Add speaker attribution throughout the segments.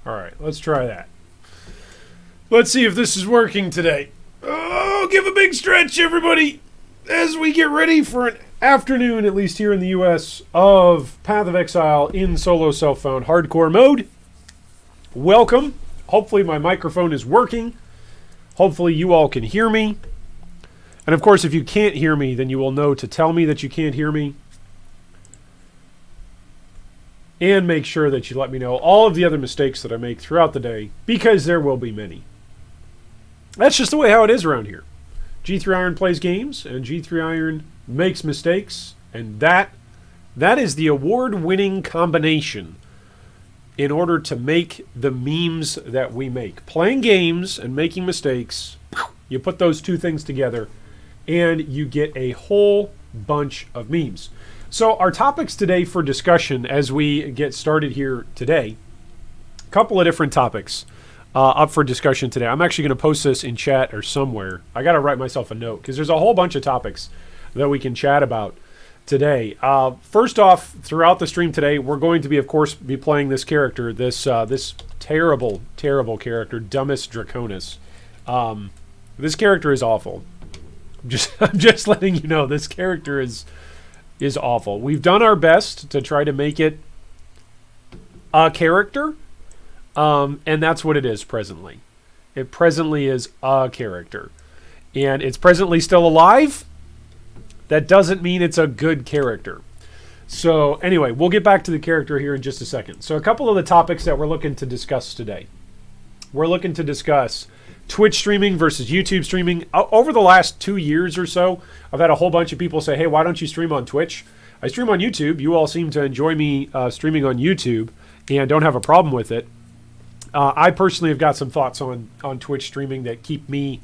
Speaker 1: All right, let's try that. Let's see if this is working today. Oh, give a big stretch, everybody, as we get ready for an afternoon, at least here in the U.S., of Path of Exile in solo self-found hardcore mode. Welcome. Hopefully my microphone is working. Hopefully you all can hear me. And of course, if you can't hear me, then you will know to tell me that you can't hear me. And make sure that you let me know all of the other mistakes that I make throughout the day, because there will be many. That's just the way how it is around here. G3 Iron plays games, and G3 Iron makes mistakes, and that is the award-winning combination in order to make the memes that we make. Playing games and making mistakes, you put those two things together, and you get a whole bunch of memes. So our topics today for discussion as we get started here today, a couple of different topics up for discussion today. I'm actually going to post this in chat or somewhere. I got to write myself a note because there's a whole bunch of topics that we can chat about today. First off, throughout the stream today, we're going to be, of course, be playing this character, this terrible, terrible character, Dumbest Draconis. This character is awful. I'm just letting you know, this character is awful. We've done our best to try to make it a character, and that's what it is presently. It presently is a character. And it's presently still alive. That doesn't mean it's a good character. So anyway, we'll get back to the character here in just a second. So a couple of the topics that we're looking to discuss today. We're looking to discuss Twitch streaming versus YouTube streaming. Over the last 2 years or so, I've had a whole bunch of people say, hey, why don't you stream on Twitch? I stream on YouTube. You all seem to enjoy me streaming on YouTube and don't have a problem with it. I personally have got some thoughts on Twitch streaming that keep me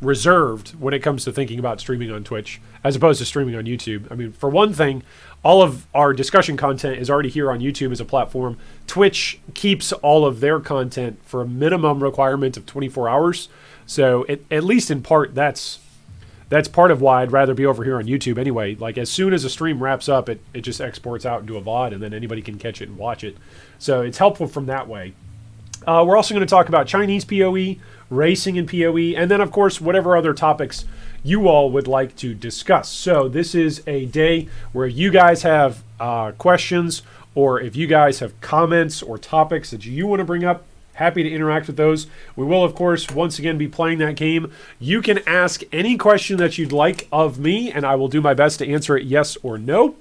Speaker 1: reserved when it comes to thinking about streaming on Twitch as opposed to streaming on YouTube. I mean, for one thing, all of our discussion content is already here on YouTube as a platform. Twitch keeps all of their content for a minimum requirement of 24 hours. So at least in part, that's part of why I'd rather be over here on YouTube anyway. Like as soon as a stream wraps up, it just exports out into a VOD and then anybody can catch it and watch it. So it's helpful from that way. We're also going to talk about Chinese PoE, racing in PoE, and then of course whatever other topics you all would like to discuss. So this is a day where you guys have questions, or if you guys have comments or topics that you want to bring up, happy to interact with those. We will, of course, once again be playing that game. You can ask any question that you'd like of me, and I will do my best to answer it yes or no.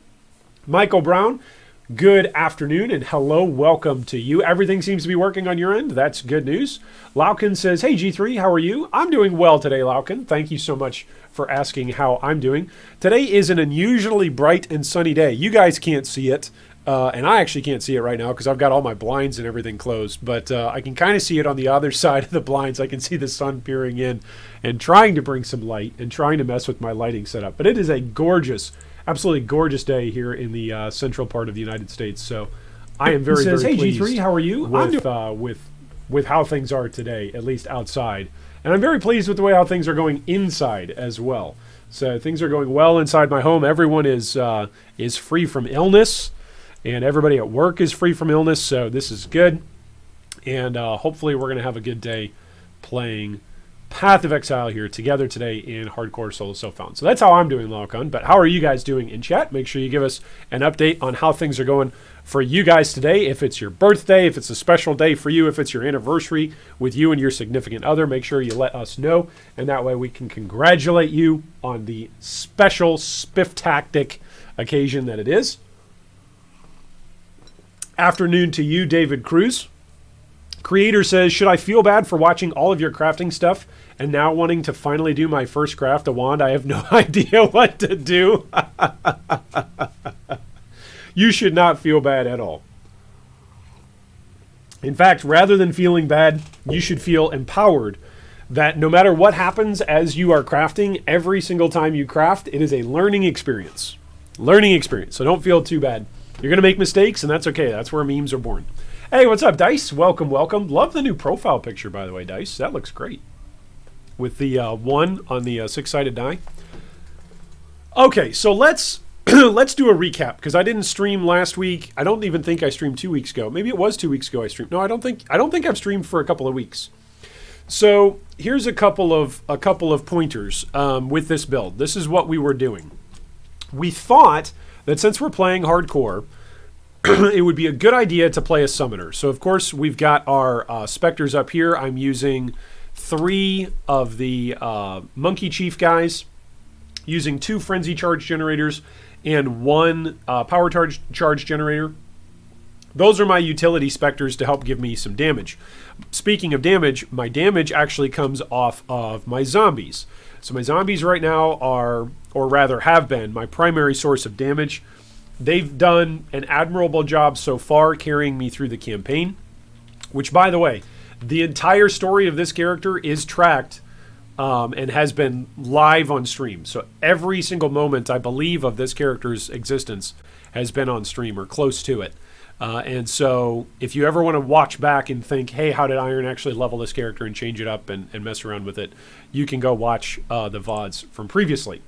Speaker 1: Michael Brown, good afternoon, and hello, welcome to you. Everything seems to be working on your end. That's good news. Laukin says, hey, G3, how are you? I'm doing well today, Laukin. Thank you so much for asking how I'm doing. Today is an unusually bright and sunny day. You guys can't see it, and I actually can't see it right now because I've got all my blinds and everything closed, but I can kind of see it on the other side of the blinds. I can see the sun peering in and trying to bring some light and trying to mess with my lighting setup. But it is a gorgeous, absolutely gorgeous day here in the central part of the United States. So I am very, very pleased. Hey, G3, how are you? With how things are today, at least outside. And I'm very pleased with the way how things are going inside as well. So things are going well inside my home. Everyone is free from illness, and everybody at work is free from illness. So this is good. And hopefully we're going to have a good day playing Path of Exile here together today in Hardcore Solo Self-Found. So that's how I'm doing, Laucon. But how are you guys doing in chat? Make sure you give us an update on how things are going for you guys today. If it's your birthday, if it's a special day for you, if it's your anniversary with you and your significant other, make sure you let us know. And that way we can congratulate you on the special spiff-tactic occasion that it is. Afternoon to you, David Cruz. Creator says, should I feel bad for watching all of your crafting stuff and now wanting to finally do my first craft, a wand? I have no idea what to do. You should not feel bad at all. In fact, rather than feeling bad, you should feel empowered that no matter what happens as you are crafting, every single time you craft, it is a learning experience. Learning experience. So don't feel too bad. You're going to make mistakes, and that's okay. That's where memes are born. Hey, what's up, Dice? Welcome, welcome. Love the new profile picture, by the way, Dice. That looks great. With the 1 on the 6-sided die. Okay, so let's let's do a recap, because I didn't stream last week. I don't even think I streamed 2 weeks ago. Maybe it was 2 weeks ago I streamed. No, I don't think I've streamed for a couple of weeks. So here's a couple of pointers with this build. This is what we were doing. We thought that since we're playing hardcore, it would be a good idea to play a summoner. So of course we've got our spectres up here. I'm using 3 of the monkey chief guys, using 2 frenzy charge generators and 1 power charge generator. Those are my utility spectres to help give me some damage. Speaking of damage, my damage actually comes off of my zombies. So my zombies right now are, or rather have been, my primary source of damage. They've done an admirable job so far carrying me through the campaign, which, by the way, the entire story of this character is tracked and has been live on stream. So every single moment, I believe, of this character's existence has been on stream or close to it. And so if you ever want to watch back and think, hey, how did Iron actually level this character and change it up and mess around with it, you can go watch the VODs from previously.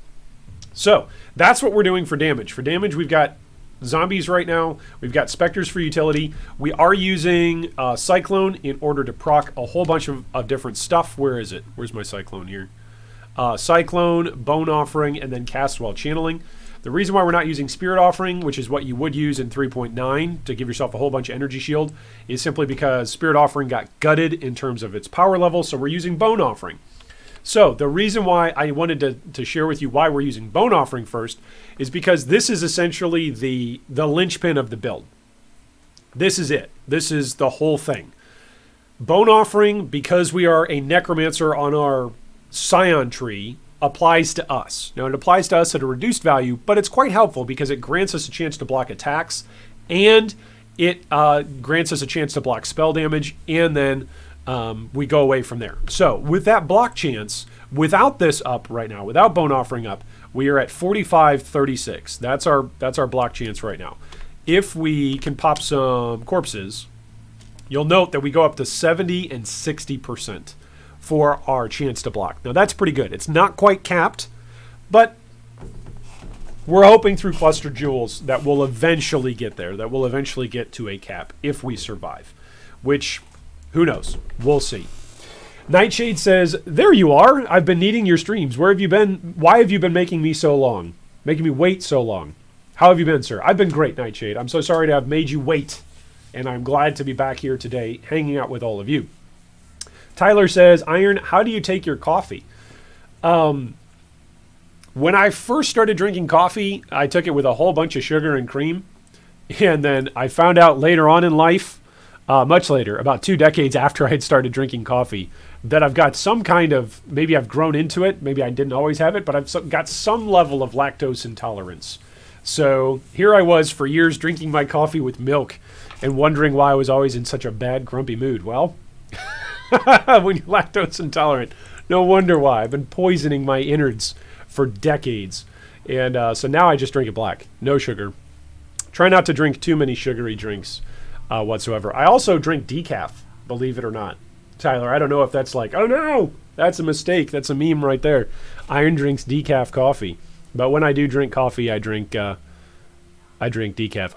Speaker 1: So that's what we're doing for damage. For damage, we've got zombies right now. We've got specters for utility. We are using Cyclone in order to proc a whole bunch of different stuff. Where is it? Where's my Cyclone here? Cyclone, Bone Offering, and then Cast while channeling. The reason why we're not using Spirit Offering, which is what you would use in 3.9 to give yourself a whole bunch of energy shield, is simply because Spirit Offering got gutted in terms of its power level, so we're using Bone Offering. So the reason why I wanted to share with you why we're using Bone Offering first is because this is essentially the linchpin of the build. This is it. This is the whole thing. Bone Offering, because we are a necromancer on our Scion tree, applies to us. Now, it applies to us at a reduced value, but it's quite helpful because it grants us a chance to block attacks, and it grants us a chance to block spell damage, and then we go away from there. So with that block chance, without this up right now, without Bone Offering up, we are at 45-36. That's our block chance right now. If we can pop some corpses, you'll note that we go up to 70 and 60% for our chance to block. Now that's pretty good. It's not quite capped, but we're hoping through Cluster Jewels that we'll eventually get there, that we'll eventually get to a cap if we survive, which, who knows? We'll see. Nightshade says, there you are. I've been needing your streams. Where have you been? Why have you been making me so long? Making me wait so long? How have you been, sir? I've been great, Nightshade. I'm so sorry to have made you wait, and I'm glad to be back here today hanging out with all of you. Tyler says, Iron, how do you take your coffee? When I first started drinking coffee, I took it with a whole bunch of sugar and cream. And then I found out later on in life, much later, about 2 decades after I had started drinking coffee, that I've got some kind of, maybe I've grown into it, maybe I didn't always have it, but I've got some level of lactose intolerance. So here I was for years drinking my coffee with milk and wondering why I was always in such a bad, grumpy mood. Well, when you're lactose intolerant, no wonder why. I've been poisoning my innards for decades. And so now I just drink it black. No sugar. Try not to drink too many sugary drinks whatsoever. I also drink decaf, believe it or not. Tyler, I don't know if that's like, oh no, that's a mistake. That's a meme right there. Iron drinks decaf coffee. But when I do drink coffee, I drink decaf.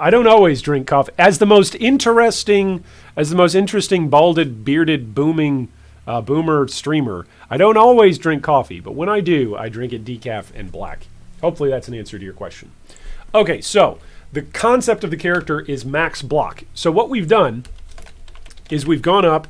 Speaker 1: I don't always drink coffee. As the most interesting, balded, bearded, booming boomer streamer, I don't always drink coffee, but when I do, I drink it decaf and black. Hopefully that's an answer to your question. Okay, so the concept of the character is max block. So what we've done is we've gone up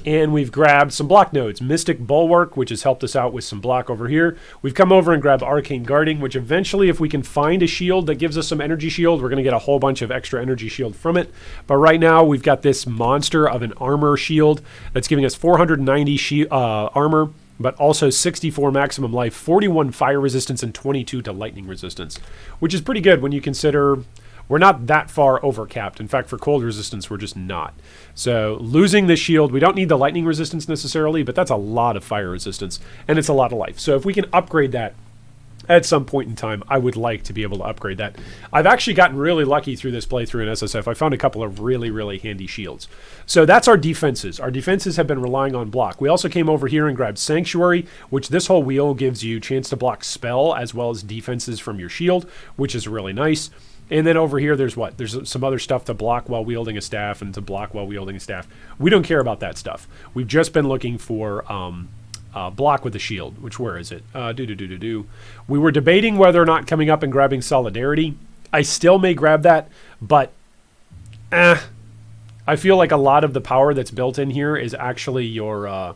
Speaker 1: and we've grabbed some block nodes. Mystic Bulwark, which has helped us out with some block over here. We've come over and grabbed Arcane Guarding, which eventually, if we can find a shield that gives us some energy shield, we're going to get a whole bunch of extra energy shield from it. But right now, we've got this monster of an armor shield that's giving us 490 armor, but also 64 maximum life, 41 fire resistance, and 22 to lightning resistance, which is pretty good when you consider we're not that far overcapped. In fact, for cold resistance, we're just not. So losing this shield, we don't need the lightning resistance necessarily, but that's a lot of fire resistance, and it's a lot of life. So if we can upgrade that at some point in time, I would like to be able to upgrade that. I've actually gotten really lucky through this playthrough in SSF. I found a couple of really, really handy shields. So that's our defenses. Our defenses have been relying on block. We also came over here and grabbed Sanctuary, which this whole wheel gives you a chance to block spell as well as defenses from your shield, which is really nice. And then over here, there's what? There's some other stuff to block while wielding a staff and to block while wielding a staff. We don't care about that stuff. We've just been looking for block with a shield, which where is it? We were debating whether or not coming up and grabbing Solidarity. I still may grab that, but I feel like a lot of the power that's built in here is actually your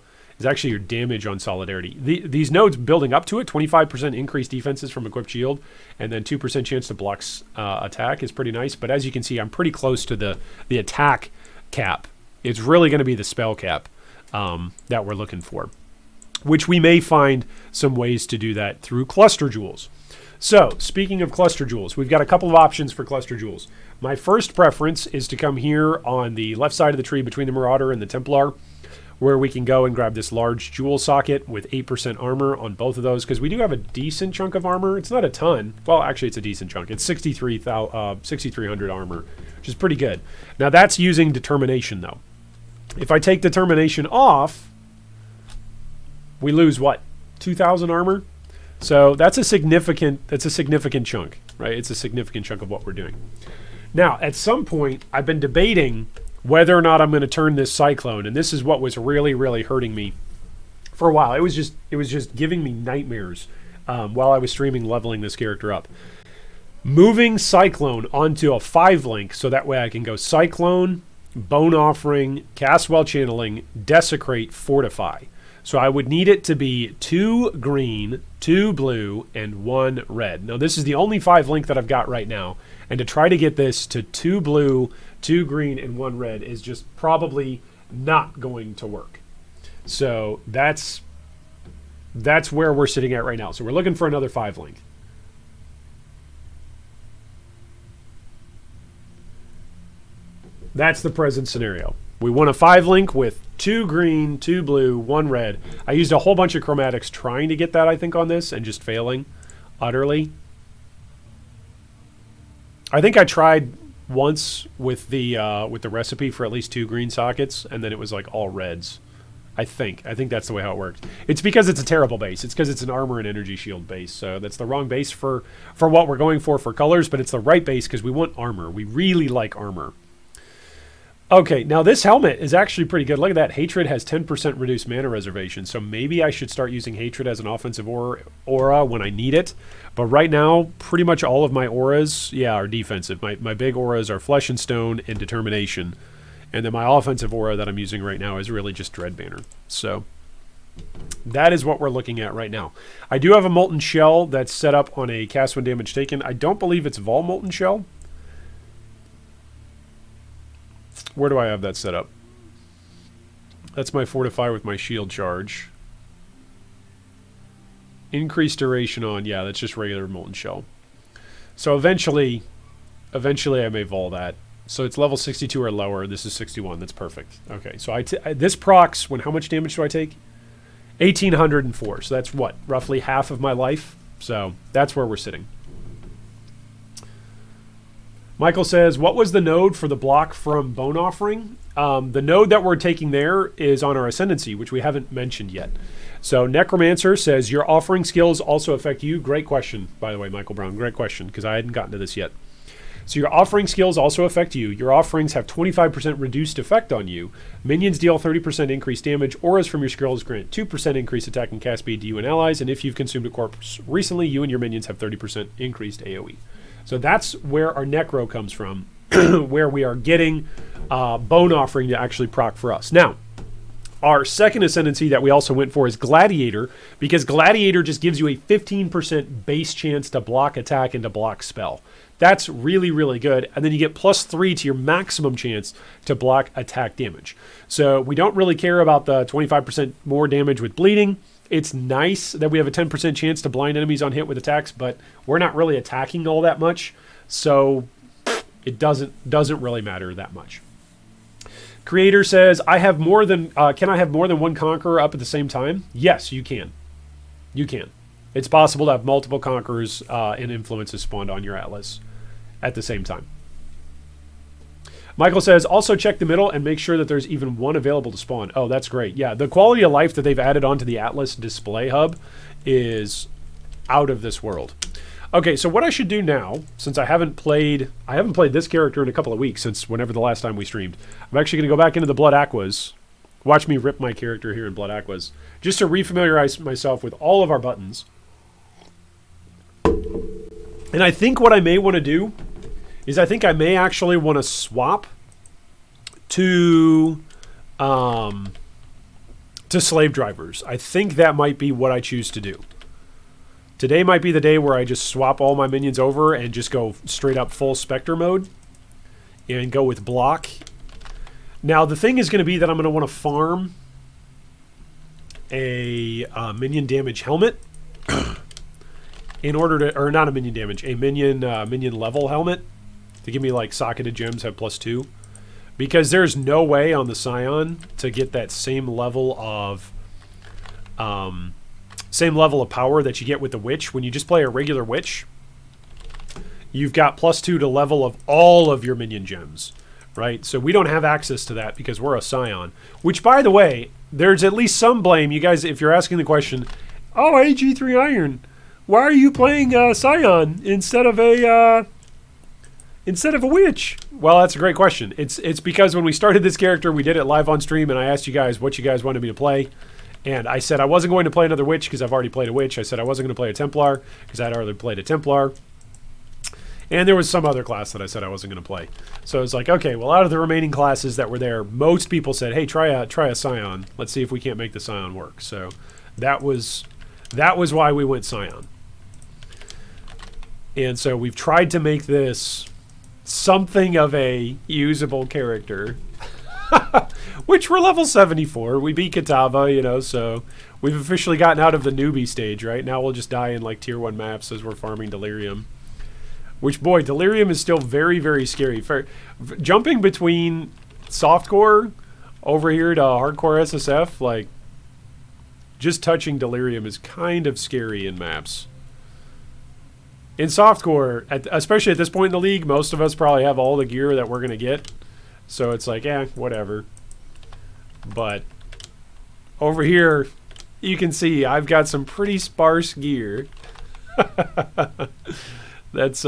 Speaker 1: damage on Solidarity. These nodes building up to it, 25% increased defenses from equipped shield, and then 2% chance to block attack is pretty nice. But as you can see, I'm pretty close to the attack cap. It's really going to be the spell cap that we're looking for, which we may find some ways to do that through cluster jewels. So, speaking of cluster jewels, we've got a couple of options for cluster jewels. My first preference is to come here on the left side of the tree between the Marauder and the Templar, where we can go and grab this large jewel socket with 8% armor on both of those, because we do have a decent chunk of armor. It's not a ton. Well, actually, it's a decent chunk. It's 6,300 armor, which is pretty good. Now, that's using Determination, though. If I take Determination off, we lose what? 2,000 armor? So that's a significant chunk, right? It's a significant chunk of what we're doing. Now, at some point, I've been debating whether or not I'm going to turn this Cyclone, and this is what was really, really hurting me for a while. It was just giving me nightmares while I was streaming leveling this character up. Moving Cyclone onto a 5-link so that way I can go Cyclone, Bone Offering, Cast While Channeling, Desecrate, Fortify. So I would need it to be 2 green, 2 blue, and 1 red. Now this is the only 5-link that I've got right now, and to try to get this to 2 blue, 2 green, and 1 red is just probably not going to work. So that's where we're sitting at right now. So we're looking for another 5-link. That's the present scenario. We want a 5-link with 2 green, 2 blue, 1 red. I used a whole bunch of chromatics trying to get that, I think, on this, and just failing utterly. I think I tried once with the recipe for at least 2 green sockets, and then it was like all reds. I think that's the way how it worked. It's because it's a terrible base. It's because it's an armor and energy shield base. So that's the wrong base for what we're going for colors, but it's the right base because we want armor. We really like armor. Okay, now this helmet is actually pretty good. Look at that. Hatred has 10% reduced mana reservation, so maybe I should start using Hatred as an offensive aura when I need it. But right now, pretty much all of my auras, are defensive. My big auras are Flesh and Stone and Determination. And then my offensive aura that I'm using right now is really just Dread Banner. So that is what we're looking at right now. I do have a Molten Shell that's set up on a cast when damage taken. I don't believe it's Vol Molten Shell. Where do I have that set up? That's my Fortify with my shield charge. Increased duration on, that's just regular Molten Shell. So eventually I may vol that. So it's level 62 or lower. This is 61. That's perfect. Okay, so this procs how much damage do I take? 1,804. So that's what? Roughly half of my life. So that's where we're sitting. Michael says, what was the node for the block from Bone Offering? The node that we're taking there is on our Ascendancy, which we haven't mentioned yet. So Necromancer says, your offering skills also affect you. Great question, by the way, Michael Brown. Great question, because I hadn't gotten to this yet. So your offering skills also affect you. Your offerings have 25% reduced effect on you. Minions deal 30% increased damage. Auras from your skills grant 2% increased attack and cast speed to you and allies. And if you've consumed a corpse recently, you and your minions have 30% increased AoE. So that's where our Necro comes from, where we are getting Bone Offering to actually proc for us. Now, our second Ascendancy that we also went for is Gladiator, because Gladiator just gives you a 15% base chance to block attack and to block spell. That's really, really good. And then you get +3 to your maximum chance to block attack damage. So we don't really care about the 25% more damage with bleeding. It's nice that we have a 10% chance to blind enemies on hit with attacks, but we're not really attacking all that much, so it doesn't really matter that much. Creator says, can I have more than one Conqueror up at the same time? Yes, you can. You can. It's possible to have multiple conquerors and influences spawned on your Atlas at the same time. Michael says, also check the middle and make sure that there's even one available to spawn. Oh, that's great. Yeah, the quality of life that they've added onto the Atlas display hub is out of this world. Okay, so what I should do now, since I haven't played this character in a couple of weeks, since whenever the last time we streamed, I'm actually going to go back into the Blood Aquas. Watch me rip my character here in Blood Aquas, just to refamiliarize myself with all of our buttons. And I think what I may want to do is I think I may actually want to swap to slave drivers. I think that might be what I choose to do. Today might be the day where I just swap all my minions over and just go straight up full Spectre mode and go with block. Now, the thing is going to be that I'm going to want to farm a minion damage helmet in order to, or not a minion damage, a minion level helmet to give me like socketed gems have +2. Because there's no way on the Scion to get that same level of power that you get with the Witch. When you just play a regular Witch, you've got +2 to level of all of your minion gems, right? So we don't have access to that because we're a Scion. Which, by the way, there's at least some blame. You guys, if you're asking the question, oh, AG3 Iron, why are you playing Scion instead of a Witch? Well, that's a great question. It's because when we started this character, we did it live on stream, and I asked you guys what you guys wanted me to play. And I said I wasn't going to play another Witch because I've already played a Witch. I said I wasn't going to play a Templar because I'd already played a Templar. And there was some other class that I said I wasn't going to play. So I was like, okay, well, out of the remaining classes that were there, most people said, hey, try a Scion. Let's see if we can't make the Scion work. So that was why we went Scion. And so we've tried to make this something of a usable character. Which we're level 74. We beat Katava, you know, so we've officially gotten out of the newbie stage, right? Now we'll just die in like tier 1 maps as we're farming Delirium. Which, boy, Delirium is still very, very scary. Jumping between softcore over here to hardcore SSF, like, just touching Delirium is kind of scary in maps. In softcore, especially at this point in the league, most of us probably have all the gear that we're going to get. So it's like, whatever. But over here, you can see I've got some pretty sparse gear. That's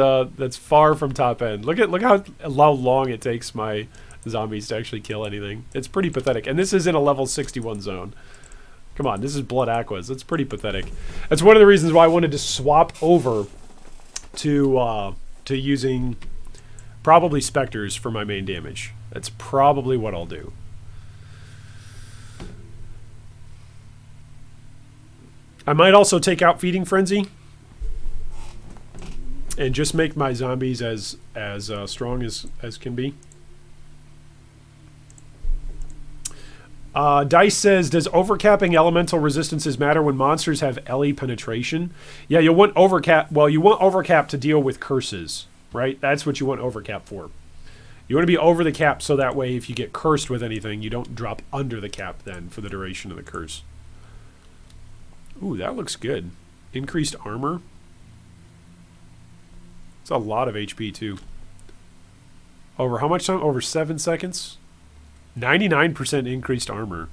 Speaker 1: far from top end. Look how long it takes my zombies to actually kill anything. It's pretty pathetic. And this is in a level 61 zone. Come on, this is Blood Aquas. It's pretty pathetic. That's one of the reasons why I wanted to swap over to using probably spectres for my main damage. That's probably what I'll do. I might also take out Feeding Frenzy and just make my zombies as strong as can be. Dice says, does overcapping elemental resistances matter when monsters have LE penetration? Yeah, you'll want overcap. Well, you want overcap to deal with curses, right? That's what you want overcap for. You want to be over the cap so that way if you get cursed with anything, you don't drop under the cap then for the duration of the curse. Ooh, that looks good. Increased armor. It's a lot of HP too. Over how much time? Over 7 seconds? 99% increased armor.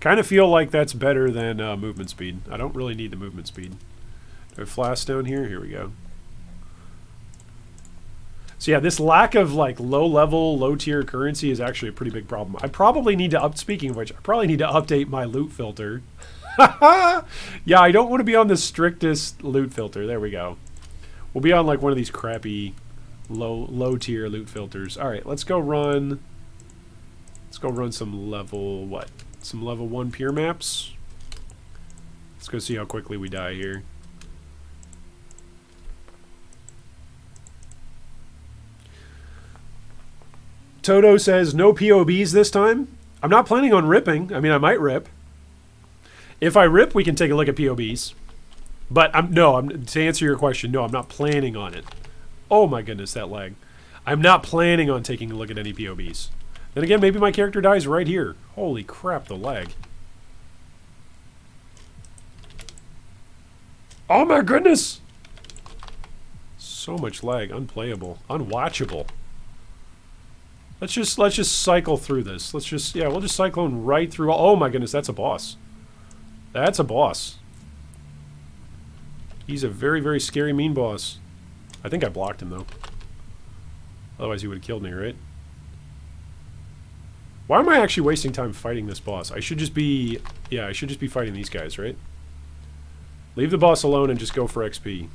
Speaker 1: Kind of feel like that's better than movement speed. I don't really need the movement speed. Do I have flash down here? Here we go. So yeah, this lack of like low-level, low-tier currency is actually a pretty big problem. I probably need to speaking of which, I probably need to update my loot filter. Yeah, I don't want to be on the strictest loot filter. There we go. We'll be on like one of these crappy low-tier loot filters. All right, let's go run some level, some level 1 pure maps. Let's go see how quickly we die here. Toto says, no POBs this time. I'm not planning on ripping. I mean, I might rip. If I rip, we can take a look at POBs. But to answer your question, no, I'm not planning on it. Oh my goodness, that lag. I'm not planning on taking a look at any POBs. Then again, maybe my character dies right here. Holy crap, the lag. Oh my goodness! So much lag. Unplayable. Unwatchable. Let's just cycle through this. We'll just cyclone right through. Oh my goodness, that's a boss. That's a boss. He's a very, very scary, mean boss. I think I blocked him, though. Otherwise, he would have killed me, right? Why am I actually wasting time fighting this boss? I should just be... Yeah, I should just be fighting these guys, right? Leave the boss alone and just go for XP.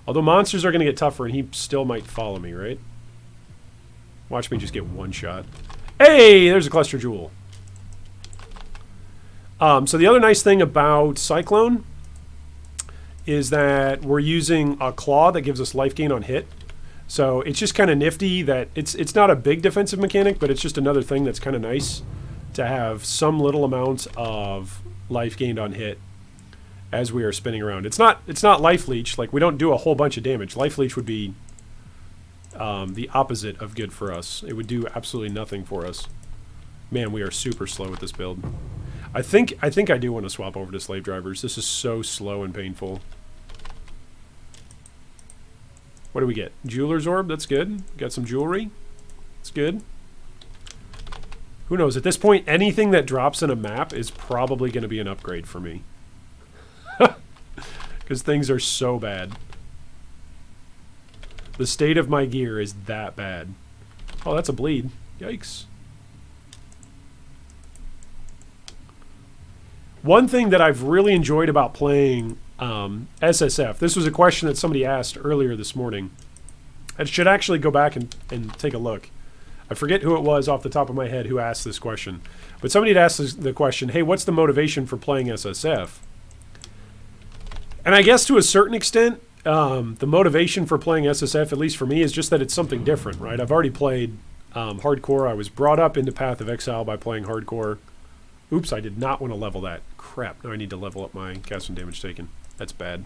Speaker 1: Although monsters are going to get tougher, and he still might follow me, right? Watch me just get one shot. Hey, there's a cluster jewel. So the other nice thing about Cyclone is that we're using a claw that gives us life gain on hit. So it's just kind of nifty that it's not a big defensive mechanic, but it's just another thing that's kind of nice to have some little amount of life gained on hit as we are spinning around. It's not life leech. Like, we don't do a whole bunch of damage. Life leech would be the opposite of good for us. It would do absolutely nothing for us. Man, we are super slow with this build. I think I do want to swap over to slave drivers. This is so slow and painful. What do we get? Jeweler's orb. That's good. Got some jewelry. That's good. Who knows? At this point, anything that drops in a map is probably going to be an upgrade for me. Because things are so bad. The state of my gear is that bad. Oh, that's a bleed. Yikes. One thing that I've really enjoyed about playing SSF, this was a question that somebody asked earlier this morning. I should actually go back and take a look. I forget who it was off the top of my head who asked this question. But somebody had asked the question, hey, what's the motivation for playing SSF? And I guess to a certain extent, the motivation for playing SSF, at least for me, is just that it's something different, right? I've already played hardcore. I was brought up into Path of Exile by playing hardcore. Oops, I did not want to level that. Crap, now I need to level up my cast and damage taken. That's bad.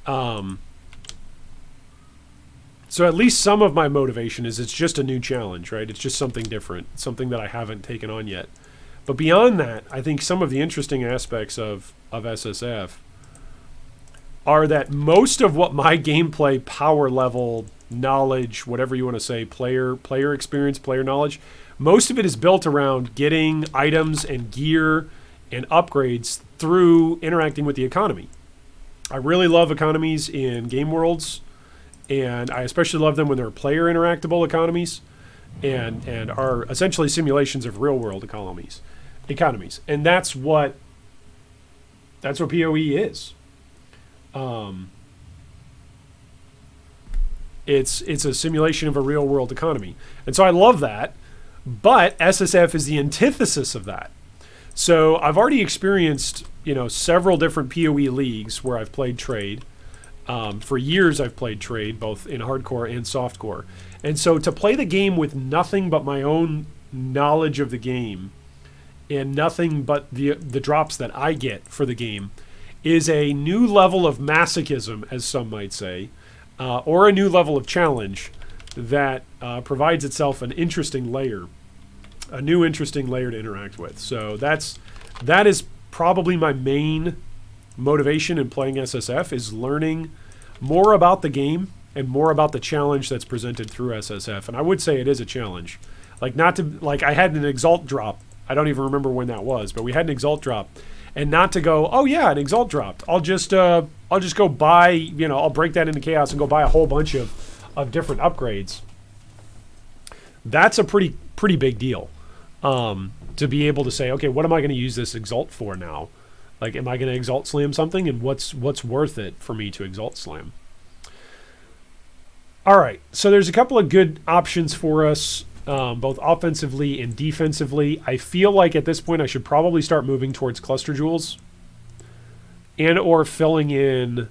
Speaker 1: So at least some of my motivation is it's just a new challenge, right? It's just something different, something that I haven't taken on yet. But beyond that, I think some of the interesting aspects of SSF are that most of what my gameplay power level, knowledge, whatever you want to say, player experience, player knowledge, most of it is built around getting items and gear and upgrades through interacting with the economy. I really love economies in game worlds, and I especially love them when they're player interactable economies and are essentially simulations of real world economies. And that's what PoE is. It's a simulation of a real world economy. And so I love that, but SSF is the antithesis of that. So I've already experienced, several different PoE leagues where I've played trade. For years I've played trade, both in hardcore and softcore. And so to play the game with nothing but my own knowledge of the game and nothing but the drops that I get for the game is a new level of masochism, as some might say, or a new level of challenge that provides itself an interesting layer, a new interesting layer to interact with. So that is probably my main motivation in playing SSF, is learning more about the game and more about the challenge that's presented through SSF. And I would say it is a challenge. I had an Exalt drop. I don't even remember when that was, but we had an Exalt drop. And not to go, oh yeah, an Exalt dropped. I'll just go buy, I'll break that into Chaos and go buy a whole bunch of different upgrades. That's a pretty big deal. To be able to say, okay, what am I going to use this Exalt for now? Like, am I going to Exalt Slam something, and what's worth it for me to Exalt Slam? All right, so there's a couple of good options for us, both offensively and defensively. I feel like at this point I should probably start moving towards cluster jewels and or filling in.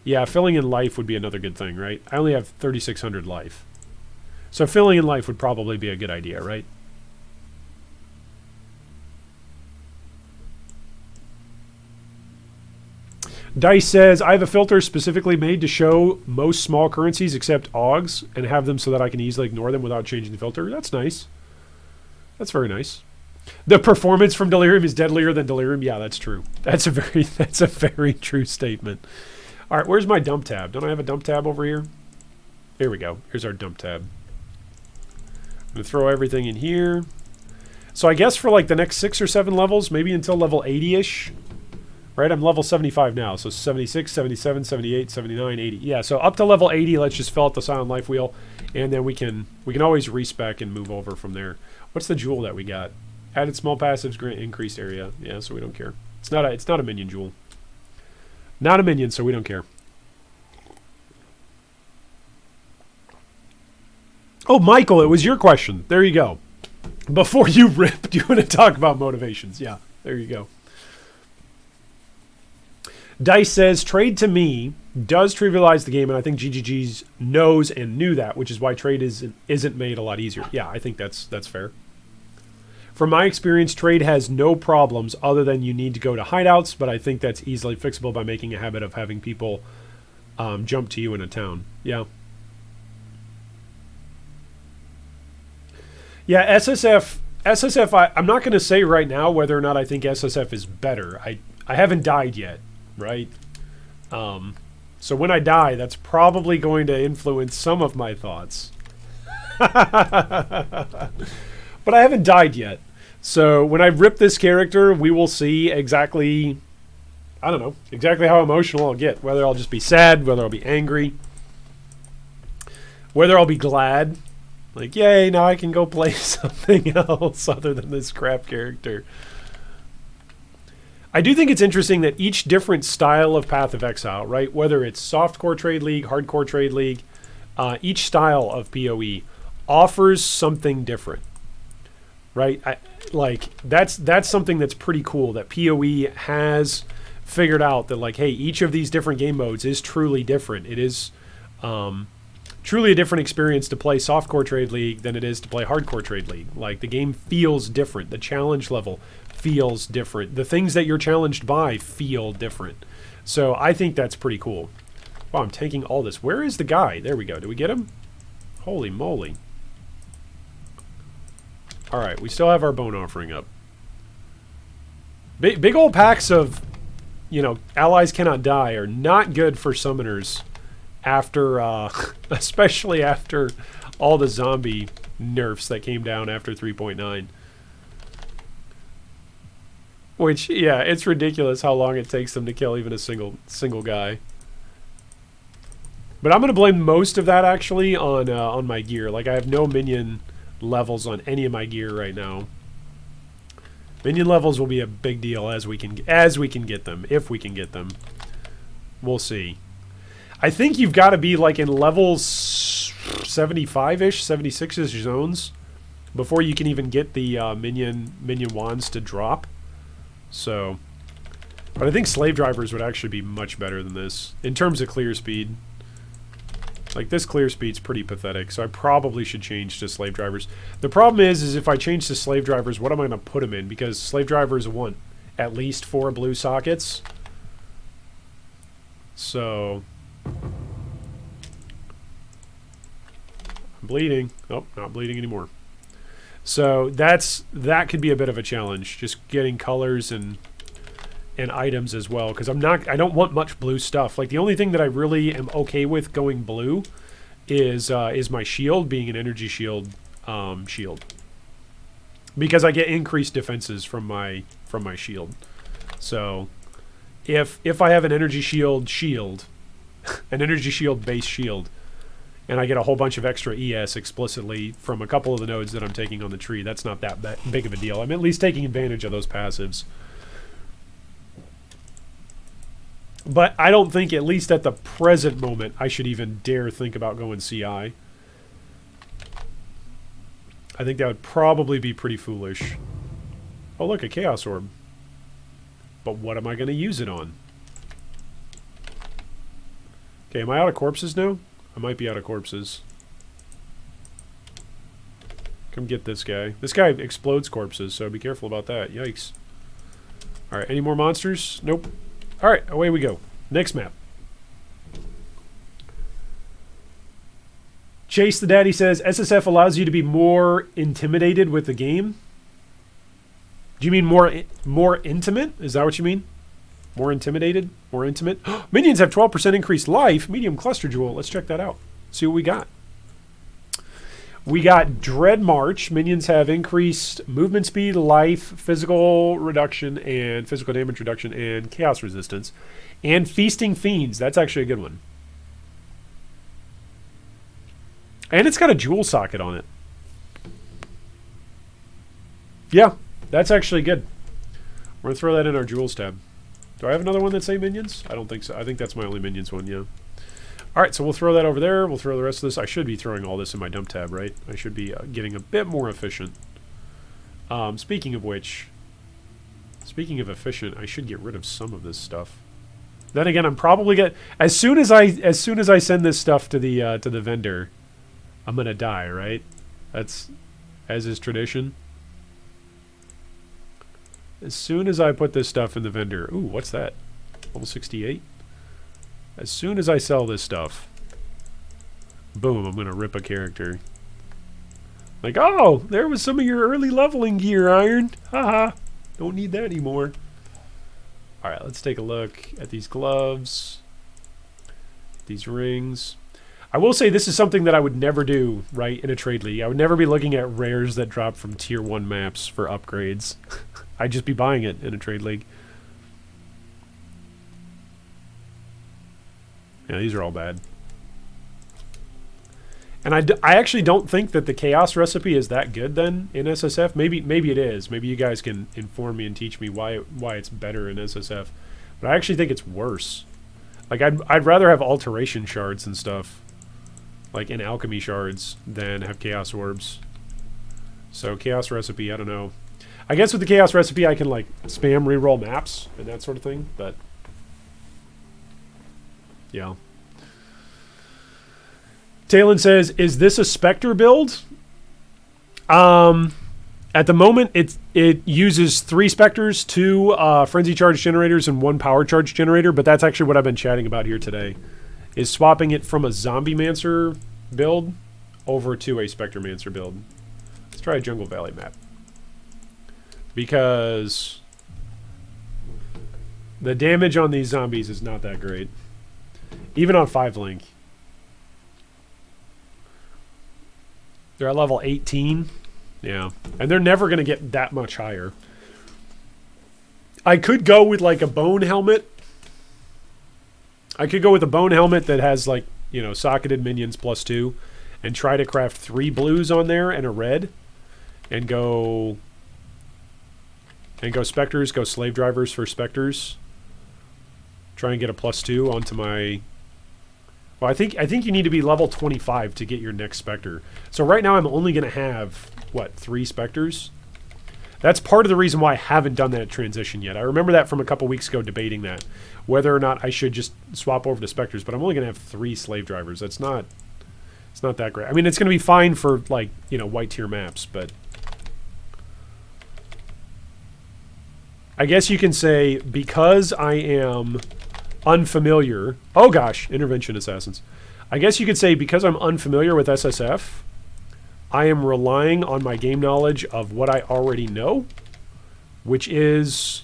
Speaker 1: Yeah, filling in life would be another good thing, right? I only have 3,600 life. So filling in life would probably be a good idea, right? Dice says, I have a filter specifically made to show most small currencies except AUGs and have them so that I can easily ignore them without changing the filter. That's nice. That's very nice. The performance from Delirium is deadlier than Delirium. Yeah, that's true. That's a very true statement. All right, where's my dump tab? Don't I have a dump tab over here? Here we go. Here's our dump tab. I'm going to throw everything in here. So I guess for like the next 6 or 7 levels, maybe until level 80-ish, right? I'm level 75 now, so 76, 77, 78, 79, 80. Yeah, so up to level 80, let's just fill out the Silent Life wheel, and then we can always respec and move over from there. What's the jewel that we got? Added small passives grant increased area. Yeah, so we don't care. It's not a minion jewel. Not a minion, so we don't care. Oh, Michael, it was your question. There you go. Before you rip, do you want to talk about motivations? Yeah, there you go. Dice says, trade to me does trivialize the game, and I think GGG's knows and knew that, which is why trade isn't made a lot easier. Yeah, I think that's fair. From my experience, trade has no problems other than you need to go to hideouts, but I think that's easily fixable by making a habit of having people jump to you in a town. Yeah. Yeah, SSF, I'm not going to say right now whether or not I think SSF is better. I haven't died yet, right? So when I die, that's probably going to influence some of my thoughts. But I haven't died yet. So when I rip this character, we will see exactly, I don't know, exactly how emotional I'll get. Whether I'll just be sad, whether I'll be angry, whether I'll be glad. Like, yay, now I can go play something else other than this crap character. I do think it's interesting that each different style of Path of Exile, right, whether it's softcore trade league, hardcore trade league, each style of PoE offers something different, right? That's something that's pretty cool, that PoE has figured out that, like, hey, each of these different game modes is truly different. It is truly a different experience to play softcore trade league than it is to play hardcore trade league. Like, the game feels different. The challenge level feels different. The things that you're challenged by feel different. So I think that's pretty cool. Wow, I'm taking all this. Where is the guy? There we go. Did we get him? Holy moly. All right, we still have our bone offering up. Big old packs of, allies cannot die are not good for summoners after, especially after all the zombie nerfs that came down after 3.9. Which, yeah, it's ridiculous how long it takes them to kill even a single guy. But I'm going to blame most of that, actually, on my gear. Like, I have no minion levels on any of my gear right now. Minion levels will be a big deal as we can get them, if we can get them. We'll see. I think you've got to be like in levels 75-ish, 76-ish zones before you can even get the minion wands to drop. So, but I think slave drivers would actually be much better than this in terms of clear speed. Like, this clear speed's pretty pathetic, so I probably should change to slave drivers. The problem is if I change to slave drivers, what am I going to put them in? Because slave drivers want at least 4 blue sockets. So, I'm bleeding. Oh, not bleeding anymore. So that could be a bit of a challenge, just getting colors and items as well, because I don't want much blue stuff. Like, the only thing that I really am okay with going blue is my shield being an energy shield shield, because I get increased defenses from my shield. So if I have an energy shield an energy shield base shield, and I get a whole bunch of extra ES explicitly from a couple of the nodes that I'm taking on the tree, that's not that big of a deal. I'm at least taking advantage of those passives. But I don't think, at least at the present moment, I should even dare think about going CI. I think that would probably be pretty foolish. Oh, look, a Chaos Orb. But what am I going to use it on? Okay, am I out of corpses now? I might be out of corpses. Come get this guy. This guy explodes corpses, so be careful about that. Yikes. Alright, any more monsters? Nope. Alright, away we go. Next map. Chase the Daddy says, SSF allows you to be more intimidated with the game. Do you mean more intimate? Is that what you mean? More intimidated? More intimate? Minions have 12% increased life. Medium cluster jewel. Let's check that out. See what we got. We got Dread March. Minions have increased movement speed, life, physical reduction, and physical damage reduction, and chaos resistance. And Feasting Fiends. That's actually a good one. And it's got a jewel socket on it. Yeah, that's actually good. We're going to throw that in our jewels tab. Do I have another one that say minions? I don't think so. I think that's my only minions one, yeah. All right, so we'll throw that over there. We'll throw the rest of this. I should be throwing all this in my dump tab, right? I should be getting a bit more efficient. Speaking of which, speaking of efficient, I should get rid of some of this stuff. Then again, I'm probably as soon as I send this stuff to the vendor, I'm gonna die, right? That's as is tradition. As soon as I put this stuff in the vendor, ooh, what's that? Level 68. As soon as I sell this stuff, boom, I'm gonna rip a character. Like, oh, there was some of your early leveling gear, Iron. Haha. Don't need that anymore. All right, let's take a look at these gloves, these rings. I will say this is something that I would never do, right, in a trade league. I would never be looking at rares that drop from tier 1 maps for upgrades. I'd just be buying it in a trade league. Yeah, these are all bad. And I actually don't think that the Chaos recipe is that good then in SSF. Maybe it is. Maybe you guys can inform me and teach me why it's better in SSF. But I actually think it's worse. Like I'd rather have alteration shards and stuff, like in alchemy shards, than have Chaos orbs. So Chaos recipe, I don't know. I guess with the Chaos recipe I can like spam reroll maps and that sort of thing, but yeah. Talon says, is this a Spectre build? At the moment, it uses 3 Spectres, 2 Frenzy Charge generators, and 1 Power Charge generator, but that's actually what I've been chatting about here today, is swapping it from a Zombie Mancer build over to a Spectre Mancer build. Let's try a Jungle Valley map. Because the damage on these zombies is not that great. Even on 5-link. They're at level 18. Yeah. And they're never going to get that much higher. I could go with like a bone helmet. I could go with a bone helmet that has like, you know, socketed minions +2. And try to craft 3 blues on there and a red. And go specters, go slave drivers for specters. Try and get a +2 onto my... Well, I think you need to be level 25 to get your next spectre. So right now I'm only going to have, what, 3 specters? That's part of the reason why I haven't done that transition yet. I remember that from a couple weeks ago debating that, whether or not I should just swap over to specters, but I'm only going to have 3 slave drivers. It's not that great. I mean, it's going to be fine for, like, you know, white tier maps, but I guess you can say because I am unfamiliar. Oh gosh, intervention assassins. I guess you could say because I'm unfamiliar with SSF, I am relying on my game knowledge of what I already know, which is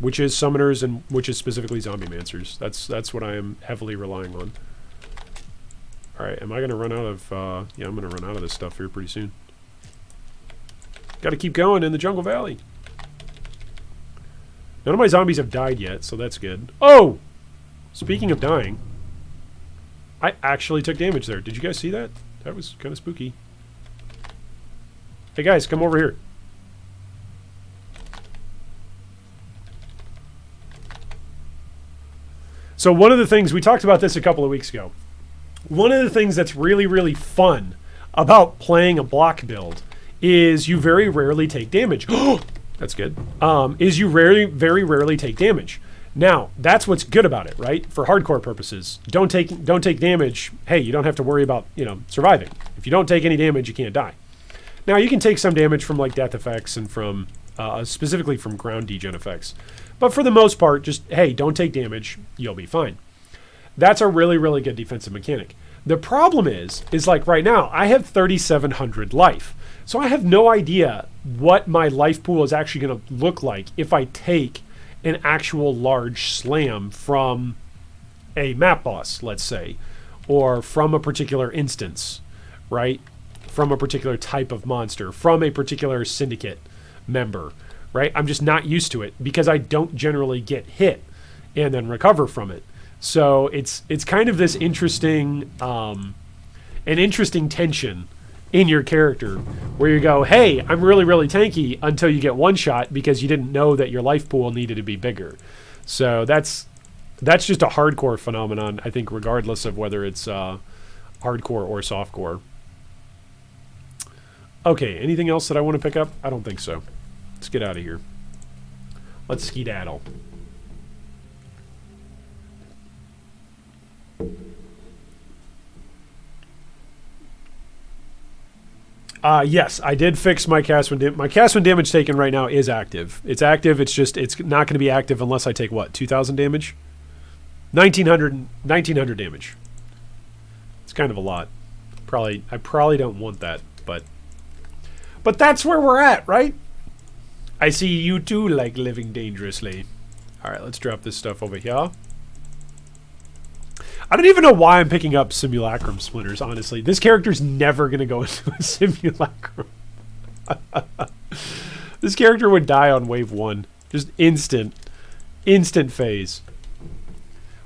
Speaker 1: summoners and which is specifically zombie mancers. That's what I am heavily relying on. All right, am I going to run out of? Yeah, I'm going to run out of this stuff here pretty soon. Got to keep going in the Jungle Valley. None of my zombies have died yet, so that's good. Oh! Speaking of dying, I actually took damage there. Did you guys see that? That was kind of spooky. Hey guys, come over here. So one of the things, we talked about this a couple of weeks ago. One of the things that's really, really fun about playing a block build is you very rarely take damage. That's good. Is you very rarely take damage. Now, that's what's good about it, right? For hardcore purposes. Don't take damage. Hey, you don't have to worry about, you know, surviving. If you don't take any damage, you can't die. Now, you can take some damage from like death effects and from specifically from ground degen effects. But for the most part, just, hey, don't take damage, you'll be fine. That's a really, really good defensive mechanic. The problem is like right now, I have 3,700 life. So I have no idea what my life pool is actually going to look like if I take an actual large slam from a map boss, let's say, or from a particular instance, right? From a particular type of monster, from a particular syndicate member, right? I'm just not used to it because I don't generally get hit and then recover from it. So it's kind of this interesting, an interesting tension in your character where you go, hey, I'm really, really tanky until you get one shot because you didn't know that your life pool needed to be bigger. So that's just a hardcore phenomenon, I think, regardless of whether it's hardcore or softcore. Okay, anything else that I want to pick up? I don't think so. Let's get out of here. Let's skedaddle. Yes, I did fix my cast when damage. My cast when damage taken right now is active. It's active. It's just it's not going to be active unless I take what, 2,000 damage, 1,900 damage. It's kind of a lot. I probably don't want that, but that's where we're at, right? I see you too like living dangerously. All right, let's drop this stuff over here. I don't even know why I'm picking up simulacrum splinters, honestly. This character's never going to go into a simulacrum. This character would die on wave 1. Just instant phase.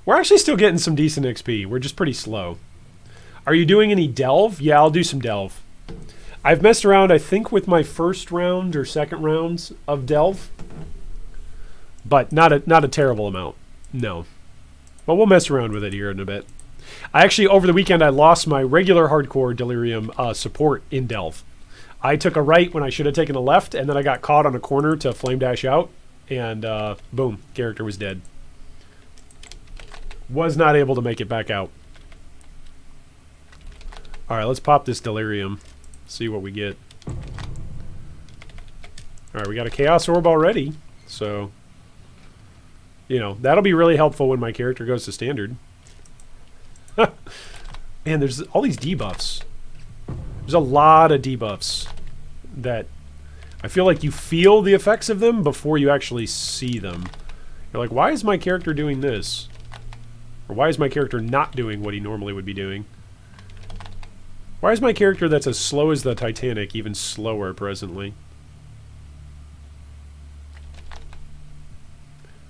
Speaker 1: We're actually still getting some decent XP. We're just pretty slow. Are you doing any delve? Yeah, I'll do some delve. I've messed around, I think, with my first round or second rounds of delve. But not a terrible amount. No. But we'll mess around with it here in a bit. I actually, over the weekend, I lost my regular hardcore Delirium support in Delve. I took a right when I should have taken a left, and then I got caught on a corner to flame dash out, and boom, character was dead. Was not able to make it back out. All right, let's pop this Delirium. See what we get. All right, we got a Chaos Orb already, so... You know, that'll be really helpful when my character goes to standard. Man, there's all these debuffs. There's a lot of debuffs that I feel like you feel the effects of them before you actually see them. You're like, why is my character doing this? Or why is my character not doing what he normally would be doing? Why is my character that's as slow as the Titanic even slower presently?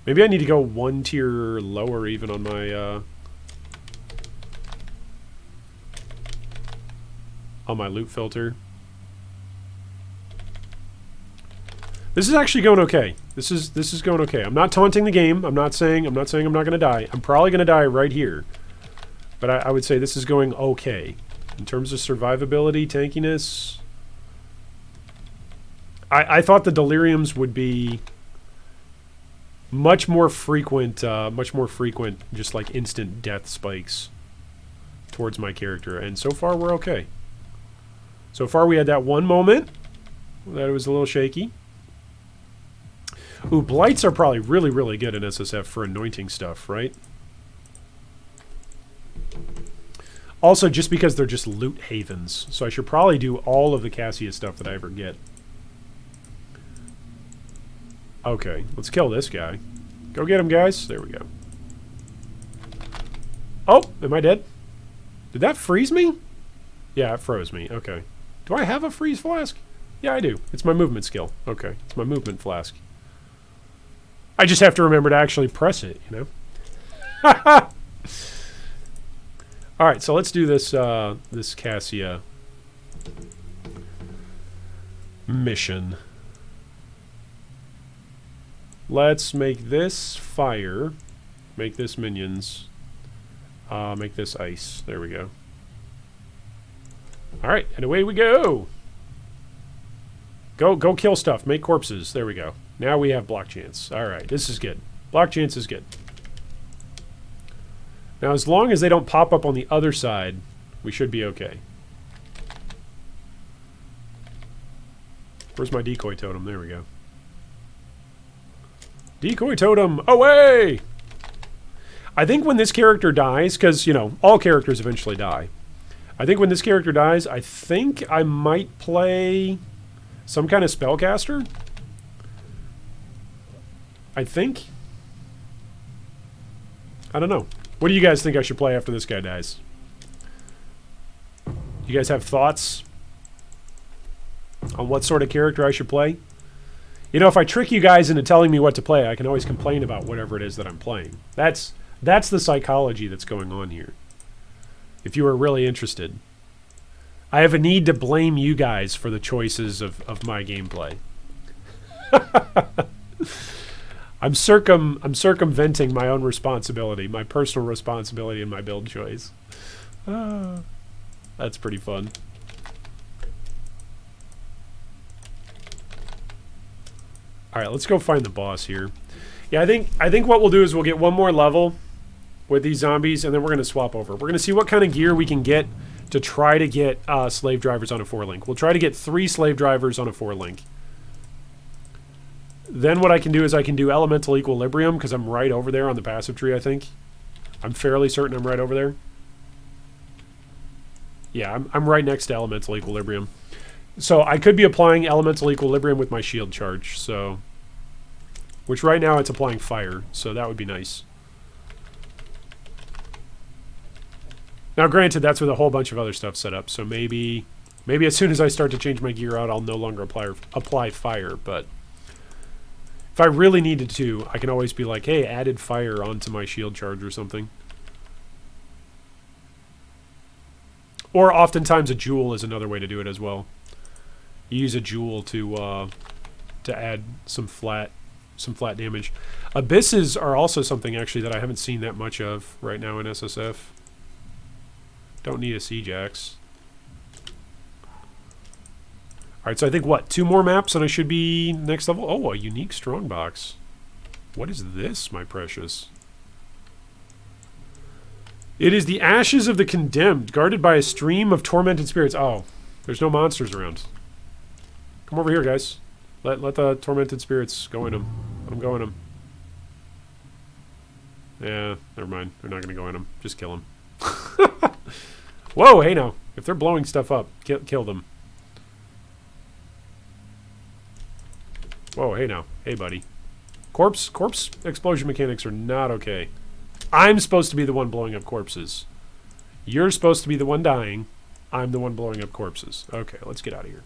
Speaker 1: Maybe I need to go one tier lower even on my loot filter. This is actually going okay. This is going okay. I'm not taunting the game. I'm not saying I'm not going to die. I'm probably going to die right here. But I would say this is going okay. In terms of survivability, tankiness, I thought the Deliriums would be much more frequent, just like instant death spikes towards my character. And so far, we're okay. So far, we had that one moment that it was a little shaky. Ooh, Blights are probably really, really good in SSF for anointing stuff, right? Also, just because they're just loot havens. So I should probably do all of the Cassia stuff that I ever get. Okay, let's kill this guy. Go get him, guys. There we go. Oh, am I dead? Did that freeze me? Yeah, it froze me. Okay. Do I have a freeze flask? Yeah, I do. It's my movement skill. Okay, it's my movement flask. I just have to remember to actually press it, you know? Alright, so let's do this, this Cassia mission. Let's make this fire, make this minions, make this ice. There we go. All right, and away we go. Go kill stuff, make corpses. There we go. Now we have block chance. All right, this is good. Block chance is good. Now, as long as they don't pop up on the other side, we should be okay. Where's my decoy totem? There we go. Decoy totem, away! I think when this character dies, because, you know, all characters eventually die. I think when this character dies, I think I might play some kind of spellcaster. I think. I don't know. What do you guys think I should play after this guy dies? You guys have thoughts on what sort of character I should play? You know, if I trick you guys into telling me what to play, I can always complain about whatever it is that I'm playing. That's the psychology that's going on here. If you are really interested. I have a need to blame you guys for the choices of my gameplay. I'm circumventing my own responsibility, my personal responsibility in my build choice. That's pretty fun. All right, let's go find the boss here. Yeah, I think what we'll do is we'll get one more level with these zombies, and then we're going to swap over. We're going to see what kind of gear we can get to try to get slave drivers on a 4-link. We'll try to get 3 slave drivers on a 4-link. Then what I can do is I can do elemental equilibrium, because I'm right over there on the passive tree, I think. I'm fairly certain I'm right over there. Yeah, I'm right next to elemental equilibrium. So I could be applying elemental equilibrium with my shield charge, so... Which right now it's applying fire, so that would be nice. Now granted, that's with a whole bunch of other stuff set up, so maybe as soon as I start to change my gear out, I'll no longer apply fire, but... If I really needed to, I can always be like, hey, added fire onto my shield charge or something. Or oftentimes a jewel is another way to do it as well. You use a jewel to add some flat damage. Abysses are also something actually that I haven't seen that much of right now in SSF. Don't need a siege axe. Alright, so I think, what, 2 more maps and I should be next level? Oh, a unique strongbox. What is this, my precious? It is the ashes of the condemned, guarded by a stream of tormented spirits. Oh, there's no monsters around. Come over here, guys. Let the tormented spirits go in them. I'm going them. Yeah, never mind. They're not going to go in them. Just kill them. Whoa, hey now. If they're blowing stuff up, kill them. Whoa, hey now. Hey, buddy. Corpse explosion mechanics are not okay. I'm supposed to be the one blowing up corpses. You're supposed to be the one dying. I'm the one blowing up corpses. Okay, let's get out of here.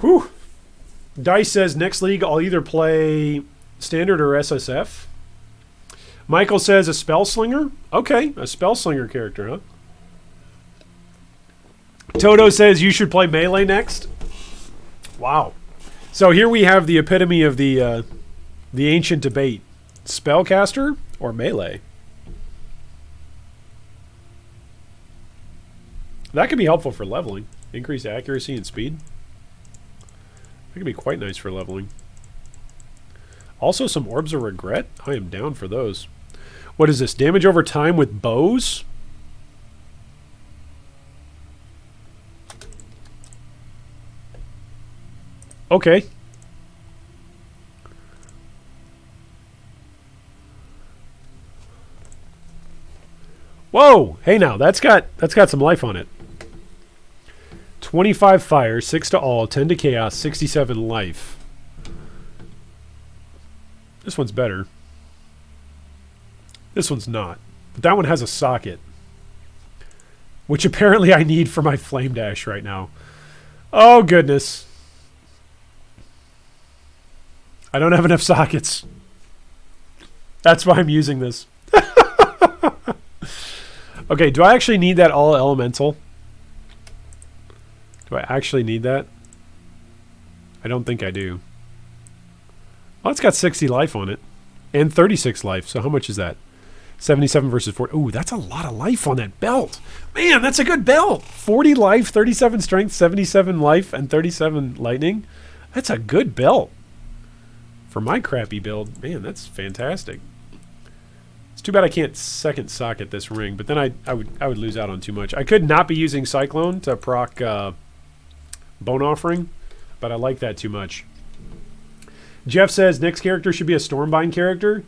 Speaker 1: Whew. Dice says, next league, I'll either play Standard or SSF. Michael says, a spell slinger? Okay, a spell slinger character, huh? Toto says, you should play melee next. Wow. So here we have the epitome of the ancient debate. Spellcaster or melee? That could be helpful for leveling. Increase accuracy and speed. That could be quite nice for leveling. Also some Orbs of Regret. I am down for those. What is this? Damage over time with bows? Okay. Whoa! Hey now, that's got some life on it. 25 fire, 6 to all, 10 to chaos, 67 life. This one's better. This one's not. But that one has a socket. Which apparently I need for my flame dash right now. Oh goodness. I don't have enough sockets. That's why I'm using this. Okay, do I actually need that all elemental? Do I actually need that? I don't think I do. Oh, it's got 60 life on it. And 36 life, so how much is that? 77 versus 40. Ooh, that's a lot of life on that belt. Man, that's a good belt. 40 life, 37 strength, 77 life, and 37 lightning. That's a good belt. For my crappy build, man, that's fantastic. It's too bad I can't second socket this ring, but then I would lose out on too much. I could not be using Cyclone to proc Bone Offering, but I like that too much. Jeff says next character should be a Stormbind character.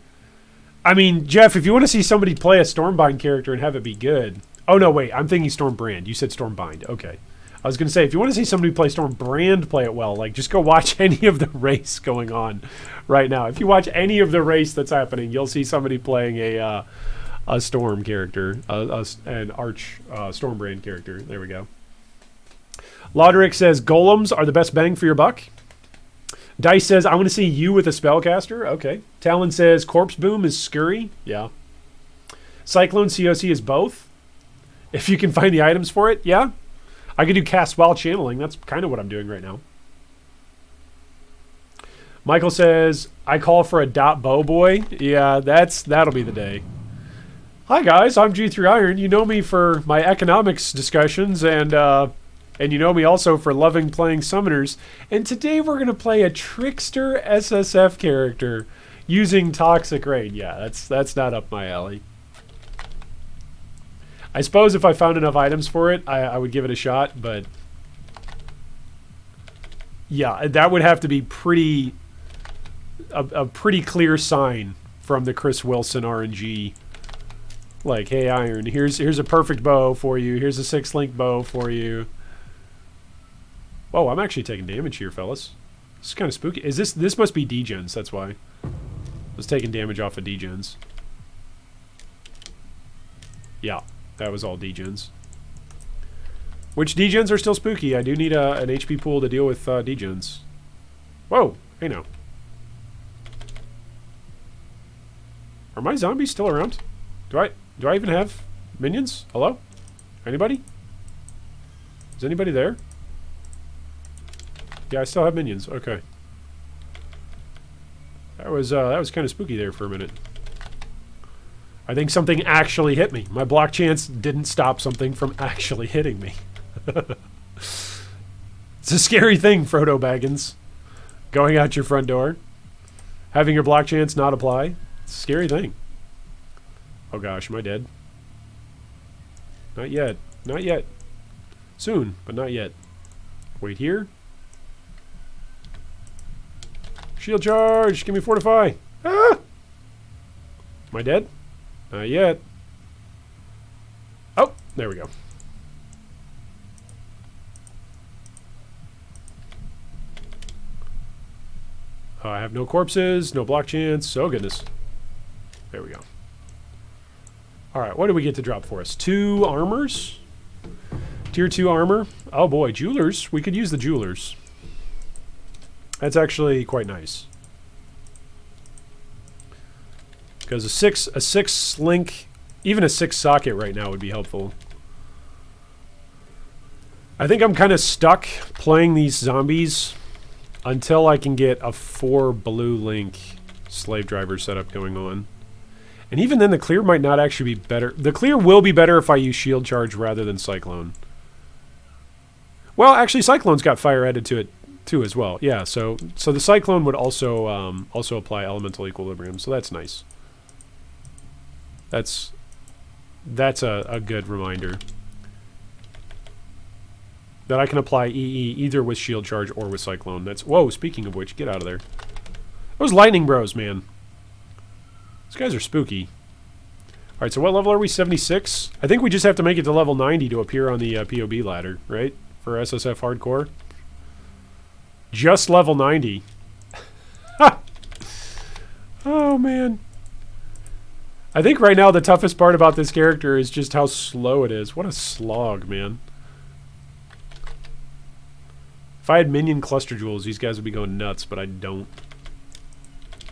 Speaker 1: I mean, Jeff, if you want to see somebody play a Stormbind character and have it be good, Oh, no, wait. I'm thinking Stormbrand. You said Stormbind. Okay. I was going to say, if you want to see somebody play Stormbrand play it well, like, just go watch any of the race going on right now. If you watch any of the race that's happening, you'll see somebody playing a Storm character, an Arch Stormbrand character. There we go. Loderick says, Golems are the best bang for your buck. Dice says, I want to see you with a spellcaster. Okay. Talon says, Corpse Boom is scurry. Yeah. Cyclone COC is both. If you can find the items for it, yeah. I could do cast while channeling. That's kind of what I'm doing right now. Michael says, I call for a dot bow boy. Yeah, that'll be the day. Hi guys, I'm G3 Iron. You know me for my economics discussions, and you know me also for loving playing summoners. And today we're gonna play a trickster SSF character using Toxic Rain. Yeah, that's not up my alley. I suppose if I found enough items for it, I would give it a shot, but yeah, that would have to be a pretty clear sign from the Chris Wilson RNG. Like, hey Iron, here's a perfect bow for you. Here's a 6-link bow for you. Whoa, I'm actually taking damage here, fellas. This is kind of spooky. Is this must be degens? That's why. I was taking damage off of degens. Yeah. That was all degens. Which degens are still spooky. I do need an HP pool to deal with degens. Whoa! Hey now. Are my zombies still around? Do I even have minions? Hello? Anybody? Is anybody there? Yeah, I still have minions. Okay. That was kind of spooky there for a minute. I think something actually hit me. My block chance didn't stop something from actually hitting me. It's a scary thing, Frodo Baggins. Going out your front door. Having your block chance not apply. It's a scary thing. Oh gosh, am I dead? Not yet. Not yet. Soon, but not yet. Wait here. Shield charge! Give me fortify! Ah! Am I dead? Not yet. Oh, there we go. I have no corpses, no block chance. Oh, goodness. There we go. All right, what do we get to drop for us? 2 armors. Tier 2 armor. Oh, boy, jewelers. We could use the jewelers. That's actually quite nice. Because a 6 link, even a 6 socket right now would be helpful. I think I'm kind of stuck playing these zombies until I can get a 4 blue link slave driver setup going on. And even then, the clear might not actually be better. The clear will be better if I use shield charge rather than cyclone. Well, actually, cyclone's got fire added to it too as well. Yeah, so the cyclone would also apply elemental equilibrium. So that's nice. That's a good reminder that I can apply EE either with shield charge or with cyclone. That's whoa. Speaking of which, get out of there. Those lightning bros, man. These guys are spooky. All right, so what level are we? 76. I think we just have to make it to level 90 to appear on the POB ladder, right? For SSF hardcore. Just level 90. Oh man. I think right now the toughest part about this character is just how slow it is. What a slog, man. If I had minion cluster jewels, these guys would be going nuts, but I don't.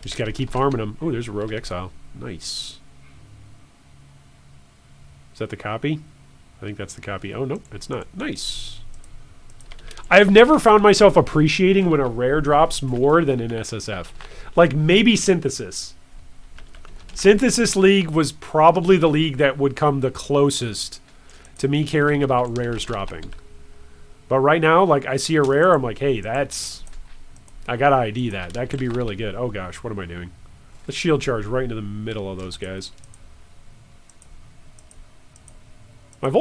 Speaker 1: Just gotta keep farming them. Oh, there's a rogue exile. Nice. Is that the copy? I think that's the copy. Oh, no, it's not. Nice. I have never found myself appreciating when a rare drops more than an SSF. Like, maybe Synthesis. Synthesis League was probably the league that would come the closest to me caring about rares dropping. But right now, like, I see a rare, I'm like, hey, that's... I gotta ID that. That could be really good. Oh gosh, what am I doing? Let's shield charge right into the middle of those guys. My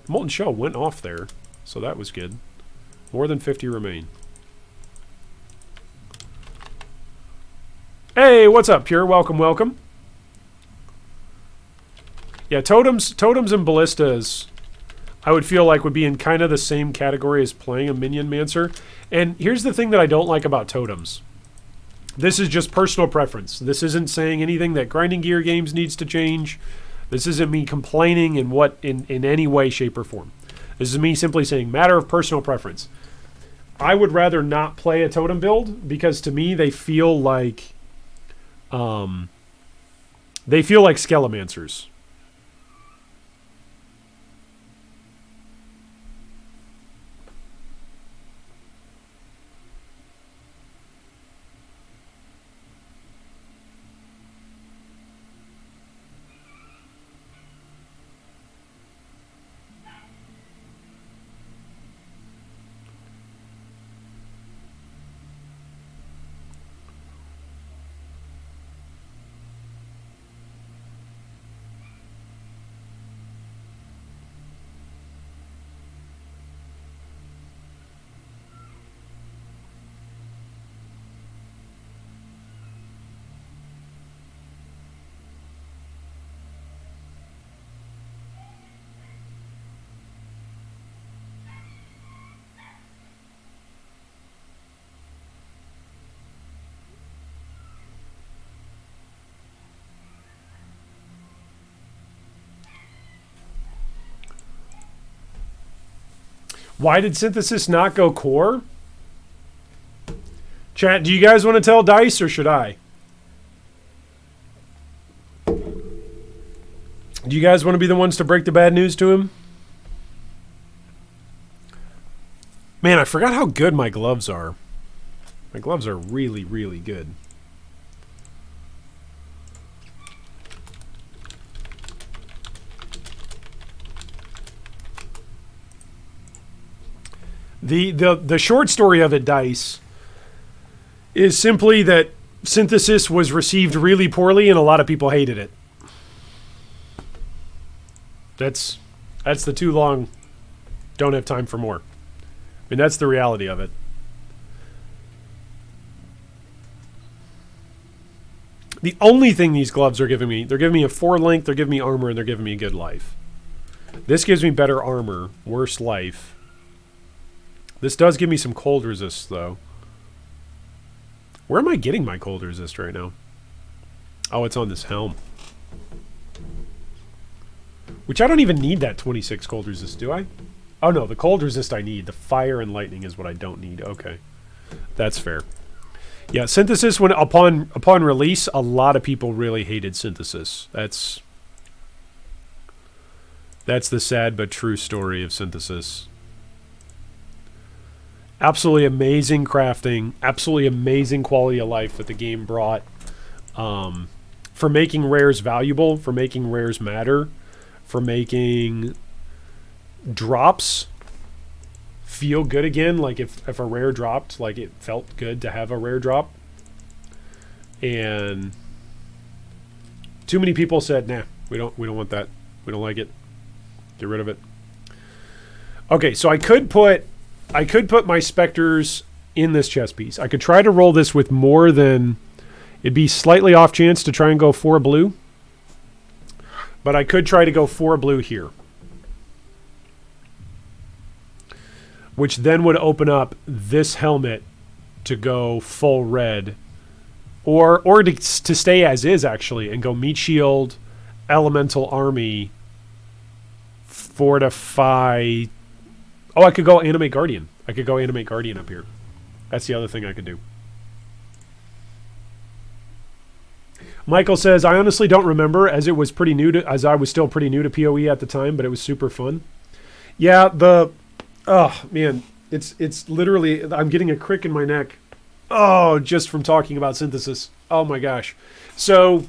Speaker 1: Molten Shell went off there, so that was good. More than 50 remain. Hey, what's up, Pure? Welcome, welcome. Yeah, totems and ballistas, I would feel like would be in kind of the same category as playing a minion mancer. And here's the thing that I don't like about totems. This is just personal preference. This isn't saying anything that Grinding Gear Games needs to change. This isn't me complaining in any way, shape, or form. This is me simply saying matter of personal preference. I would rather not play a totem build because to me they feel like Skelemancers. Why did Synthesis not go core? Chat, do you guys want to tell Dice or should I? Do you guys want to be the ones to break the bad news to him? Man, I forgot how good my gloves are. My gloves are really, really good. The short story of it, Dice, is simply that Synthesis was received really poorly and a lot of people hated it. That's the too long, don't have time for more. I mean, that's the reality of it. The only thing these gloves are giving me, they're giving me a 4 length, they're giving me armor, and they're giving me good life. This gives me better armor, worse life. This does give me some cold resist, though. Where am I getting my cold resist right now? Oh, it's on this helm. Which I don't even need that 26 cold resist, do I? Oh, no, the cold resist I need. The fire and lightning is what I don't need. Okay. That's fair. Yeah, Synthesis, when upon release, a lot of people really hated Synthesis. That's the sad but true story of Synthesis. Absolutely amazing crafting, absolutely amazing quality of life that the game brought, for making rares valuable, for making rares matter, for making drops feel good again. Like if a rare dropped, like it felt good to have a rare drop. And too many people said, nah, we don't want that. We don't like it. Get rid of it. Okay, so I could put my specters in this chess piece. I could try to roll this with more than... It'd be slightly off chance to try and go 4 blue. But I could try to go 4 blue here. Which then would open up this helmet to go full red. Or to stay as is, actually, and go meat shield, elemental army, fortify... Oh, I could go Animate Guardian. I could go Animate Guardian up here. That's the other thing I could do. Michael says, I honestly don't remember, as I was still pretty new to PoE at the time, but it was super fun. Yeah, oh man, it's literally, I'm getting a crick in my neck. Oh, just from talking about Synthesis. Oh my gosh. So,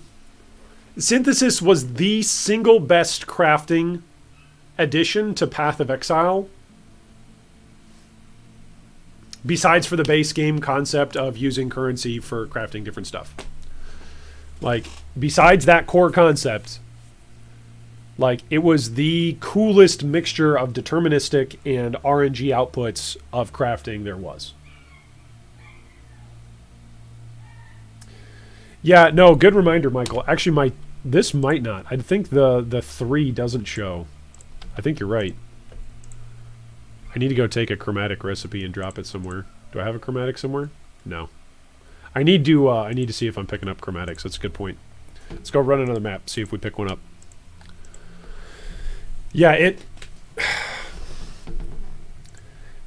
Speaker 1: Synthesis was the single best crafting addition to Path of Exile. Besides for the base game concept of using currency for crafting different stuff. Like, besides that core concept, like, it was the coolest mixture of deterministic and RNG outputs of crafting there was. Yeah, no, good reminder, Michael. Actually, This might not. I think the 3 doesn't show. I think you're right. I need to go take a chromatic recipe and drop it somewhere. Do I have a chromatic somewhere? No. I need to see if I'm picking up chromatics. That's a good point. Let's go run another map, see if we pick one up. Yeah,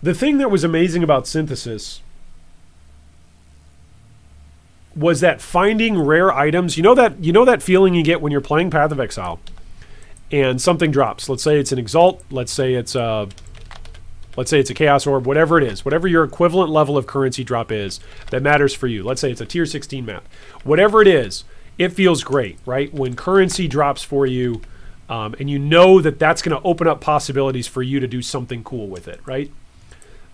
Speaker 1: the thing that was amazing about synthesis was that finding rare items. You know that feeling you get when you're playing Path of Exile and something drops. Let's say it's an Exalt. Let's say it's a Chaos Orb. Whatever it is, whatever your equivalent level of currency drop is that matters for you. Let's say it's a tier 16 map. Whatever it is, it feels great, right? When currency drops for you, and you know that that's going to open up possibilities for you to do something cool with it, right?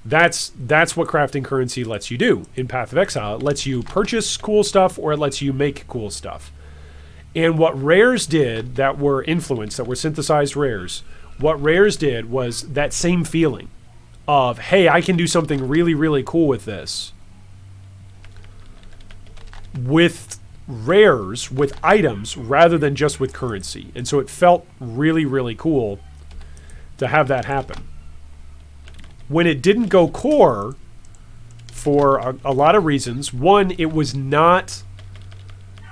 Speaker 1: That's what crafting currency lets you do in Path of Exile. It lets you purchase cool stuff, or it lets you make cool stuff. And what rares did that were influenced, that were synthesized rares, what rares did was that same feeling of, hey, I can do something really, really cool with this. With rares, with items, rather than just with currency. And so it felt really, really cool to have that happen. When it didn't go core, for a lot of reasons. One, it was not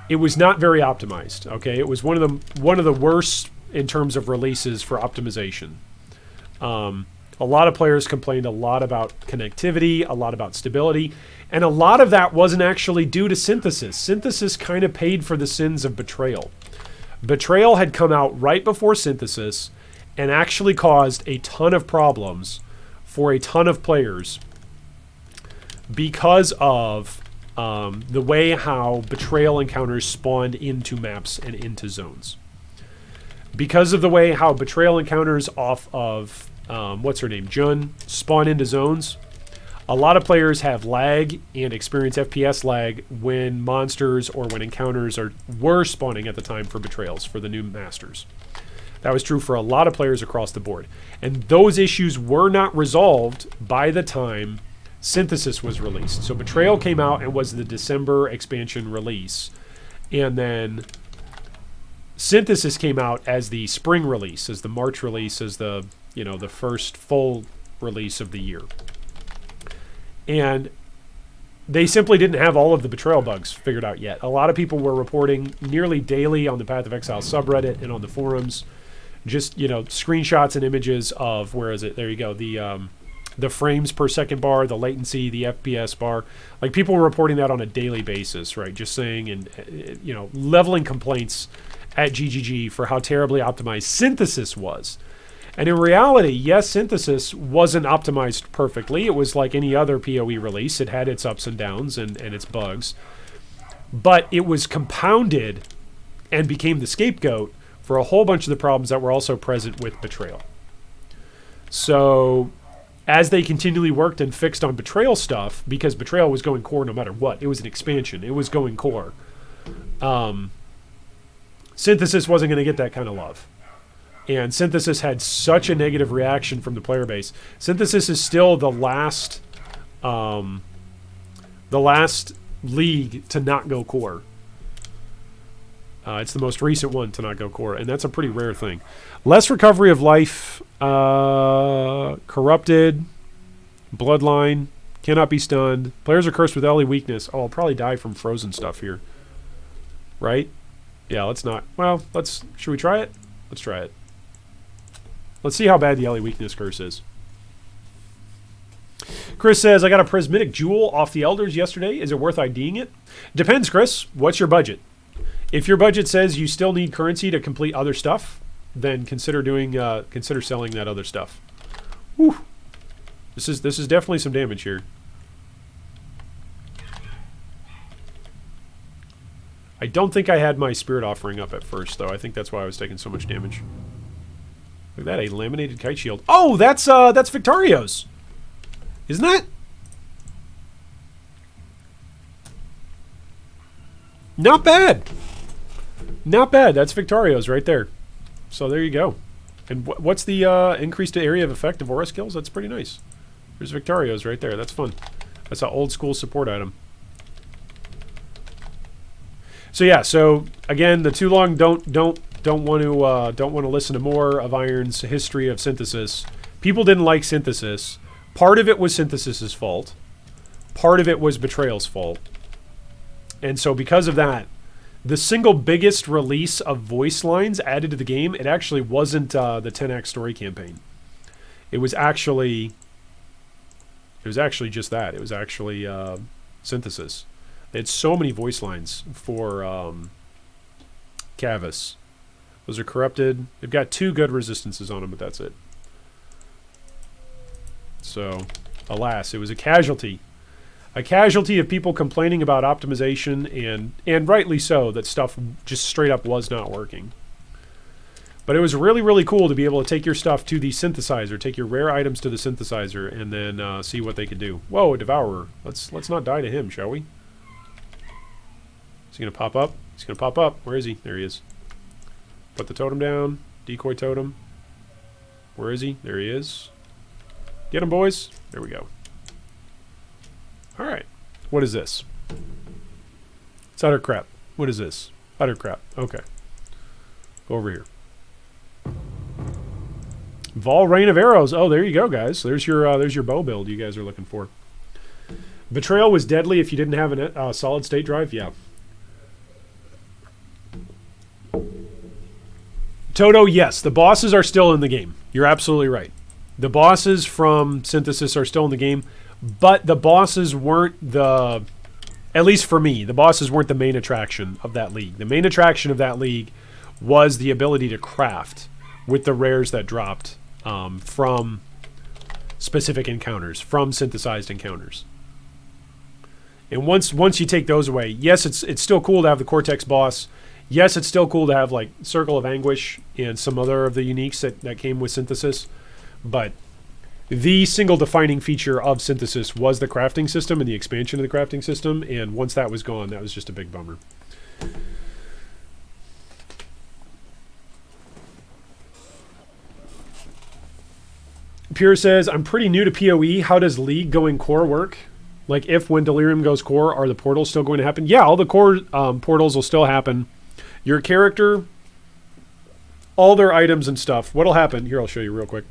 Speaker 1: very optimized. Okay, it was one of the worst in terms of releases for optimization. A lot of players complained a lot about connectivity, a lot about stability, and a lot of that wasn't actually due to synthesis. Synthesis kind of paid for the sins of betrayal. Betrayal had come out right before synthesis and actually caused a ton of problems for a ton of players because of the way how betrayal encounters spawned into maps and into zones. Because of the way how betrayal encounters off of what's her name, Jun, spawn into zones, a lot of players have lag and experience FPS lag when monsters or when encounters were spawning at the time for betrayals for the new masters. That was true for a lot of players across the board. And those issues were not resolved by the time Synthesis was released. So Betrayal came out and was the December expansion release. And then Synthesis came out as the spring release, as the March release, as the first full release of the year. And they simply didn't have all of the Betrayal bugs figured out yet. A lot of people were reporting nearly daily on the Path of Exile subreddit and on the forums, just, screenshots and images of, where is it? There you go. The frames per second bar, the latency, the FPS bar. Like, people were reporting that on a daily basis, right? Just saying and, leveling complaints at GGG for how terribly optimized Synthesis was. And in reality, yes, Synthesis wasn't optimized perfectly. It was like any other PoE release. It had its ups and downs and its bugs. But it was compounded and became the scapegoat for a whole bunch of the problems that were also present with Betrayal. So as they continually worked and fixed on Betrayal stuff, because Betrayal was going core no matter what, it was an expansion, it was going core, Synthesis wasn't going to get that kind of love. And Synthesis had such a negative reaction from the player base. Synthesis is still the last league to not go core. It's the most recent one to not go core, and that's a pretty rare thing. Less recovery of life, corrupted, bloodline, cannot be stunned. Players are cursed with LE weakness. Oh, I'll probably die from frozen stuff here. Right? Yeah, let's not. Well, should we try it? Let's try it. Let's see how bad the LE weakness curse is. Chris says, I got a prismatic jewel off the elders yesterday. Is it worth IDing it? Depends, Chris. What's your budget? If your budget says you still need currency to complete other stuff, then consider selling that other stuff. Whew. This is definitely some damage here. I don't think I had my spirit offering up at first, though. I think that's why I was taking so much damage. Look at that, a laminated kite shield. Oh, that's Victario's. Isn't that? Not bad. Not bad. That's Victario's right there. So there you go. And what's the increased area of effect of aura skills? That's pretty nice. There's Victario's right there. That's fun. That's an old school support item. So yeah, so again, the too long don't want to listen to more of Iron's history of synthesis. People didn't like synthesis. Part of it was synthesis's fault. Part of it was Betrayal's fault. And so because of that, the single biggest release of voice lines added to the game, it actually wasn't the 10-act story campaign. It was actually just that. It was actually synthesis. They had so many voice lines for Cavus. Those are corrupted. They've got 2 good resistances on them, but that's it. So, alas, it was a casualty. A casualty of people complaining about optimization, and rightly so, that stuff just straight up was not working. But it was really, really cool to be able to take your stuff to the synthesizer, take your rare items to the synthesizer, and then see what they could do. Whoa, a Devourer. Let's not die to him, shall we? Is he going to pop up? He's going to pop up. Where is he? There he is. Put the totem down. Decoy totem. Where is he? There he is. Get him, boys. There we go. All right. What is this? It's utter crap. What is this? Utter crap. Okay. Go over here. Vol Rain of Arrows. Oh, there you go, guys. There's your bow build you guys are looking for. Betrayal was deadly if you didn't have a solid state drive. Yeah. Toto, yes, the bosses are still in the game. You're absolutely right. The bosses from Synthesis are still in the game, but the bosses weren't at least for me, the bosses weren't the main attraction of that league. The main attraction of that league was the ability to craft with the rares that dropped from specific encounters, from synthesized encounters. And once you take those away, yes, it's still cool to have the Cortex boss. Yes, it's still cool to have like Circle of Anguish and some other of the uniques that came with Synthesis, but the single defining feature of Synthesis was the crafting system and the expansion of the crafting system, and once that was gone, that was just a big bummer. Pure says, I'm pretty new to PoE. How does League going core work? Like if when Delirium goes core, are the portals still going to happen? Yeah, all the core portals will still happen. Your character, all their items and stuff, what'll happen, here I'll show you real quick.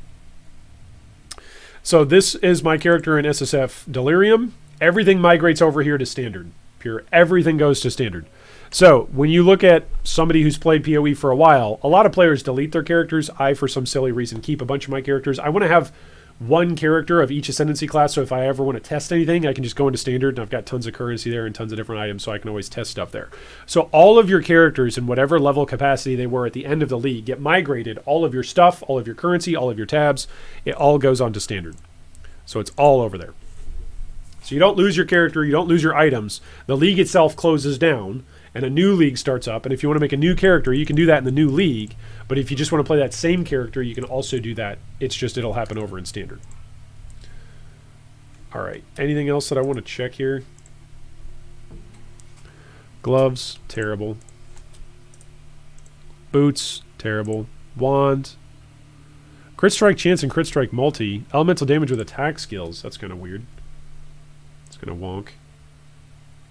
Speaker 1: So this is my character in SSF Delirium. Everything migrates over here to standard. Pure, everything goes to standard. So when you look at somebody who's played PoE for a while, a lot of players delete their characters. I, for some silly reason, keep a bunch of my characters. I want to have one character of each Ascendancy class, so if I ever want to test anything, I can just go into standard, and I've got tons of currency there and tons of different items, so I can always test stuff there. So all of your characters in whatever level capacity they were at the end of the league get migrated. All of your stuff, all of your currency, all of your tabs, it all goes onto standard. So it's all over there. So you don't lose your character, you don't lose your items. The league itself closes down, and a new league starts up, and if you want to make a new character, you can do that in the new league. But if you just want to play that same character, you can also do that. It's just it'll happen over in standard. All right. Anything else that I want to check here? Gloves, terrible. Boots, terrible. Wand. Crit strike chance and crit strike multi. Elemental damage with attack skills. That's kind of weird. It's kind of wonk.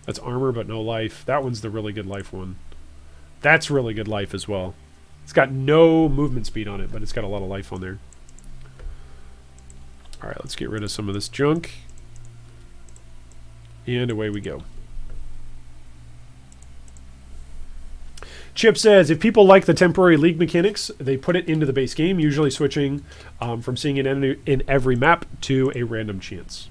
Speaker 1: That's armor but no life. That one's the really good life one. That's really good life as well. It's got no movement speed on it, but it's got a lot of life on there. All right, let's get rid of some of this junk. And away we go. Chip says, if people like the temporary league mechanics, they put it into the base game, usually switching from seeing it in every map to a random chance.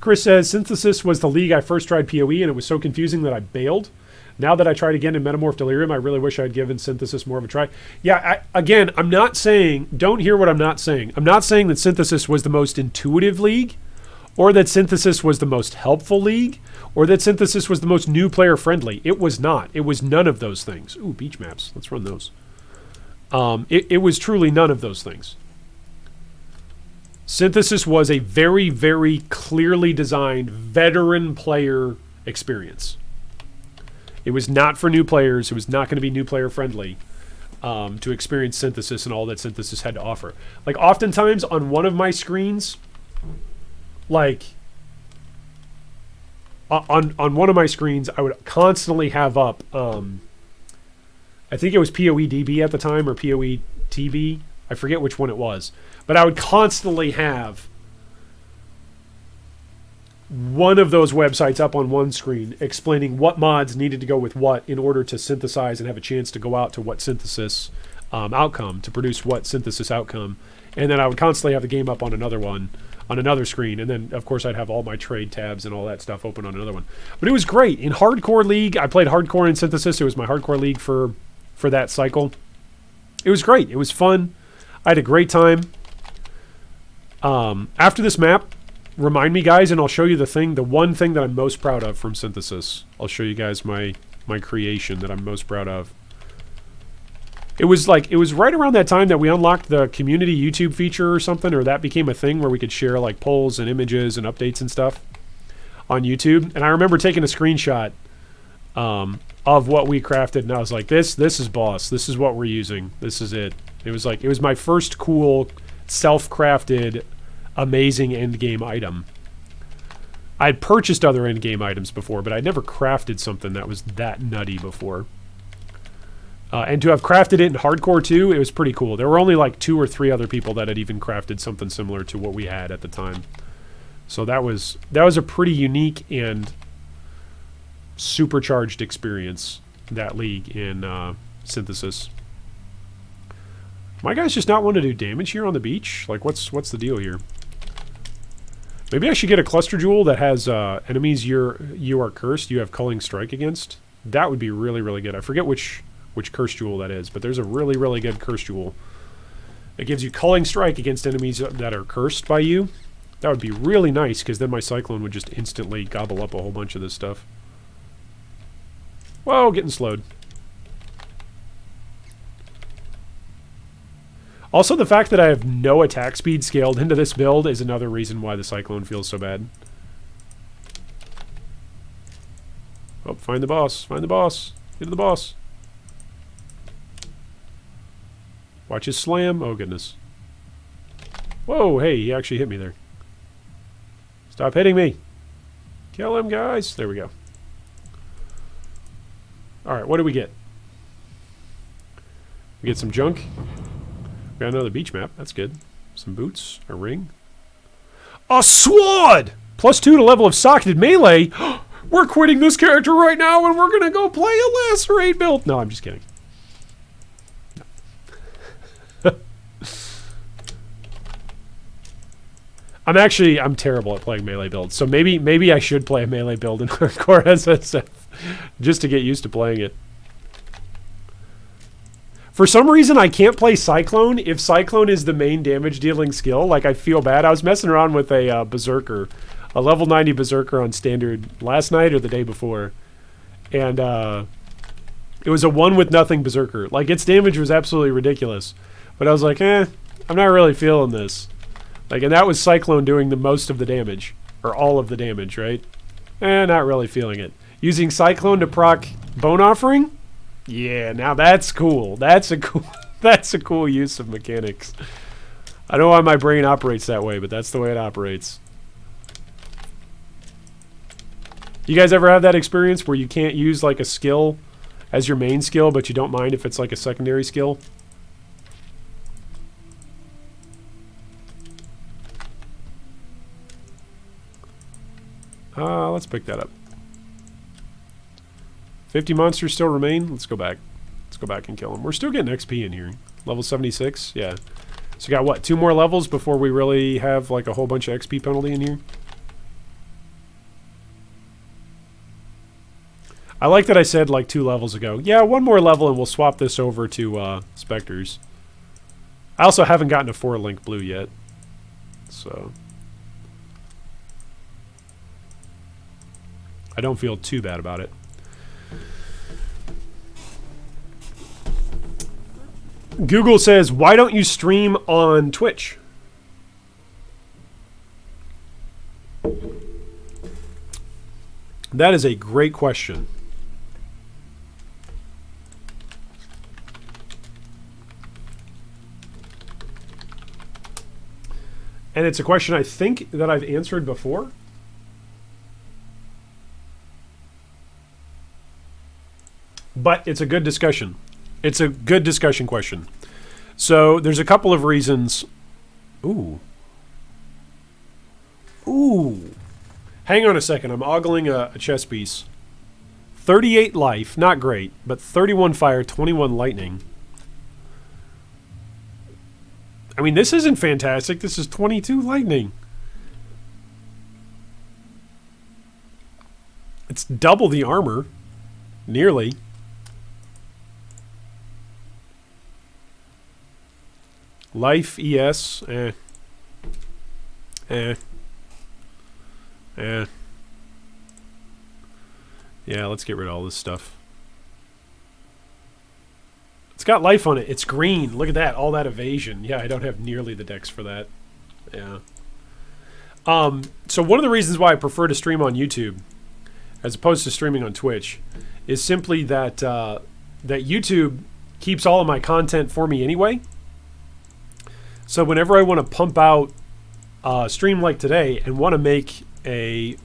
Speaker 1: Chris says, Synthesis was the league I first tried PoE, and it was so confusing that I bailed. Now that I tried again in Metamorph Delirium, I really wish I had given Synthesis more of a try. Yeah, again, I'm not saying, don't hear what I'm not saying. I'm not saying that Synthesis was the most intuitive league, or that Synthesis was the most helpful league, or that Synthesis was the most new player friendly. It was not. It was none of those things. Ooh, beach maps. Let's run those. It was truly none of those things. Synthesis was a very, very clearly designed veteran player experience. It was not for new players. It was not going to be new player friendly to experience Synthesis and all that Synthesis had to offer. Like oftentimes on one of my screens, like on one of my screens, I would constantly have up. I think it was PoEDB at the time or PoETB. I forget which one it was, but I would constantly have one of those websites up on one screen explaining what mods needed to go with what in order to synthesize and have a chance to go out to what synthesis outcome, to produce what synthesis outcome. And then I would constantly have the game up on another one, on another screen. And then, of course, I'd have all my trade tabs and all that stuff open on another one. But it was great. In Hardcore League, I played Hardcore in Synthesis. It was my Hardcore League for that cycle. It was great. It was fun. I had a great time. After this map, remind me, guys, and I'll show you the one thing that I'm most proud of from Synthesis. I'll show you guys my creation that I'm most proud of. It was right around that time that we unlocked the community YouTube feature or something, or that became a thing where we could share like polls and images and updates and stuff on YouTube. And I remember taking a screenshot of what we crafted, and I was like, this is boss. This is what we're using. This is it. It was my first cool self-crafted amazing endgame item. I'd purchased other endgame items before, but I'd never crafted something that was that nutty before. And to have crafted it in Hardcore too, it was pretty cool. There were only like 2 or 3 other people that had even crafted something similar to what we had at the time. So that was a pretty unique and supercharged experience, that league in Synthesis. My guys just not want to do damage here on the beach? Like, what's the deal here? Maybe I should get a cluster jewel that has enemies you are cursed, you have culling strike against. That would be really, really good. I forget which curse jewel that is, but there's a really, really good curse jewel. It gives you culling strike against enemies that are cursed by you. That would be really nice, because then my cyclone would just instantly gobble up a whole bunch of this stuff. Whoa, getting slowed. Also, the fact that I have no attack speed scaled into this build is another reason why the cyclone feels so bad. Oh, find the boss. Find the boss. Get to the boss. Watch his slam. Oh, goodness. Whoa, hey, he actually hit me there. Stop hitting me. Kill him, guys. There we go. Alright, what do we get? We get some junk. We got another beach map. That's good. Some boots. A ring. A sword! +2 to level of socketed melee. We're quitting this character right now and we're going to go play a lacerate build. No, I'm just kidding. No. I'm terrible at playing melee builds. So maybe I should play a melee build in Hardcore SSF just to get used to playing it. For some reason, I can't play Cyclone if Cyclone is the main damage dealing skill. Like, I feel bad. I was messing around with a Berserker, a level 90 Berserker on Standard last night or the day before. And it was a 1 with nothing Berserker. Like, its damage was absolutely ridiculous. But I was like, I'm not really feeling this. Like, and that was Cyclone doing the most of the damage. Or all of the damage, right? Not really feeling it. Using Cyclone to proc Bone Offering? Yeah, now that's cool. That's a cool use of mechanics. I don't know why my brain operates that way, but that's the way it operates. You guys ever have that experience where you can't use like a skill as your main skill, but you don't mind if it's like a secondary skill? Let's pick that up. 50 monsters still remain. Let's go back. Let's go back and kill them. We're still getting XP in here. Level 76? Yeah. So we got, what, 2 more levels before we really have, like, a whole bunch of XP penalty in here? I like that I said, like, 2 levels ago. Yeah, 1 more level and we'll swap this over to spectres. I also haven't gotten a 4-link blue yet. So I don't feel too bad about it. Google says, why don't you stream on Twitch? That is a great question. And it's a question I think that I've answered before. but it's a good discussion. It's a good discussion question. So there's a couple of reasons. Ooh. Hang on a second. I'm ogling a chess piece. 38 life, not great, but 31 fire, 21 lightning. I mean, this isn't fantastic. This is 22 lightning. It's double the armor. Nearly. Life, ES, Yeah, let's get rid of all this stuff. It's got life on it. It's green. Look at that. All that evasion. Yeah, I don't have nearly the dex for that. Yeah. So one of the reasons why I prefer to stream on YouTube as opposed to streaming on Twitch is simply that that YouTube keeps all of my content for me anyway. So whenever I want to pump out a stream like today and want to make a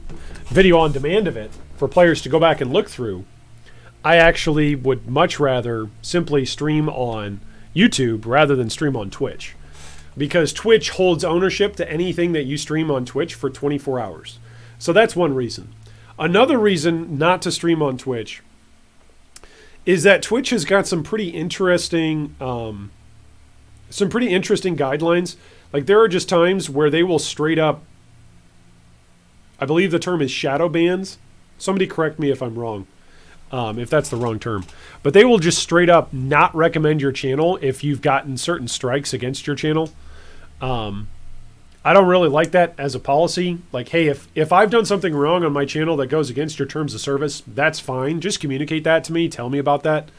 Speaker 1: video on demand of it for players to go back and look through, I actually would much rather simply stream on YouTube rather than stream on Twitch, because Twitch holds ownership to anything that you stream on Twitch for 24 hours. So that's one reason. Another reason not to stream on Twitch is that Twitch has got some pretty interesting guidelines. Like, there are just times where they will straight up, I believe the term is shadow bans. Somebody correct me if I'm wrong, if that's the wrong term. But they will just straight up not recommend your channel if you've gotten certain strikes against your channel. I don't really like that as a policy. Like, hey, if I've done something wrong on my channel that goes against your terms of service, that's fine. Just communicate that to me. Tell me about that.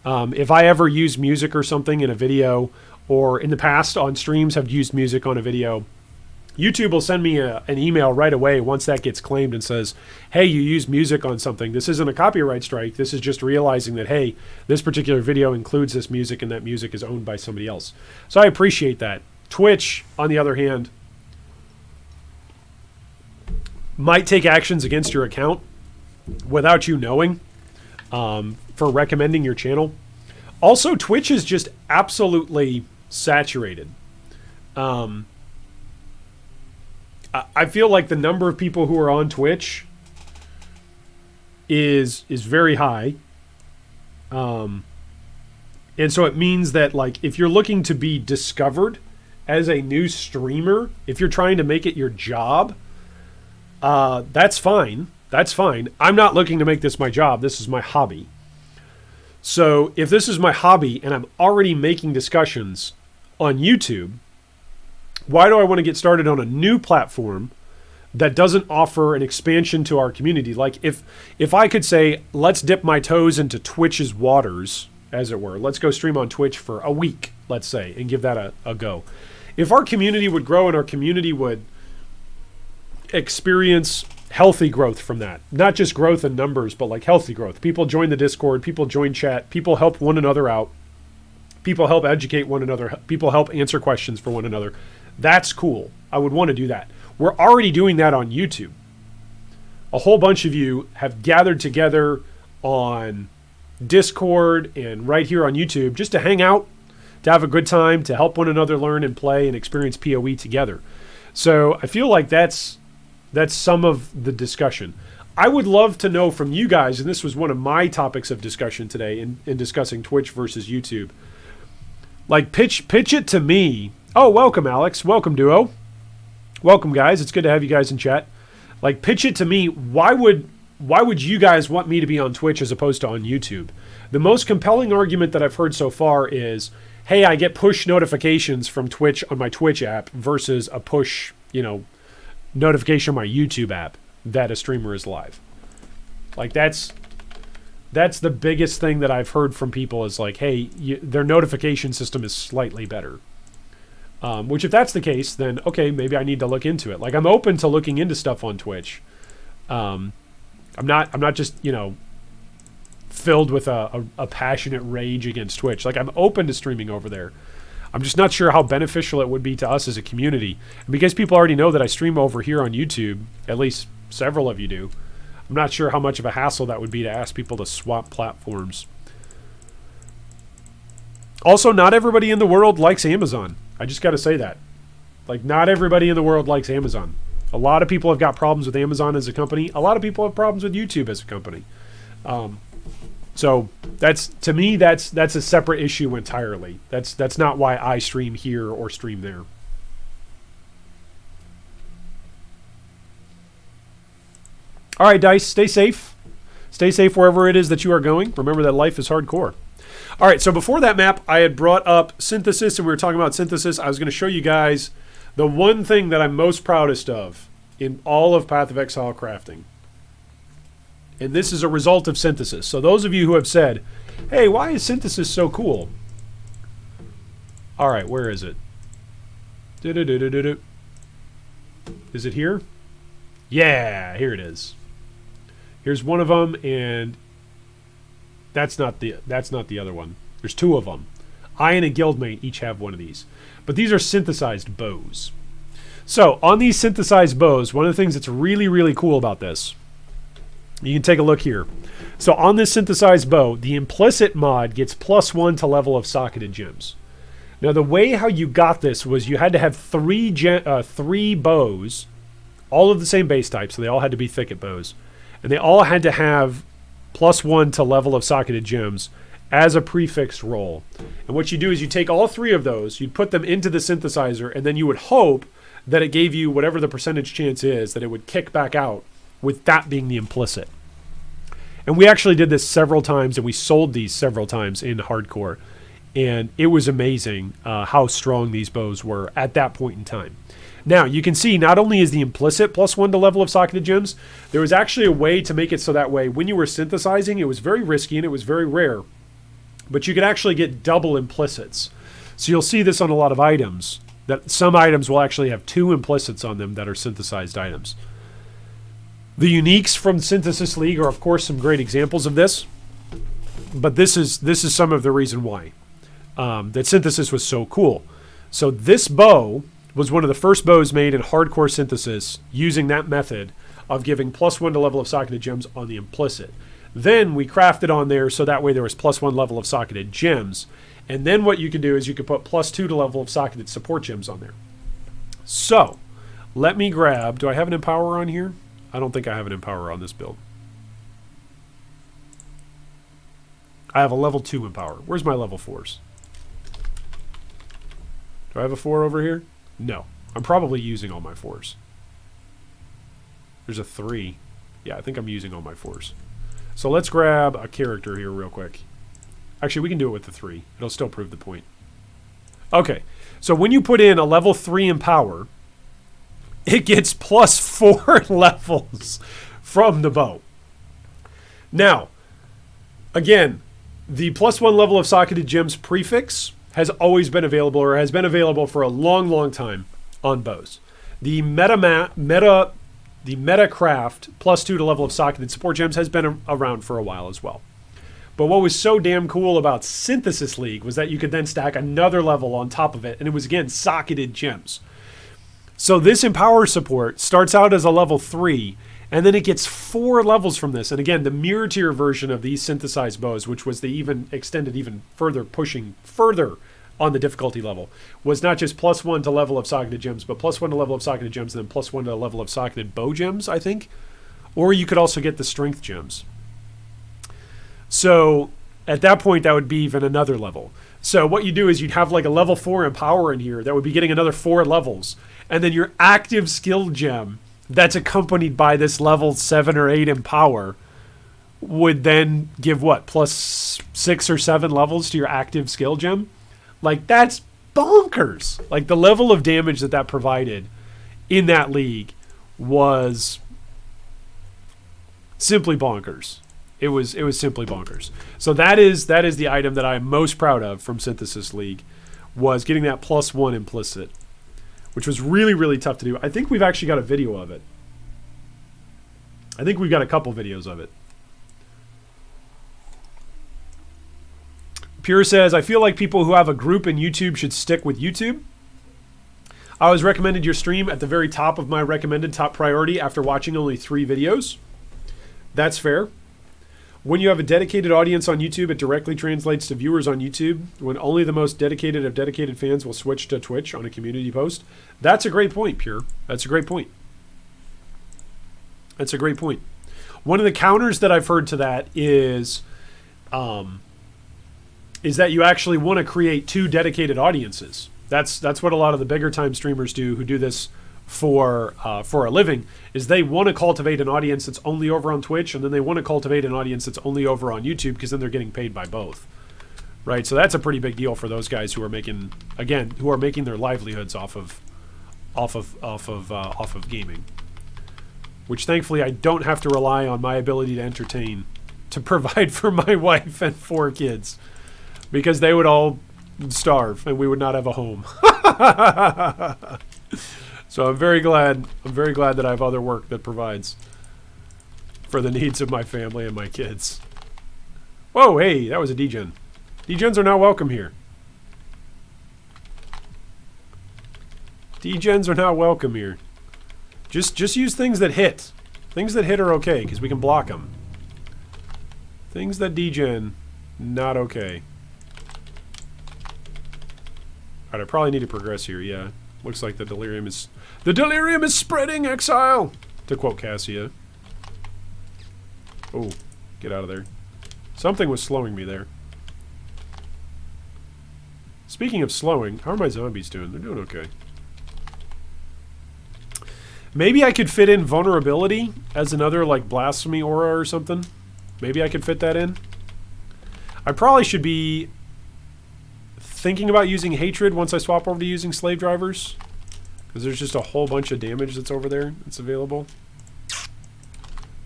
Speaker 1: If I ever use music or something in a video, or in the past on streams have used music on a video, YouTube will send me an email right away once that gets claimed and says, hey, you used music on something. This isn't a copyright strike. This is just realizing that, hey, this particular video includes this music and that music is owned by somebody else. So I appreciate that. Twitch, on the other hand, might take actions against your account without you knowing, for recommending your channel. Also, Twitch is just absolutely saturated. I feel like the number of people who are on Twitch is very high. And so it means that, like, if you're looking to be discovered as a new streamer, if you're trying to make it your job, that's fine. That's fine. I'm not looking to make this my job. This is my hobby. So if this is my hobby and I'm already making discussions on YouTube, why do I want to get started on a new platform that doesn't offer an expansion to our community? Like, if I could say, let's dip my toes into Twitch's waters, as it were. Let's go stream on Twitch for a week, let's say, and give that a go. If our community would grow and our community would experience healthy growth from that, not just growth in numbers, but like healthy growth. People join the Discord, people join chat, people help one another out, people help educate one another, people help answer questions for one another. That's cool. I would want to do that. We're already doing that on YouTube. A whole bunch of you have gathered together on Discord and right here on YouTube just to hang out, to have a good time, to help one another learn and play and experience PoE together. So I feel like that's some of the discussion. I would love to know from you guys, and this was one of my topics of discussion today in discussing Twitch versus YouTube. Like, pitch it to me. Oh, welcome, Alex. Welcome, Duo. Welcome, guys. It's good to have you guys in chat. Like, pitch it to me. Why would you guys want me to be on Twitch as opposed to on YouTube? The most compelling argument that I've heard so far is, hey, I get push notifications from Twitch on my Twitch app versus a push, notification on my YouTube app that a streamer is live. Like, that's the biggest thing that I've heard from people is like, hey, their notification system is slightly better. Which, if that's the case, then okay, maybe I need to look into it. Like, I'm open to looking into stuff on Twitch. I'm not just filled with a passionate rage against Twitch. Like, I'm open to streaming over there. I'm just not sure how beneficial it would be to us as a community. And because people already know that I stream over here on YouTube, at least several of you do, I'm not sure how much of a hassle that would be to ask people to swap platforms. Also, not everybody in the world likes Amazon. I just got to say that. Like, not everybody in the world likes Amazon. A lot of people have got problems with Amazon as a company. A lot of people have problems with YouTube as a company. So that's, to me, that's a separate issue entirely. That's not why I stream here or stream there. All right, Dice, stay safe. Stay safe wherever it is that you are going. Remember that life is hardcore. All right, so before that map, I had brought up synthesis, and we were talking about synthesis. I was going to show you guys the one thing that I'm most proudest of in all of Path of Exile crafting. And this is a result of synthesis. So those of you who have said, hey, why is synthesis so cool? All right, where is it? Is it here? Yeah, here it is. Here's one of them, and that's not the other one. There's two of them. Ion and Guildmate each have one of these. But these are synthesized bows. So on these synthesized bows, one of the things that's really, really cool about this, you can take a look here. So on this synthesized bow, the implicit mod gets +1 to level of socketed gems. Now the way how you got this was you had to have three bows, all of the same base type, so they all had to be thicket bows. And they all had to have +1 to level of socketed gems as a prefixed roll. And what you do is you take all three of those, you'd put them into the synthesizer, and then you would hope that it gave you whatever the percentage chance is that it would kick back out, with that being the implicit. And we actually did this several times, and we sold these several times in hardcore. And it was amazing how strong these bows were at that point in time. Now, you can see not only is the implicit +1 to level of socketed gems, there was actually a way to make it so that way when you were synthesizing, it was very risky and it was very rare, but you could actually get double implicits. So you'll see this on a lot of items, that some items will actually have 2 implicits on them that are synthesized items. The uniques from Synthesis League are, of course, some great examples of this, but this is some of the reason why that synthesis was so cool. So this bow was one of the first bows made in hardcore synthesis using that method of giving +1 to level of socketed gems on the implicit. Then we crafted on there so that way there was +1 level of socketed gems. And then what you can do is you can put +2 to level of socketed support gems on there. So let me grab, do I have an Empower on here? I don't think I have an Empower on this build. I have a level 2 Empower. Where's my level 4s? Do I have a 4 over here? No. I'm probably using all my 4s. There's a 3. Yeah, I think I'm using all my 4s. So let's grab a character here real quick. Actually, we can do it with the 3. It'll still prove the point. Okay. So when you put in a level 3 Empower, it gets +4 levels from the bow. Now, again, the +1 level of socketed gems prefix has always been available, or has been available for a long, long time on bows. The Metacraft +2 to level of socketed support gems has been around for a while as well. But what was so damn cool about Synthesis League was that you could then stack another level on top of it, and it was, again, socketed gems. So this Empower support starts out as a level 3, and then it gets 4 levels from this. And again, the mirror tier version of these synthesized bows, which was the even extended even further, pushing further on the difficulty level, was not just +1 to level of socketed gems, but +1 to level of socketed gems, and then +1 to level of socketed bow gems, I think. Or you could also get the strength gems. So at that point, that would be even another level. So what you do is you'd have like a level 4 Empower in here that would be getting another 4 levels. And then your active skill gem that's accompanied by this level 7 or 8 Empower would then give what, +6 or 7 levels to your active skill gem? Like, that's bonkers. Like, the level of damage that provided in that league was simply bonkers. It was simply bonkers. So that is the item that I'm most proud of from Synthesis League, was getting that +1 implicit, which was really, really tough to do. I think we've actually got a video of it. I think we've got a couple videos of it. Pure says, I feel like people who have a group in YouTube should stick with YouTube. I was recommended your stream at the very top of my recommended top priority after watching only 3 videos. That's fair. When you have a dedicated audience on YouTube, it directly translates to viewers on YouTube. When only the most dedicated of dedicated fans will switch to Twitch on a community post. That's a great point, Pure. That's a great point. That's a great point. One of the counters that I've heard to that is that you actually want to create 2 dedicated audiences. That's what a lot of the bigger time streamers do who do this for a living, is they want to cultivate an audience that's only over on Twitch, and then they want to cultivate an audience that's only over on YouTube, because then they're getting paid by both, right? So that's a pretty big deal for those guys who are making their livelihoods off of gaming. Which thankfully I don't have to rely on my ability to entertain to provide for my wife and 4 kids, because they would all starve and we would not have a home. So I'm very glad that I have other work that provides for the needs of my family and my kids. Whoa, hey, that was a degen. Degens are not welcome here. Degens are not welcome here. Just use things that hit. Things that hit are okay, because we can block them. Things that degen, not okay. Alright, I probably need to progress here, yeah. Looks like the delirium is spreading, exile! To quote Cassia. Oh, get out of there. Something was slowing me there. Speaking of slowing, how are my zombies doing? They're doing okay. Maybe I could fit in vulnerability as another, like, blasphemy aura or something. Maybe I could fit that in. I probably should be thinking about using hatred once I swap over to using slave drivers, because there's just a whole bunch of damage that's over there that's available.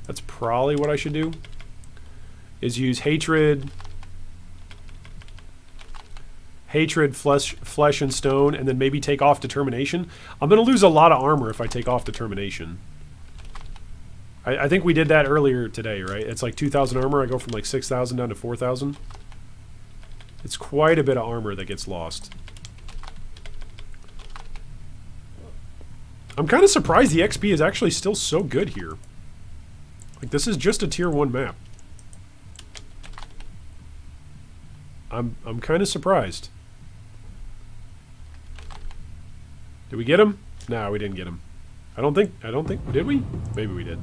Speaker 1: That's probably what I should do, is use hatred, flesh and stone, and then maybe take off determination. I'm going to lose a lot of armor if I take off determination. I think we did that earlier today, right? It's like 2,000 armor. I go from like 6,000 down to 4,000. It's quite a bit of armor that gets lost. I'm kind of surprised the XP is actually still so good here. Like, this is just a tier 1 map. I'm kind of surprised. Did we get him? No, we didn't get him. I don't think, did we? Maybe we did.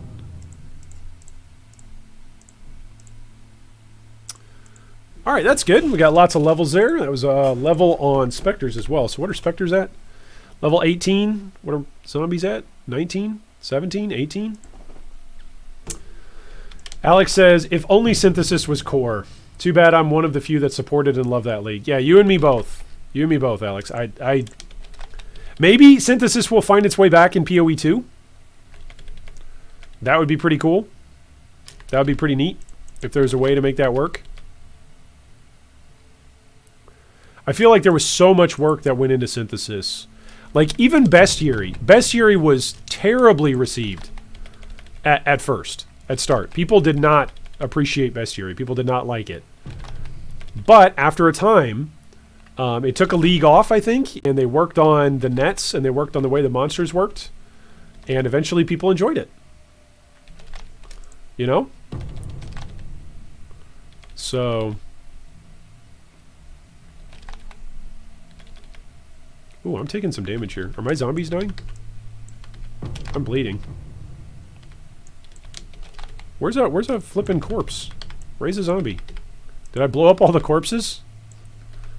Speaker 1: Alright, that's good. We got lots of levels there. That was a level on spectres as well. So what are spectres at? Level 18. What are zombies at? 19? 17? 18? Alex says, if only synthesis was core. Too bad I'm one of the few that supported and love that league. Yeah, you and me both. You and me both, Alex. Maybe synthesis will find its way back in PoE 2. That would be pretty cool. That would be pretty neat if there's a way to make that work. I feel like there was so much work that went into synthesis. Like, even Bestiary. Bestiary was terribly received at first, at start. People did not appreciate Bestiary. People did not like it. But after a time, it took a league off, I think, and they worked on the nets, and they worked on the way the monsters worked, and eventually people enjoyed it. You know? So... Ooh, I'm taking some damage here. Are my zombies dying? I'm bleeding. Where's a flippin' corpse? Raise a zombie. Did I blow up all the corpses?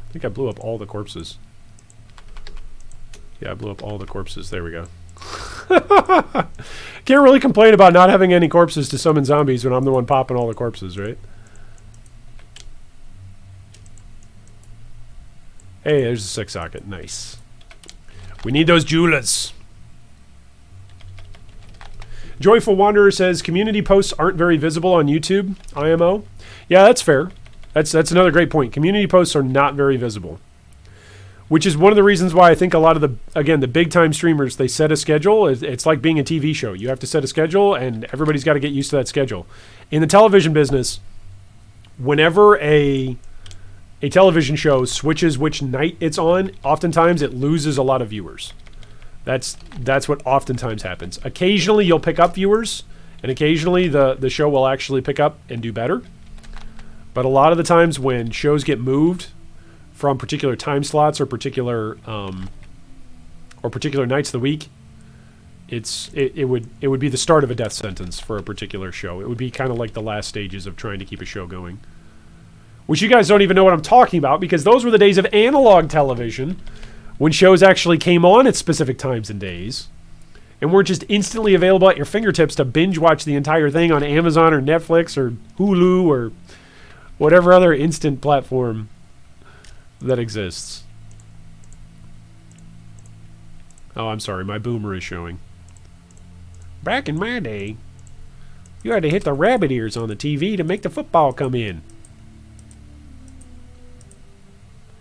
Speaker 1: I think I blew up all the corpses. Yeah, I blew up all the corpses. There we go. Can't really complain about not having any corpses to summon zombies when I'm the one popping all the corpses, right? Hey, there's a 6 socket. Nice. We need those jewelers. Joyful Wanderer says, community posts aren't very visible on YouTube, IMO. Yeah, that's fair. That's another great point. Community posts are not very visible. Which is one of the reasons why I think a lot of the big time streamers, they set a schedule. It's like being a TV show. You have to set a schedule and everybody's got to get used to that schedule. In the television business, whenever a television show switches which night it's on, oftentimes it loses a lot of viewers. That's what oftentimes happens. Occasionally you'll pick up viewers, and occasionally the show will actually pick up and do better. But a lot of the times when shows get moved from particular time slots or particular nights of the week, it would be the start of a death sentence for a particular show. It would be kind of like the last stages of trying to keep a show going. Which you guys don't even know what I'm talking about, because those were the days of analog television when shows actually came on at specific times and days and weren't just instantly available at your fingertips to binge watch the entire thing on Amazon or Netflix or Hulu or whatever other instant platform that exists. Oh, I'm sorry. My boomer is showing. Back in my day, you had to hit the rabbit ears on the TV to make the football come in.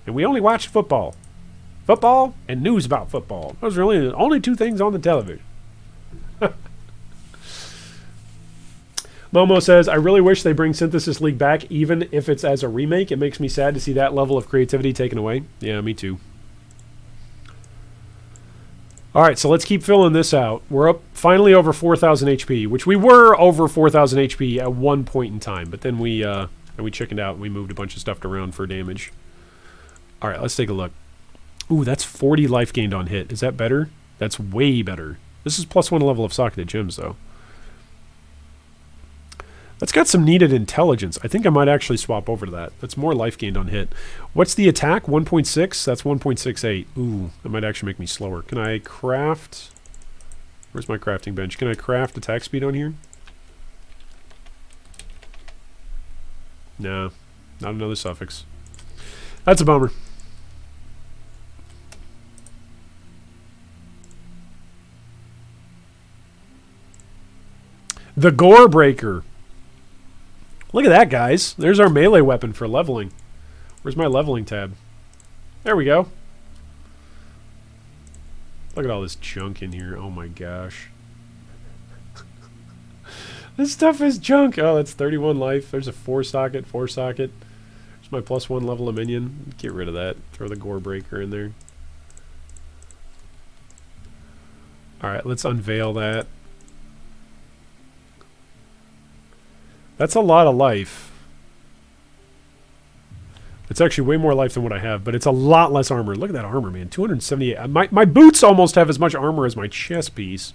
Speaker 1: And we only watched football. Football and news about football. Those are the only two things on the television. Momo says, I really wish they bring Synthesis League back, even if it's as a remake. It makes me sad to see that level of creativity taken away. Yeah, me too. All right, so let's keep filling this out. We're up finally over 4,000 HP, which we were over 4,000 HP at one point in time, but then we chickened out and we moved a bunch of stuff around for damage. All right, let's take a look. Ooh, that's 40 life gained on hit. Is that better? That's way better. This is +1 level of socketed gems, though. That's got some needed intelligence. I think I might actually swap over to that. That's more life gained on hit. What's the attack? 1.6? That's 1.68. Ooh, that might actually make me slower. Can I craft... Where's my crafting bench? Can I craft attack speed on here? No, not another suffix. That's a bummer. The Gore Breaker. Look at that, guys. There's our melee weapon for leveling. Where's my leveling tab? There we go. Look at all this junk in here. Oh my gosh. This stuff is junk. Oh, that's 31 life. There's a 4-socket, 4-socket. There's my +1 level of minion. Get rid of that. Throw the Gore Breaker in there. Alright, let's unveil that. That's a lot of life. It's actually way more life than what I have, but it's a lot less armor. Look at that armor, man. 278. My boots almost have as much armor as my chest piece.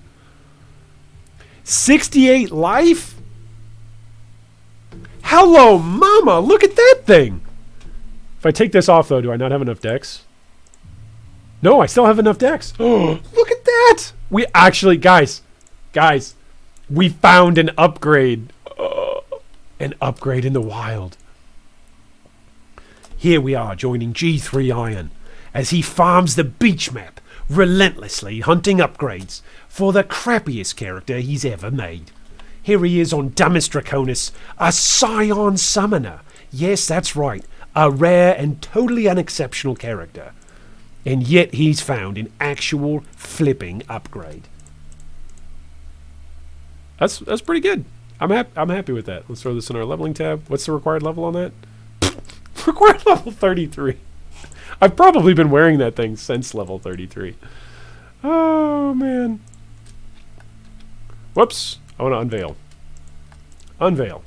Speaker 1: 68 life? Hello, mama. Look at that thing. If I take this off, though, do I not have enough dex? No, I still have enough dex. Oh, look at that. We actually, guys, we found an upgrade. An upgrade in the wild. Here we are joining G3 Iron as he farms the beach map, relentlessly hunting upgrades for the crappiest character he's ever made. Here he is on Dumbest Draconis, a Scion Summoner. Yes, that's right, a rare and totally unexceptional character. And yet he's found an actual flipping upgrade. That's pretty good. I'm happy with that. Let's throw this in our leveling tab. What's the required level on that? Required level 33. I've probably been wearing that thing since level 33. Oh, man. Whoops. I want to unveil. Unveil.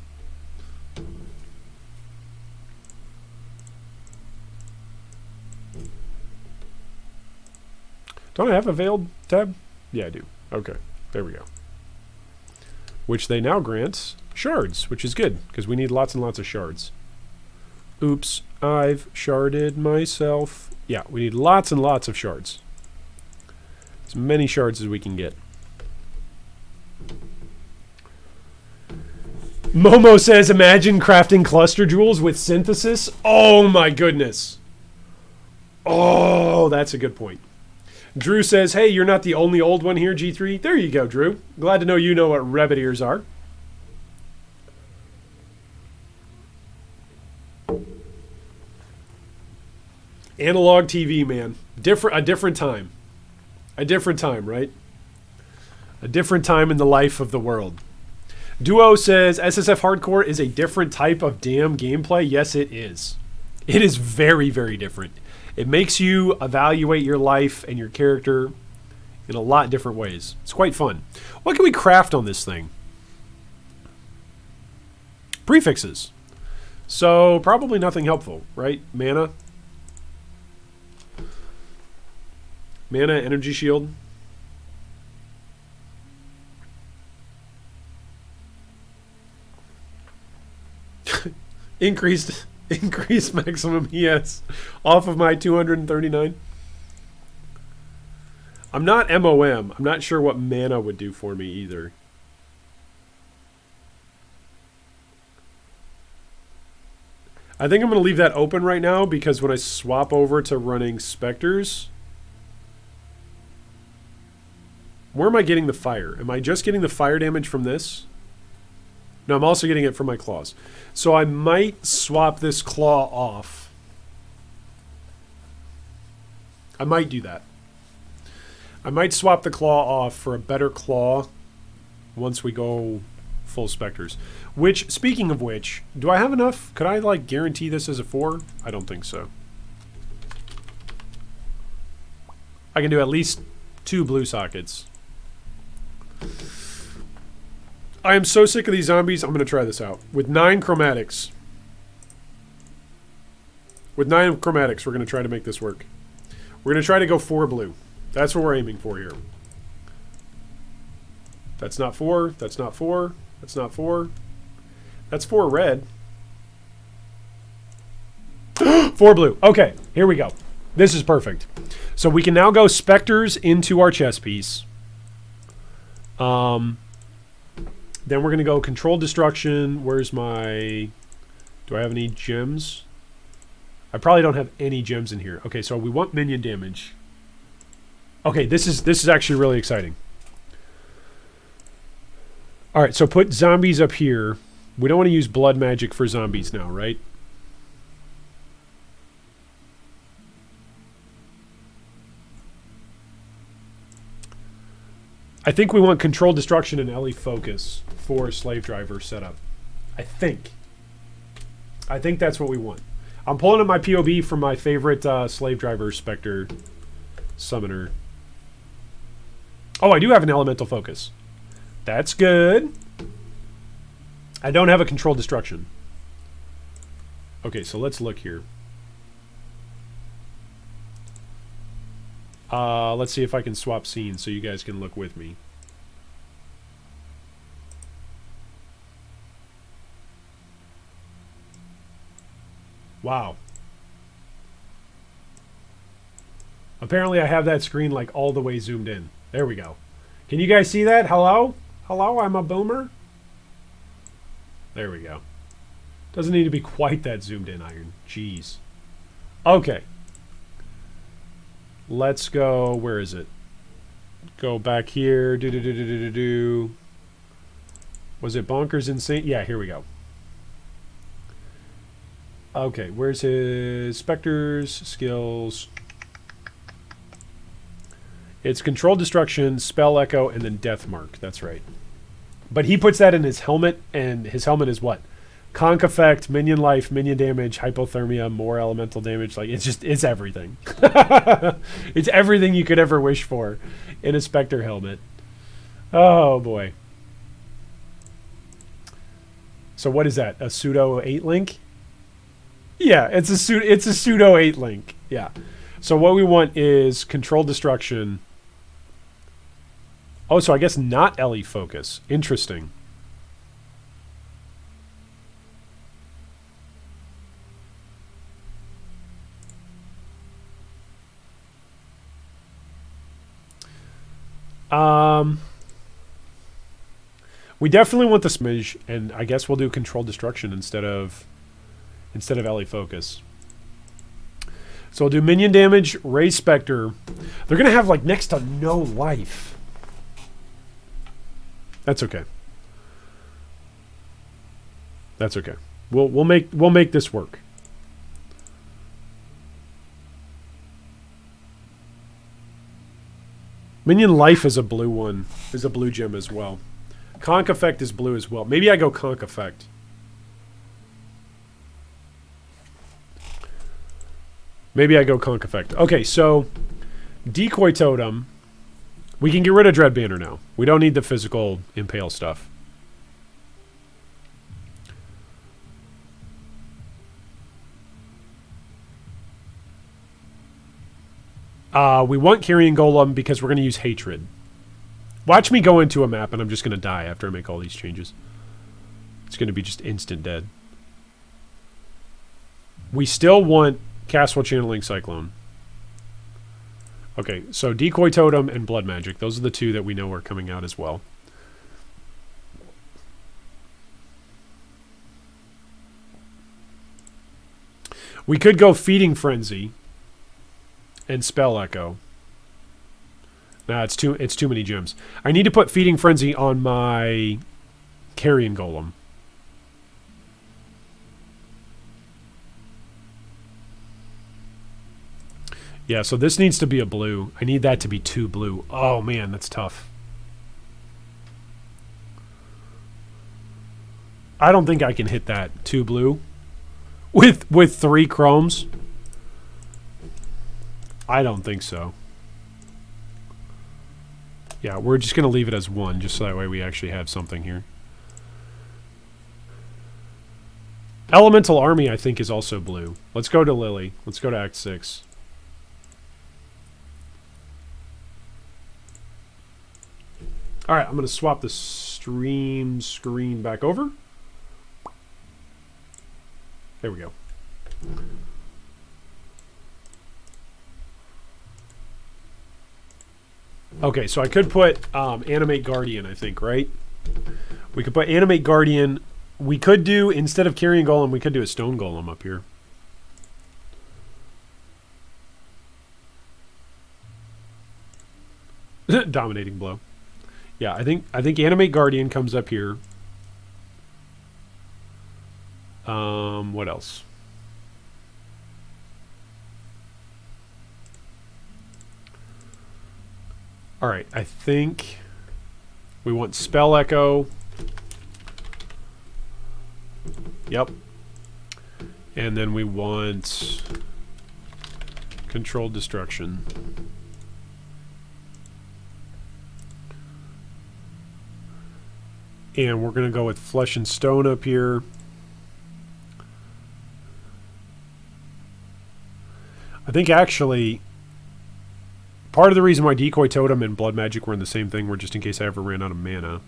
Speaker 1: Don't I have a veiled tab? Yeah, I do. Okay. There we go. Which they now grant shards, which is good, because we need lots and lots of shards. Oops, I've sharded myself. Yeah, we need lots and lots of shards. As many shards as we can get. Momo says, imagine crafting cluster jewels with synthesis. Oh my goodness. Oh, that's a good point. Drew says, hey, you're not the only old one here, G3. There you go, Drew. Glad to know you know what rabbit ears are. Analog TV, man. A different time. A different time, right? A different time in the life of the world. Duo says, SSF Hardcore is a different type of damn gameplay. Yes, it is. It is very, very different. It makes you evaluate your life and your character in a lot of different ways. It's quite fun. What can we craft on this thing? Prefixes. So probably nothing helpful, right? Mana. Mana, energy shield. Increased maximum ES off of my 239. I'm not MOM. I'm not sure what mana would do for me either. I think I'm going to leave that open right now because when I swap over to running spectres, where am I getting the fire? Am I just getting the fire damage from this? No, I'm also getting it from my claws. So I might swap this claw off. I might do that. I might swap the claw off for a better claw once we go full spectres. Which, speaking of which, do I have enough? Could I, like, guarantee this as a 4? I don't think so. I can do at least 2 blue sockets. I am so sick of these zombies, I'm going to try this out. With 9 chromatics. With 9 chromatics, we're going to try to make this work. We're going to try to go 4 blue. That's what we're aiming for here. That's not 4. That's not 4. That's not 4. That's 4 red. 4 blue. Okay, here we go. This is perfect. So we can now go spectres into our chess piece. Then we're going to go control destruction. Where's my... Do I have any gems? I probably don't have any gems in here. Okay, so we want minion damage. Okay, this is actually really exciting. All right, so put zombies up here. We don't want to use blood magic for zombies now, right? I think we want control destruction and LE focus for slave driver setup. I think that's what we want. I'm pulling up my POB from my favorite slave driver spectre summoner. Oh, I do have an elemental focus. That's good. I don't have a control destruction. Okay, so let's look here. Let's see if I can swap scenes so you guys can look with me. Wow. Apparently I have that screen like all the way zoomed in. There we go. Can you guys see that? Hello? Hello, I'm a boomer. There we go. Doesn't need to be quite that zoomed in, Iron. Jeez. Okay. Let's go. Where is it? Go back here. Do. Was it Bonkers Insane? Yeah, here we go. Okay, where's his specters, skills? It's control destruction, spell echo, and then death mark. That's right. But he puts that in his helmet, and his helmet is what? Conk effect, minion life, minion damage, hypothermia, more elemental damage. Like, it's everything. It's everything you could ever wish for in a Spectre helmet. Oh, boy. So what is that? A pseudo 8 link? Yeah, it's a pseudo 8 link. Yeah. So what we want is control destruction. Oh, so I guess not LE focus. Interesting. We definitely want the smidge, and I guess we'll do control destruction instead of LE focus. So we'll do minion damage, raise spectre. They're gonna have like next to no life. That's okay. That's okay. We'll make this work. Minion life is a blue one. Is a blue gem as well. Conk effect is blue as well. Maybe I go conk effect. Maybe I go conk effect. Okay, so decoy totem. We can get rid of dread banner now. We don't need the physical impale stuff. We want Carrion Golem because we're going to use Hatred. Watch me go into a map and I'm just going to die after I make all these changes. It's going to be just instant dead. We still want Castle Channeling Cyclone. Okay, so Decoy Totem and Blood Magic. Those are the two that we know are coming out as well. We could go Feeding Frenzy and Spell Echo. Nah, it's too many gems. I need to put Feeding Frenzy on my Carrion Golem. Yeah, so this needs to be a blue. I need that to be 2 blue. Oh man, that's tough. I don't think I can hit that 2 blue with 3 chromes. I don't think so. Yeah, we're just going to leave it as 1, just so that way we actually have something here. Elemental Army, I think, is also blue. Let's go to Lily. Let's go to Act 6. Alright, I'm going to swap the stream screen back over. There we go. Okay, so I could put Animate Guardian, I think, right? We could put Animate Guardian. We could do, instead of Carrion Golem, we could do a Stone Golem up here. Dominating Blow. Yeah, I think Animate Guardian comes up here. What else? All right, I think we want Spell Echo. Yep. And then we want Controlled Destruction. And we're going to go with Flesh and Stone up here. I think actually part of the reason why Decoy Totem and Blood Magic were in the same thing were just in case I ever ran out of mana.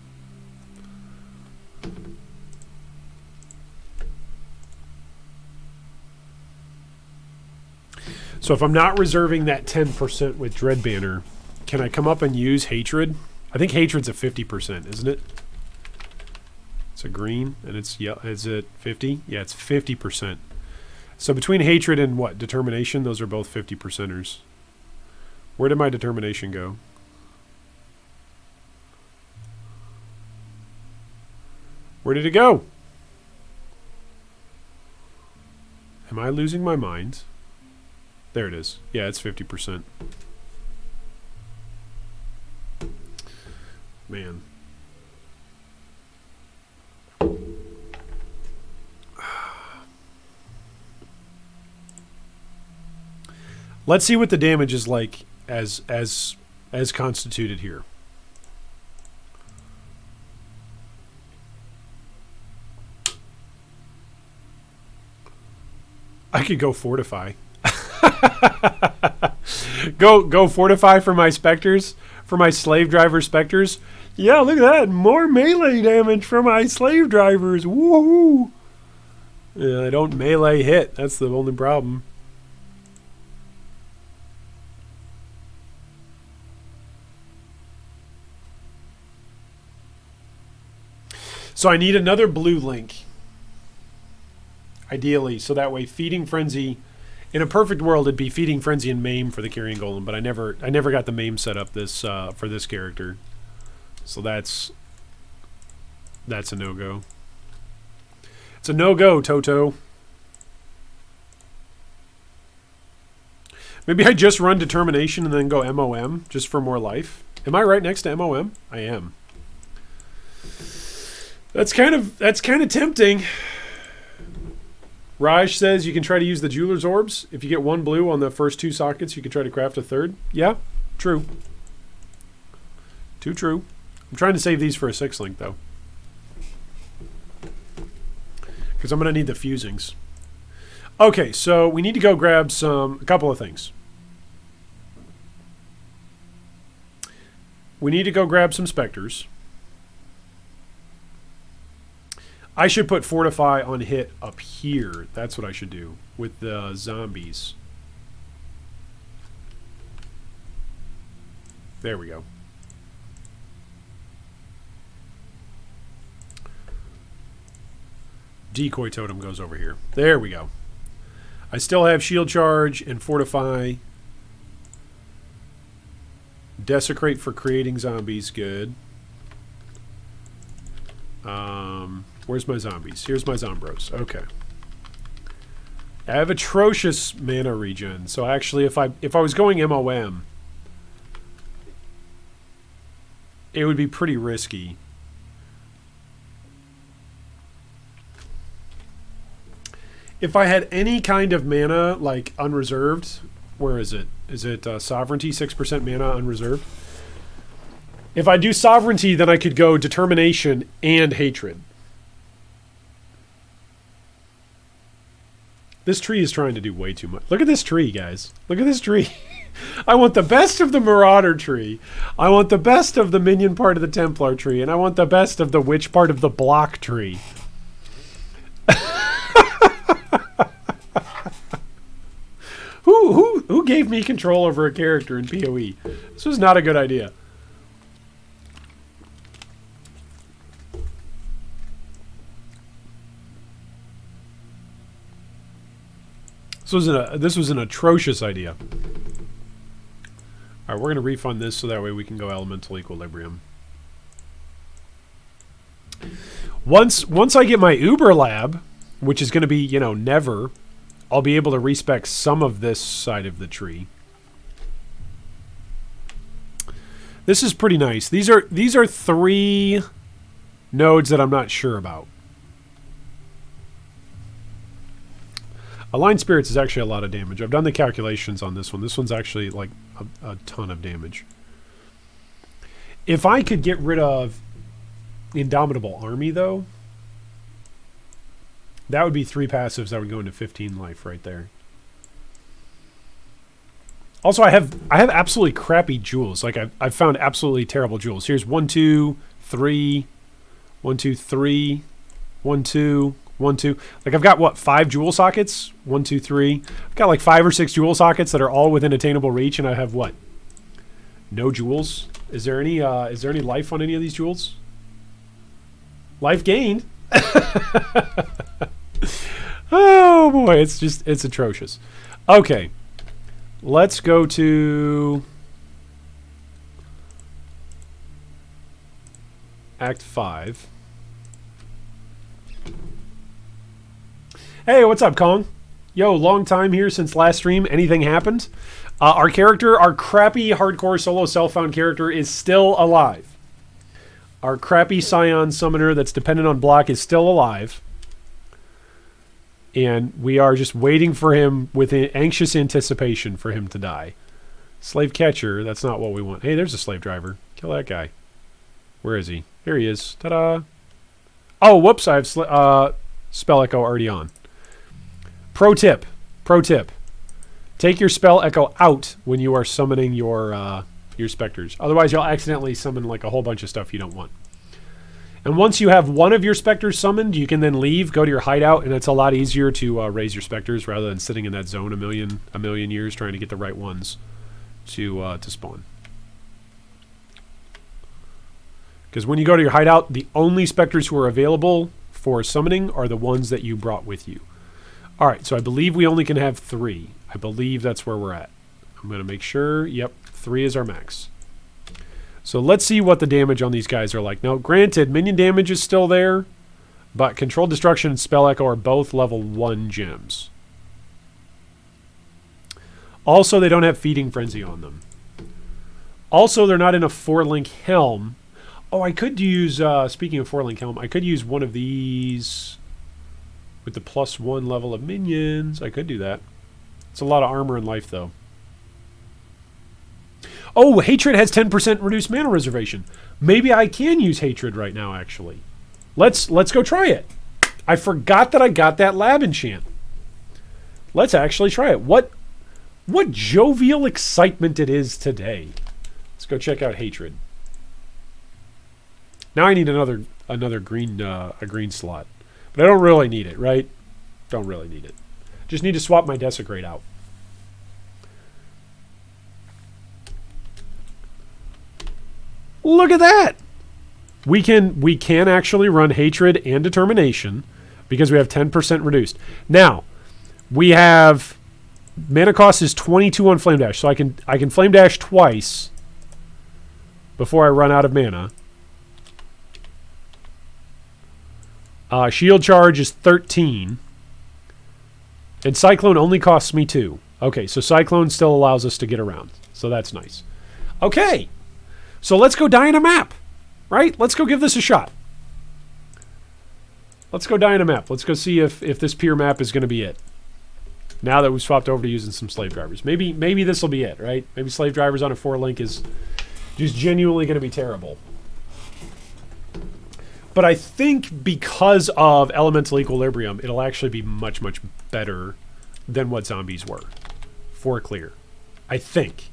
Speaker 1: So if I'm not reserving that 10% with Dread Banner, can I come up and use Hatred? I think Hatred's at 50%, isn't it? It's a green, and it's, yeah, is it 50? Yeah, it's 50%. So between Hatred and what? Determination, those are both 50%ers. Where did my Determination go? Where did it go? Am I losing my mind? There it is. Yeah, it's 50%. Man. Let's see what the damage is like as constituted here. I could go Fortify. go Fortify for my specters, for my slave driver specters. Yeah, look at that. More melee damage for my slave drivers. Woohoo! Yeah, I don't melee hit. That's the only problem. So I need another blue link. Ideally, so that way Feeding Frenzy, in a perfect world it'd be Feeding Frenzy and Maim for the Carrion Golem, but I never got the Maim set up this for this character. So that's a no-go. It's a no-go, Toto. Maybe I just run Determination and then go MOM just for more life. Am I right next to MOM? I am. That's kind of tempting. Raj says you can try to use the Jeweler's Orbs. If you get 1 blue on the first 2 sockets, you can try to craft a 3rd. Yeah, true. Too true. I'm trying to save these for a 6 link though, because I'm going to need the fusings. Okay, so we need to go grab a couple of things. we need to go grab some specters. I should put Fortify on hit up here. That's what I should do with the zombies. There we go. Decoy totem goes over here. There we go. I still have shield charge and Fortify. Desecrate for creating zombies. Good. Where's my zombies? Here's my zombros. Okay. I have atrocious mana regen. So actually, if I was going MOM, it would be pretty risky. If I had any kind of mana, like unreserved, where is it? Is it Sovereignty, 6% mana unreserved? If I do Sovereignty, then I could go Determination and Hatred. This tree is trying to do way too much. Look at this tree, guys. Look at this tree. I want the best of the Marauder tree. I want the best of the minion part of the Templar tree. And I want the best of the witch part of the block tree. Who gave me control over a character in PoE? This was not a good idea. This was an atrocious idea. Alright, we're going to refund this so that way we can go Elemental Equilibrium. Once I get my Uber Lab, which is going to be, you know, never, I'll be able to respec some of this side of the tree. This is pretty nice. These are 3 nodes that I'm not sure about. Aligned Spirits is actually a lot of damage. I've done the calculations on this one. This one's actually like a ton of damage. If I could get rid of Indomitable Army, though, that would be 3 passives that would go into 15 life right there. Also, I have absolutely crappy jewels. Like I've found absolutely terrible jewels. Here's 1, 2, 3, 1, 2, 3, 1, 2, 1, 2. Like I've got what, 5 jewel sockets? 1, 2, 3. I've got like 5 or 6 jewel sockets that are all within attainable reach, and I have what? No jewels. Is there any life on any of these jewels? Life gained. Oh boy, it's atrocious. Okay. Let's go to Act 5. Hey, what's up, Kong? Yo, long time here since last stream. Anything happened? Our crappy hardcore solo self-found character is still alive. Our crappy Scion summoner that's dependent on block is still alive. And we are just waiting for him with anxious anticipation for him to die. Slave catcher, that's not what we want. Hey, there's a slave driver. Kill that guy. Where is he? Here he is. Ta-da! Oh, whoops, I have Spell Echo already on. Pro tip. Take your Spell Echo out when you are summoning your specters. Otherwise, you'll accidentally summon like a whole bunch of stuff you don't want. And once you have one of your specters summoned, you can then leave, go to your hideout, and it's a lot easier to raise your specters rather than sitting in that zone a million years trying to get the right ones to spawn. Because when you go to your hideout, the only specters who are available for summoning are the ones that you brought with you. All right, so I believe we only can have 3. I believe that's where we're at. I'm going to make sure. Yep, 3 is our max. So let's see what the damage on these guys are like. Now, granted, minion damage is still there, but Controlled Destruction and Spell Echo are both level 1 gems. Also, they don't have Feeding Frenzy on them. Also, they're not in a 4-link helm. Oh, I could use, speaking of 4-link helm, I could use one of these with the +1 level of minions. I could do that. It's a lot of armor and life, though. Oh, Hatred has 10% reduced mana reservation. Maybe I can use Hatred right now, actually. Let's go try it. I forgot that I got that lab enchant. Let's actually try it. What jovial excitement it is today. Let's go check out Hatred. Now I need another green a green slot. But I don't really need it, right? Don't really need it. Just need to swap my Desecrate out. Look at that! We can actually run Hatred and Determination because we have 10% reduced. Now, we have mana cost is 22 on Flame Dash, so I can Flame Dash twice before I run out of mana. Shield Charge is 13. And Cyclone only costs me 2. Okay, so Cyclone still allows us to get around. So that's nice. Okay, so let's go die in a map. Right? Let's go give this a shot. Let's go die in a map. Let's go see if this Pier map is going to be it. Now that we've swapped over to using some Slave Drivers. Maybe this will be it, right? Maybe Slave Drivers on a 4-link is just genuinely going to be terrible. But I think because of Elemental Equilibrium, it'll actually be much, much better than what zombies were. For clear. I think.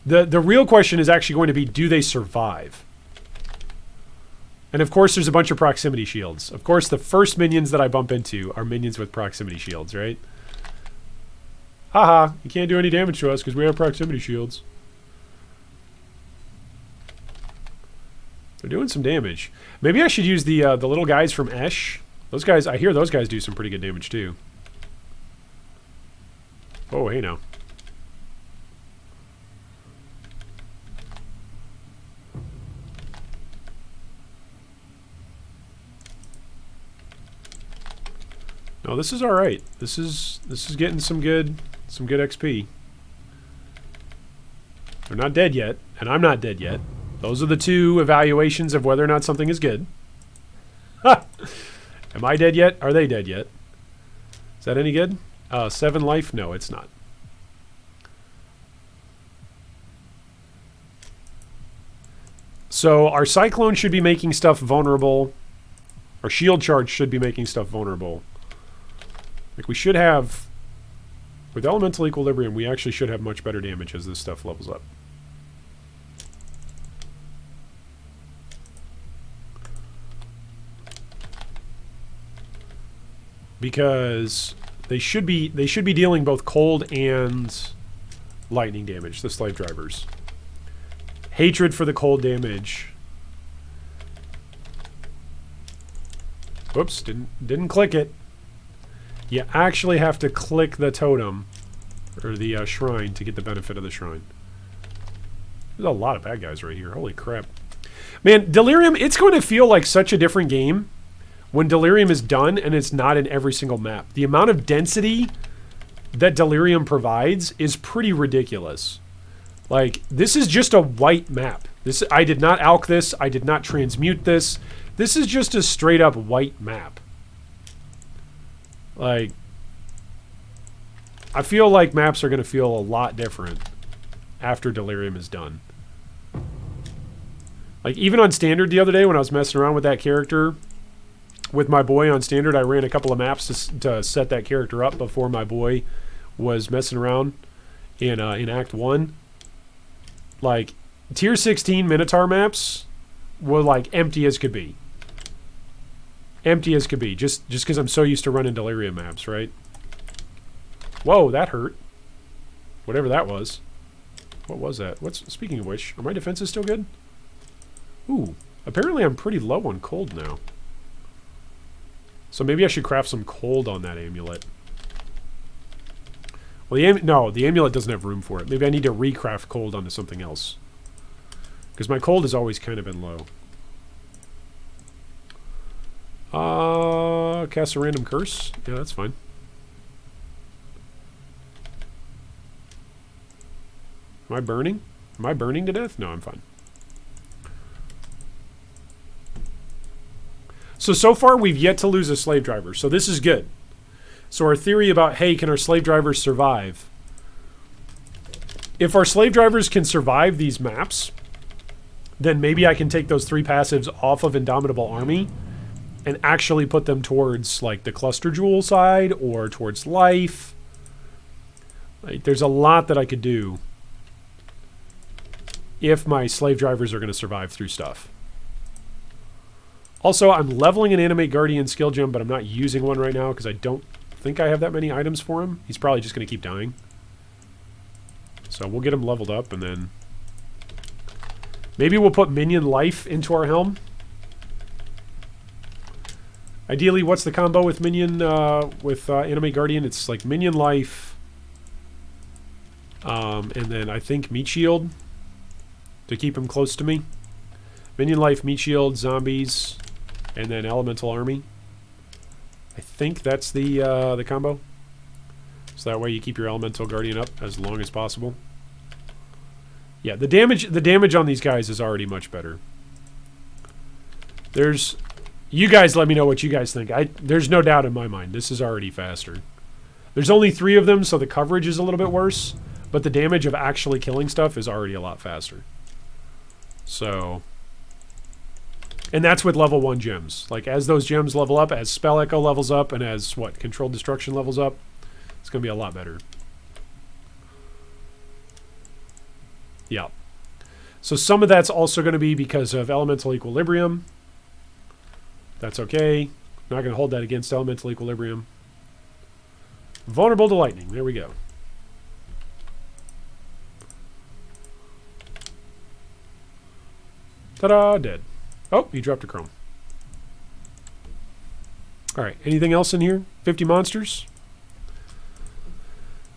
Speaker 1: The real question is actually going to be, do they survive? And of course there's a bunch of proximity shields. Of course the first minions that I bump into are minions with proximity shields, right? Haha, you can't do any damage to us because we have proximity shields. They're doing some damage. Maybe I should use the little guys from Esh. Those guys, I hear those guys do some pretty good damage too. Oh, hey now. No, this is all right. This is getting some good XP. They're not dead yet, and I'm not dead yet. Those are the two evaluations of whether or not something is good. Ha! Am I dead yet? Are they dead yet? Is that any good? 7 life? No, it's not. So our Cyclone should be making stuff vulnerable. Our Shield Charge should be making stuff vulnerable. Like we should have... With Elemental Equilibrium, we actually should have much better damage as this stuff levels up. Because they should be dealing both cold and lightning damage, the Slave Drivers. Hatred for the cold damage. Whoops, didn't click it. You actually have to click the totem or the shrine to get the benefit of the shrine. There's a lot of bad guys right here. Holy crap. Man, Delirium, it's going to feel like such a different game when Delirium is done and it's not in every single map. The amount of density that Delirium provides is pretty ridiculous. Like, this is just a white map. I did not alch this. I did not transmute this. This is just a straight up white map. Like, I feel like maps are going to feel a lot different after Delirium is done. Like, even on Standard the other day when I was messing around with that character, with my boy on Standard, I ran a couple of maps to set that character up before my boy was messing around in Act 1. Like, Tier 16 Minotaur maps were, like, empty as could be. Empty as could be, just because I'm so used to running Delirium maps, right? Whoa, that hurt. Whatever that was. What was that? Speaking of which, are my defenses still good? Ooh, apparently I'm pretty low on cold now. So maybe I should craft some cold on that amulet. Well, the amulet doesn't have room for it. Maybe I need to recraft cold onto something else. Because my cold has always kind of been low. Cast a random curse? Yeah, that's fine. Am I burning? Am I burning to death? No, I'm fine. So far we've yet to lose a slave driver, so this is good. So our theory about, hey, can our slave drivers survive? If our slave drivers can survive these maps, then maybe I can take those 3 passives off of Indomitable Army and actually put them towards, like, the Cluster Jewel side or towards Life. Like, there's a lot that I could do if my slave drivers are going to survive through stuff. Also, I'm leveling an Animate Guardian skill gem, but I'm not using one right now because I don't think I have that many items for him. He's probably just going to keep dying. So we'll get him leveled up, and then maybe we'll put minion life into our helm. Ideally, what's the combo with minion, Animate Guardian? It's like minion life, and then I think meat shield to keep him close to me. Minion life, meat shield, zombies, and then elemental army. I think that's the combo. So that way you keep your elemental guardian up as long as possible. Yeah, the damage on these guys is already much better. You guys let me know what you guys think. There's no doubt in my mind. This is already faster. There's only 3 of them, so the coverage is a little bit worse. But the damage of actually killing stuff is already a lot faster. So... And that's with level 1 gems. Like, as those gems level up, as Spell Echo levels up, and as, Controlled Destruction levels up, it's going to be a lot better. Yeah. So some of that's also going to be because of Elemental Equilibrium. That's okay. Not going to hold that against Elemental Equilibrium. Vulnerable to lightning. There we go. Ta-da! Dead. Oh, he dropped a chrome. Alright, anything else in here? 50 monsters?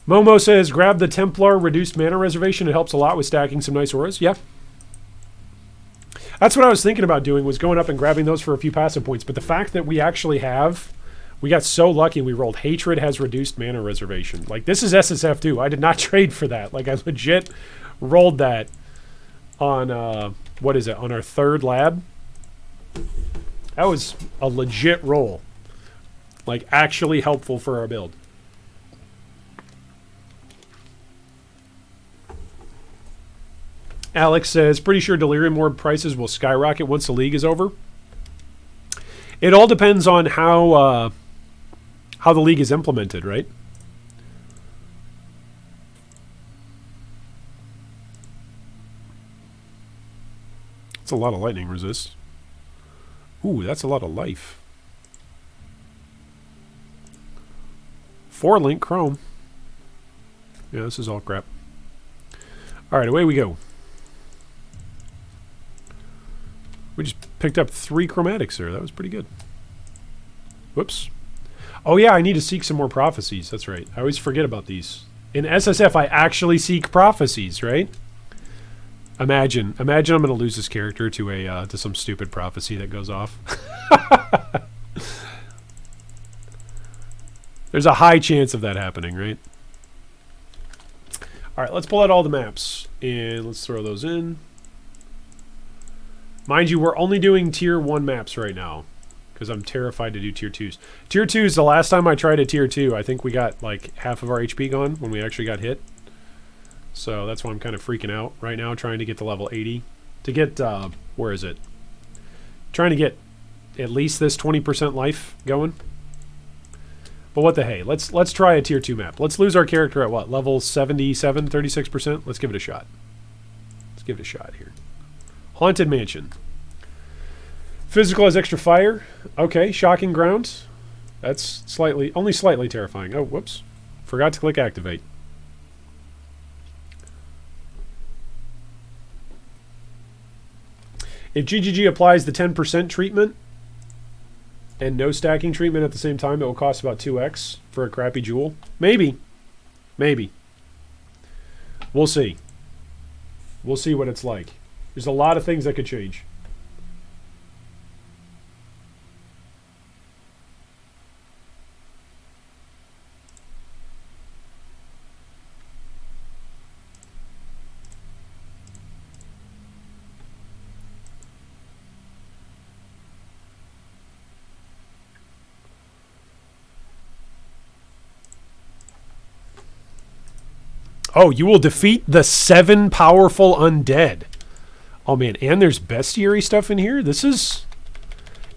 Speaker 1: Momo says, grab the Templar reduced mana reservation. It helps a lot with stacking some nice auras. Yeah. That's what I was thinking about doing, was going up and grabbing those for a few passive points. But the fact that we actually we got so lucky we rolled Hatred has reduced mana reservation. Like, this is SSF too. I did not trade for that. Like, I legit rolled that on, what is it, on our 3rd lab. That was a legit roll. Like, actually helpful for our build. Alex says, pretty sure Delirium Orb prices will skyrocket once the league is over. It all depends on how the league is implemented, right? That's a lot of lightning resist. Ooh, that's a lot of life. 4-link chrome. Yeah, this is all crap. Alright, away we go. We just picked up 3 chromatics there. That was pretty good. Whoops. Oh yeah, I need to seek some more prophecies. That's right. I always forget about these. In SSF, I actually seek prophecies, right? Imagine I'm going to lose this character to some stupid prophecy that goes off. There's a high chance of that happening, right? All right, let's pull out all the maps and let's throw those in. Mind you, we're only doing tier 1 maps right now because I'm terrified to do tier 2s. Tier 2s, the last time I tried a tier 2, I think we got like half of our HP gone when we actually got hit. So that's why I'm kind of freaking out right now, trying to get to level 80. To get, where is it? Trying to get at least this 20% life going. But what the hey, let's try a tier 2 map. Let's lose our character at what? Level 77, 36%? Let's give it a shot. Let's give it a shot here. Haunted Mansion. Physical has extra fire. Okay, Shocking Ground. That's only slightly terrifying. Oh, whoops. Forgot to click activate. If GGG applies the 10% treatment and no stacking treatment at the same time, it will cost about 2x for a crappy jewel. Maybe. Maybe. We'll see. We'll see what it's like. There's a lot of things that could change. Oh, you will defeat the 7 powerful undead. Oh, man. And there's bestiary stuff in here. This is...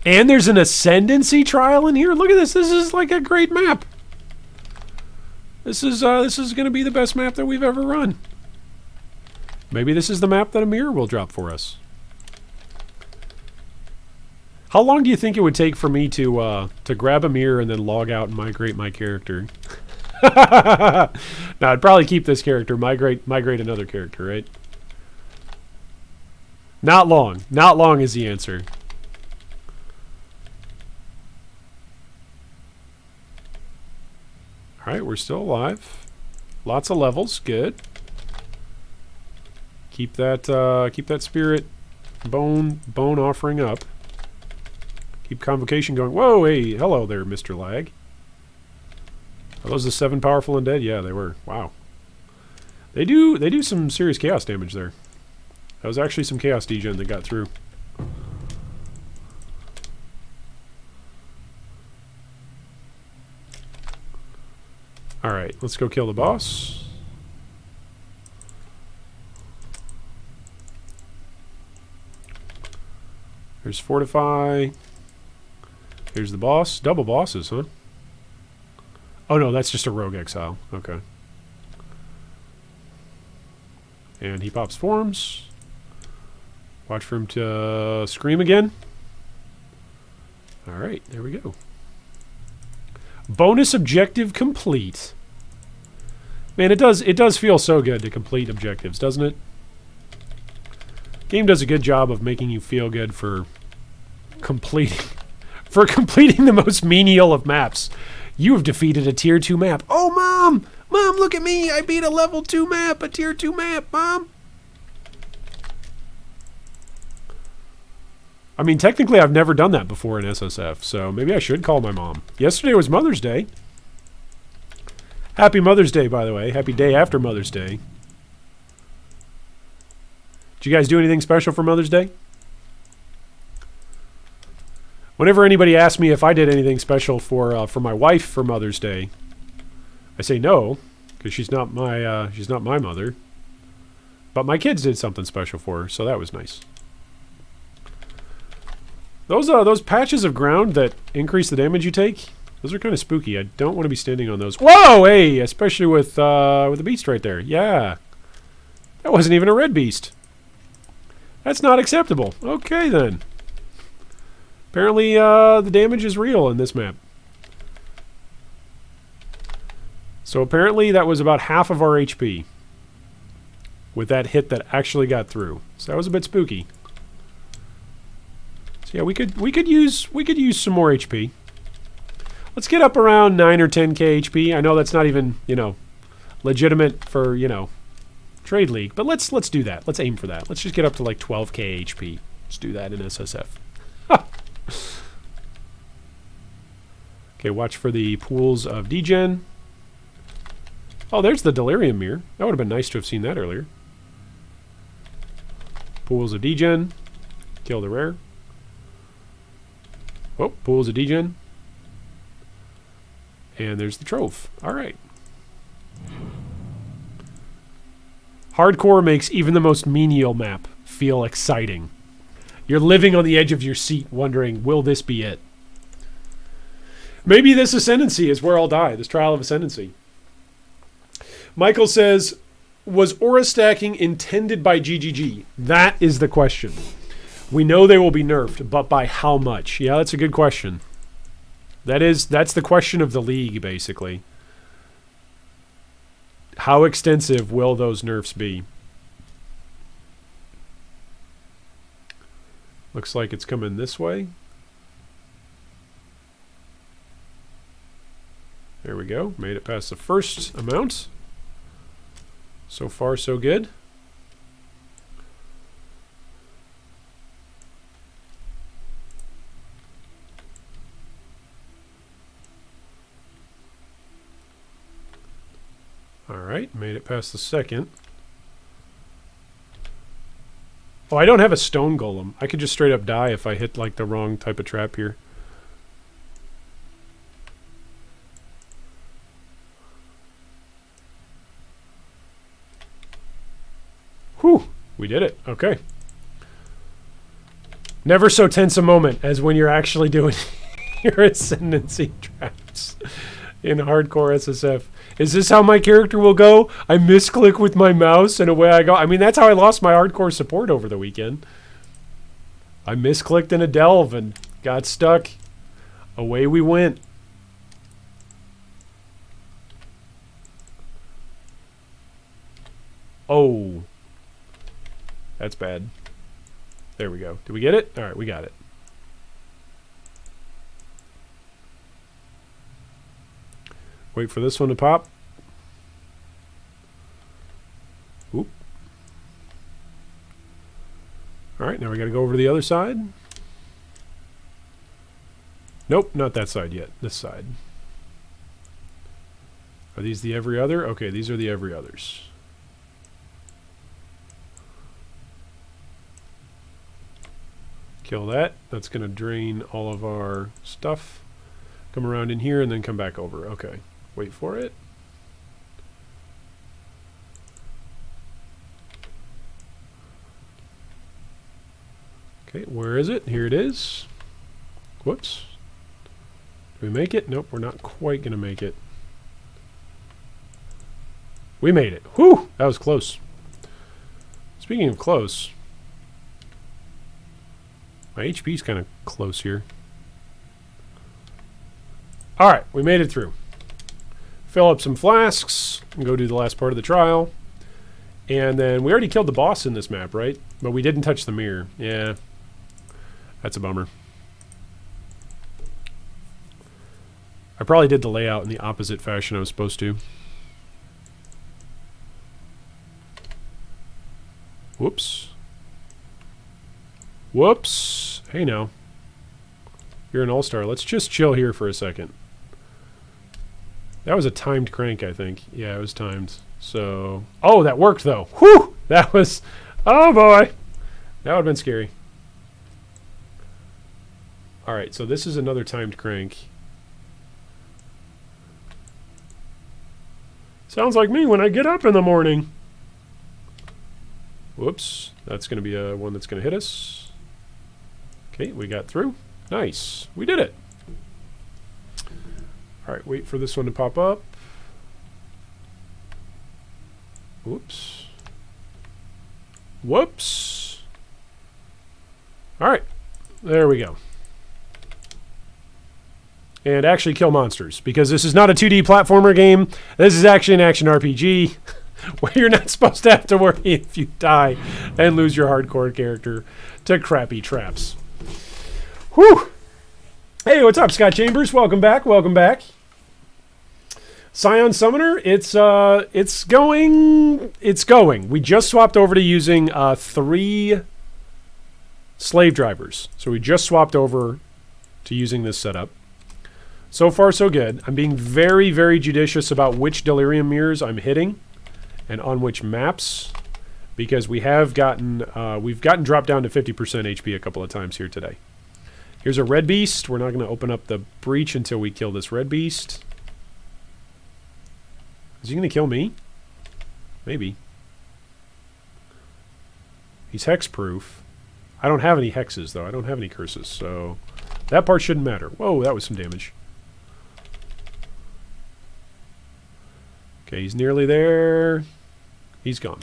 Speaker 1: And there's an Ascendancy trial in here. Look at this. This is like a great map. This is going to be the best map that we've ever run. Maybe this is the map that Amir will drop for us. How long do you think it would take for me to grab a mirror and then log out and migrate my character? No, I'd probably keep this character, migrate another character, right? Not long. Not long is the answer. All right, we're still alive. Lots of levels, good. Keep that spirit bone offering up. Keep convocation going. Whoa, hey, hello there, Mr. Lag. Are those the 7 powerful undead? Yeah, they were. Wow. They do some serious chaos damage there. That was actually some chaos degen that got through. Alright, let's go kill the boss. There's Fortify. Here's the boss. Double bosses, huh? Oh no, that's just a rogue exile. Okay. And he pops forms. Watch for him to scream again. Alright, there we go. Bonus objective complete. Man, it does feel so good to complete objectives, doesn't it? Game does a good job of making you feel good for completing the most menial of maps. You have defeated a tier 2 map. Oh, Mom! Mom, look at me! I beat a level 2 map, a tier 2 map, Mom! I mean, technically I've never done that before in SSF, so maybe I should call my mom. Yesterday was Mother's Day. Happy Mother's Day, by the way. Happy day after Mother's Day. Did you guys do anything special for Mother's Day? Whenever anybody asks me if I did anything special for my wife for Mother's Day, I say no, because she's not my mother. But my kids did something special for her, so that was nice. Those patches of ground that increase the damage you take, those are kind of spooky. I don't want to be standing on those. Whoa, hey, especially with the beast right there. Yeah, that wasn't even a red beast. That's not acceptable. Okay then. Apparently, the damage is real in this map. So apparently that was about half of our HP with that hit that actually got through. So that was a bit spooky. So yeah, we could use some more HP. Let's get up around 9 or 10k HP. I know that's not even, legitimate for, Trade League, but let's do that. Let's aim for that. Let's just get up to like 12k HP. Let's do that in SSF. Okay, watch for the pools of degen. Oh, there's the Delirium mirror. That would have been nice to have seen that earlier. Pools of degen. Kill the rare. Oh, pools of degen. And there's the trove. Alright. Hardcore makes even the most menial map feel exciting. You're living on the edge of your seat wondering, will this be it? Maybe this Ascendancy is where I'll die. This Trial of Ascendancy. Michael says, was aura stacking intended by GGG? That is the question. We know they will be nerfed, but by how much? Yeah, that's a good question. That's the question of the league, basically. How extensive will those nerfs be? Looks like it's coming this way. There we go. Made it past the first amount. So far, so good. Alright, made it past the second. Oh, I don't have a stone golem. I could just straight up die if I hit like the wrong type of trap here. Whew, we did it. Okay. Never so tense a moment as when you're actually doing your Ascendancy traps in hardcore SSF. Is this how my character will go? I misclick with my mouse and away I go. I mean, that's how I lost my hardcore support over the weekend. I misclicked in a delve and Got stuck. Away we went. Oh. That's bad. There we go. Did we get it? All right, we got it. Wait for this one to pop. Oop. All right, now we got to go over to the other side. Nope, not that side yet. This side. Are these the every other? Okay, these are the every others. Kill that. That's going to drain all of our stuff. Come around in here and then come back over. Okay. Wait for it. Okay, where is it? Here it is. Whoops. Do we make it? Nope, we're not quite going to make it. We made it. Whew! That was close. Speaking of close, my HP's kind of close here. Alright, we made it through. Fill up some flasks and go do the last part of the trial. And then we already killed the boss in this map, right? But we didn't touch the mirror. Yeah. That's a bummer. I probably did the layout in the opposite fashion I was supposed to. Whoops. Whoops. Hey now. You're an all-star. Let's just chill here for a second. That was a timed crank, I think. Yeah, it was timed. So... Oh, that worked, though. Whew! That was... Oh, boy! That would have been scary. Alright, so this is another timed crank. Sounds like me when I get up in the morning. Whoops. That's going to be one that's going to hit us. Okay, we got through. Nice. We did it. Alright, wait for this one to pop up. Whoops. Whoops. Alright. There we go. And actually kill monsters, because this is not a 2D platformer game. This is actually an action RPG where you're not supposed to have to worry if you die and lose your hardcore character to crappy traps. Whew! Hey, what's up, Scott Chambers? Welcome back. Welcome back. Scion Summoner, it's going. We just swapped over to using 3 slave drivers. So we just swapped over to using this setup. So far, so good. I'm being very, very judicious about which Delirium mirrors I'm hitting and on which maps, because we've gotten dropped down to 50% HP a couple of times here today. Here's a red beast. We're not going to open up the breach until we kill this red beast. Is he going to kill me? Maybe. He's hex-proof. I don't have any hexes, though. I don't have any curses, so that part shouldn't matter. Whoa, that was some damage. Okay, he's nearly there. He's gone.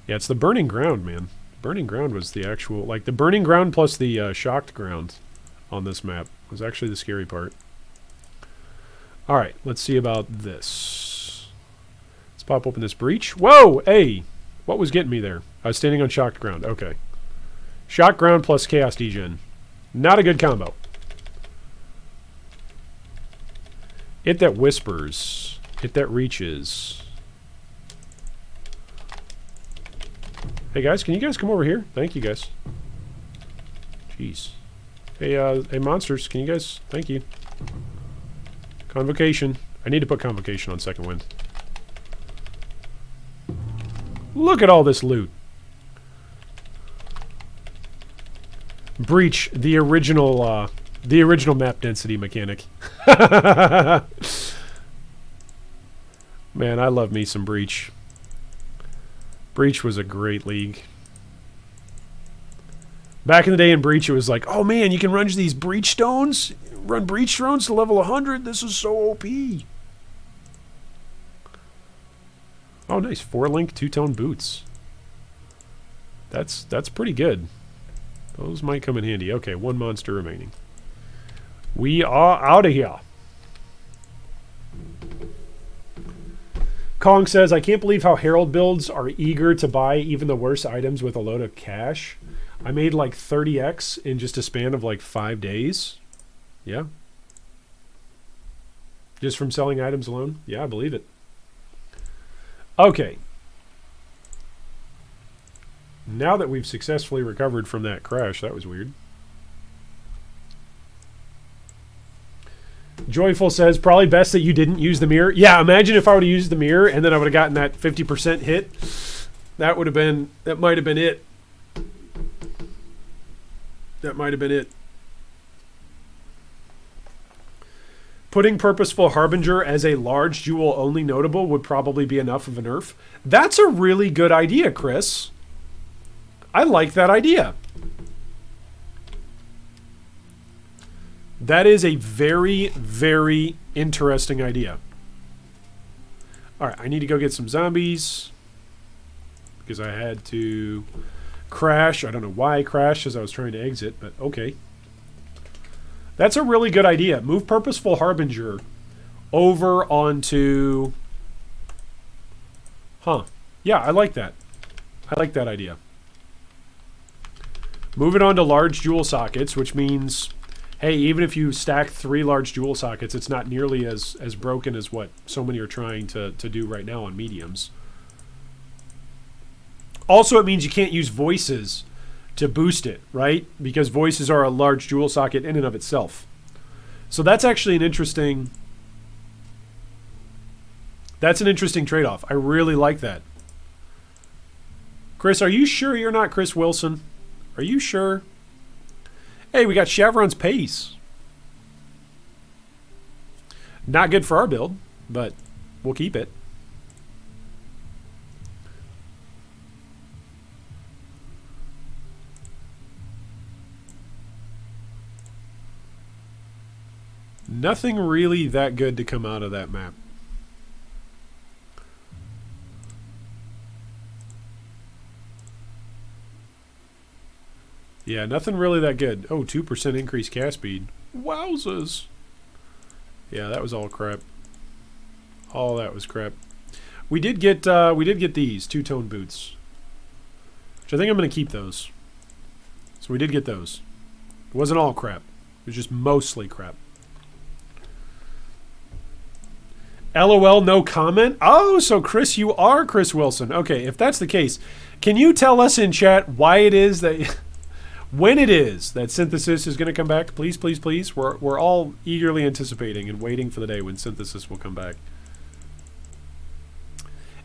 Speaker 1: Yeah, it's the burning ground, man. Burning ground was the actual... Like, the burning ground plus the shocked ground on this map was actually the scary part. Alright, let's see about this. Let's pop open this breach. Whoa! Hey! What was getting me there? I was standing on shocked ground. Okay. Shocked ground plus chaos degen. Not a good combo. It that whispers. It that reaches. Hey guys, can you guys come over here? Thank you guys. Jeez. Hey, hey monsters, can you guys... Thank you. Convocation. I need to put Convocation on second wind. Look at all this loot. Breach, the original map density mechanic. Man, I love me some Breach. Breach was a great league. Back in the day in Breach, it was like, oh man, you can run these Breach stones? Run Breach drones to level 100? This is so OP. Oh, nice. 4-link, 2-tone boots. That's pretty good. Those might come in handy. Okay, one monster remaining. We are out of here. Kong says, I can't believe how Herald builds are eager to buy even the worst items with a load of cash. I made like 30x in just a span of like 5 days. Yeah. Just from selling items alone? Yeah, I believe it. Okay. Now that we've successfully recovered from that crash, that was weird. Joyful says, probably best that you didn't use the mirror. Yeah, imagine if I would have used the mirror and then I would have gotten that 50% hit. That would have been, that might have been it. That might have been it. Putting Purposeful Harbinger as a large jewel only notable would probably be enough of a nerf. That's a really good idea, Chris. I like that idea. That is a very, very interesting idea. All right, I need to go get some zombies because I had to crash. I don't know why I crashed as I was trying to exit, but okay. That's a really good idea. Move Purposeful Harbinger over onto... Huh. Yeah, I like that. I like that idea. Move it onto large jewel sockets, which means... Hey, even if you stack 3 large jewel sockets, it's not nearly as broken as what so many are trying to do right now on mediums. Also, it means you can't use voices to boost it, right? Because voices are a large jewel socket in and of itself. So that's actually an interesting... That's an interesting trade-off. I really like that. Chris, are you sure you're not Chris Wilson? Are you sure? Hey, we got Chevron's Pace. Not good for our build, but we'll keep it. Nothing really that good to come out of that map. Yeah, nothing really that good. Oh, 2% increased cast speed. Wowzers. Yeah, that was all crap. All that was crap. We did get these two-tone boots, which I think I'm going to keep those. So we did get those. It wasn't all crap. It was just mostly crap. LOL, no comment. Oh, so Chris, you are Chris Wilson. Okay, if that's the case, can you tell us in chat why it is that... When it is that Synthesis is going to come back, please, please, please. We're all eagerly anticipating and waiting for the day when Synthesis will come back.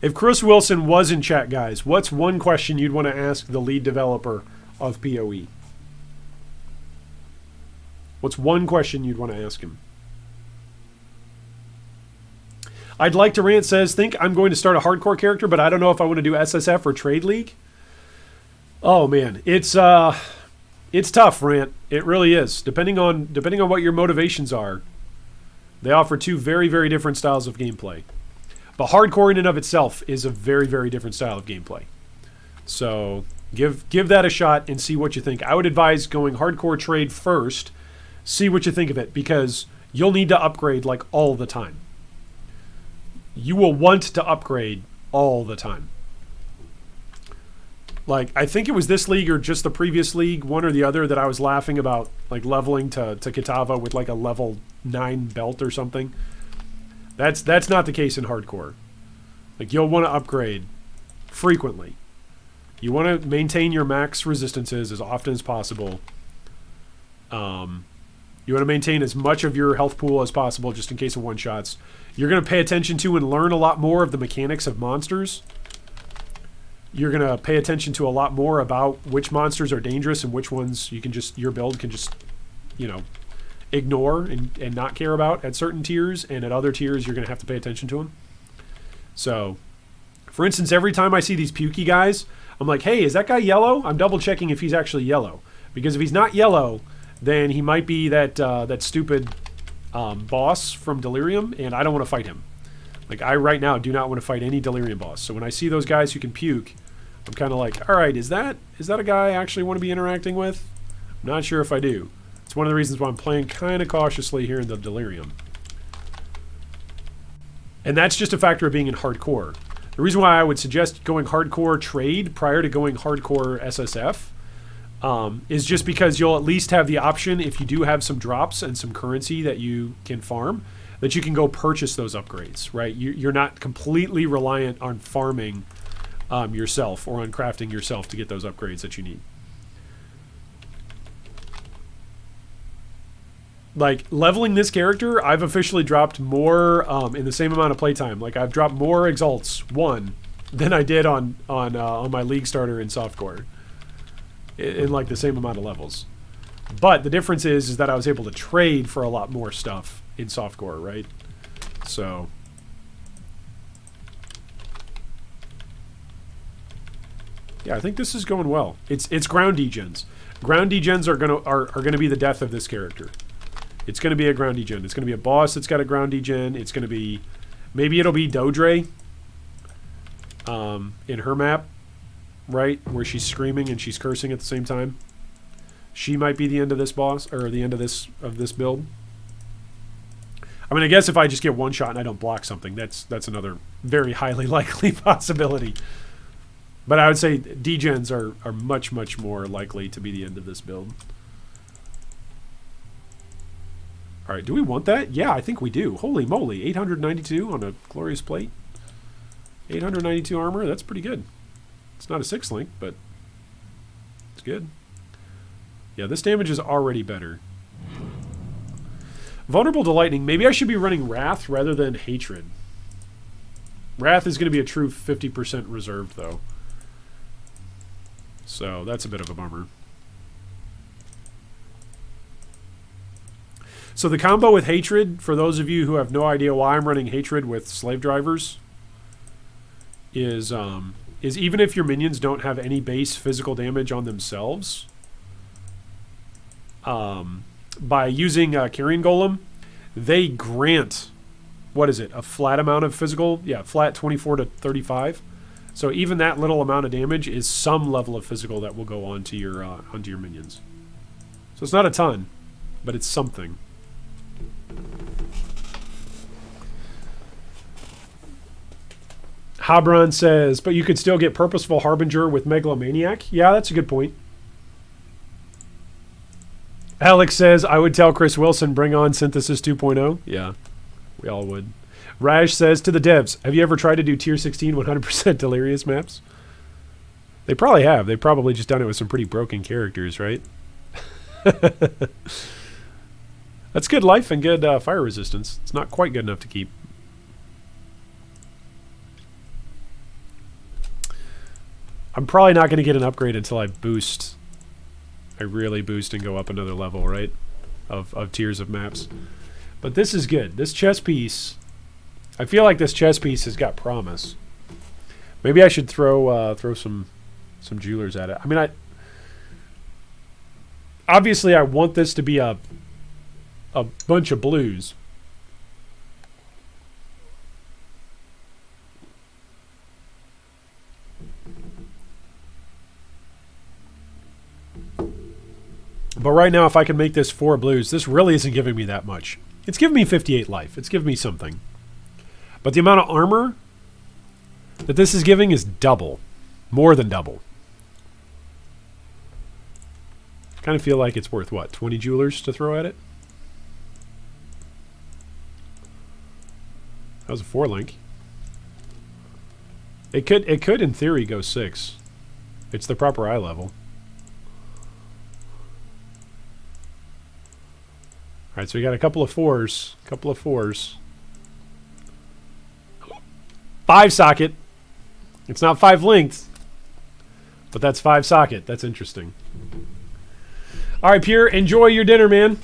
Speaker 1: If Chris Wilson was in chat, guys, what's one question you'd want to ask the lead developer of PoE? What's one question you'd want to ask him? I'd like to rant says, think I'm going to start a hardcore character, but I don't know if I want to do SSF or Trade League. Oh man, it's tough, Rant. It really is. Depending on what your motivations are, they offer two very, very different styles of gameplay. But hardcore in and of itself is a very, very different style of gameplay. So give that a shot and see what you think. I would advise going hardcore trade first, see what you think of it, because you'll need to upgrade like all the time. You will want to upgrade all the time. Like, I think it was this league or just the previous league, one or the other, that I was laughing about, like, leveling to Kitava with, like, a level 9 belt or something. That's not the case in hardcore. Like, you'll want to upgrade frequently. You want to maintain your max resistances as often as possible. You want to maintain as much of your health pool as possible just in case of one-shots. You're going to pay attention to and learn a lot more of the mechanics of monsters. You're going to pay attention to a lot more about which monsters are dangerous and which ones you can just, your build can just, you know, ignore and not care about at certain tiers, and at other tiers you're going to have to pay attention to them. So, for instance, every time I see these pukey guys, I'm like, hey, is that guy yellow? I'm double checking if he's actually yellow. Because if he's not yellow, then he might be that stupid boss from Delirium, and I don't want to fight him. Like, I right now do not want to fight any Delirium boss. So when I see those guys who can puke, I'm kind of like, all right, is that a guy I actually want to be interacting with? Not sure if I do. It's one of the reasons why I'm playing kind of cautiously here in the Delirium. And that's just a factor of being in hardcore. The reason why I would suggest going hardcore trade prior to going hardcore SSF is just because you'll at least have the option, if you do have some drops and some currency that you can farm, that you can go purchase those upgrades, right? You're not completely reliant on farming yourself or on crafting yourself to get those upgrades that you need. Like, leveling this character, I've officially dropped more in the same amount of playtime. Like, I've dropped more Exalts 1 than I did on my League starter in softcore. In like the same amount of levels. But the difference is that I was able to trade for a lot more stuff in softcore, right? So... yeah, I think this is going well. It's ground degens. Ground degens are gonna be the death of this character. It's going to be a ground degen. It's going to be a boss that's got a ground degen. It's going to be... maybe it'll be Dodre in her map, right? Where she's screaming and she's cursing at the same time. She might be the end of this boss, or the end of this build. I mean, I guess if I just get one shot and I don't block something, that's another very highly likely possibility. But I would say degens are much, much more likely to be the end of this build. All right, do we want that? Yeah, I think we do. Holy moly, 892 on a glorious plate. 892 armor, that's pretty good. It's not a 6-link, but it's good. Yeah, this damage is already better. Vulnerable to lightning. Maybe I should be running Wrath rather than Hatred. Wrath is going to be a true 50% reserved, though. So that's a bit of a bummer. So the combo with Hatred, for those of you who have no idea why I'm running Hatred with Slave Drivers, is even if your minions don't have any base physical damage on themselves, by using Carrion Golem, they grant, what is it, a flat amount of physical? Yeah, flat 24 to 35. So even that little amount of damage is some level of physical that will go onto your minions. So it's not a ton, but it's something. Habron says, but you could still get Purposeful Harbinger with Megalomaniac. Yeah, that's a good point. Alex says, I would tell Chris Wilson, bring on Synthesis 2.0. Yeah, we all would. Raj says, to the devs, have you ever tried to do Tier 16 100% Delirious maps? They probably have. They've probably just done it with some pretty broken characters, right? That's good life and good fire resistance. It's not quite good enough to keep. I'm probably not going to get an upgrade until I boost. I really boost and go up another level, right? Of tiers of maps. But this is good. This chess piece, I feel like this chess piece has got promise. Maybe I should throw some jewelers at it. I mean, obviously I want this to be a bunch of blues. But right now, if I can make this 4 blues, this really isn't giving me that much. It's giving me 58 life. It's giving me something. But the amount of armor that this is giving is double. More than double. I kind of feel like it's worth, what, 20 jewelers to throw at it? That was a 4-link. It could, in theory, go 6. It's the proper eye level. All right, so we got a couple of 4s. 5 socket. It's not 5 linked, but that's 5 socket. That's interesting. All right, Pierre, enjoy your dinner, man.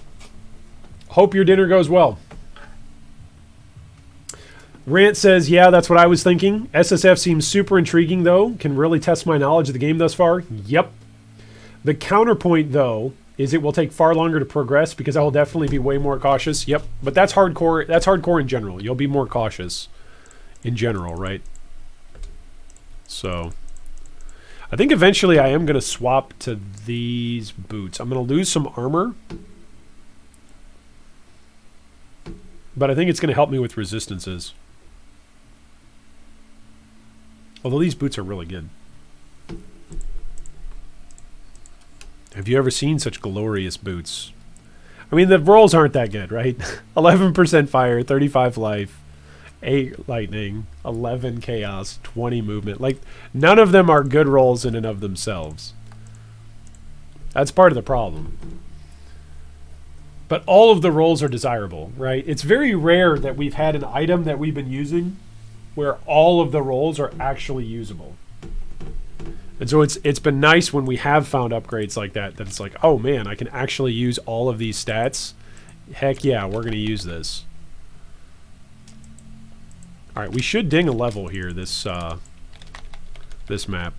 Speaker 1: Hope your dinner goes well. Rant says, yeah, that's what I was thinking. SSF seems super intriguing, though. Can really test my knowledge of the game thus far. Yep. The counterpoint, though, is it will take far longer to progress because I will definitely be way more cautious. Yep, but that's hardcore. That's hardcore in general. You'll be more cautious in general, right? So, I think eventually I am going to swap to these boots. I'm going to lose some armor. But I think it's going to help me with resistances. Although these boots are really good. Have you ever seen such glorious boots? I mean, the rolls aren't that good, right? 11% fire, 35 life, 8 lightning, 11 chaos, 20 movement. Like, none of them are good rolls in and of themselves. That's part of the problem. But all of the rolls are desirable, right? It's very rare that we've had an item that we've been using where all of the rolls are actually usable. And so it's been nice when we have found upgrades like that, that it's like, oh man, I can actually use all of these stats. Heck yeah, we're going to use this. All right, we should ding a level here, this map.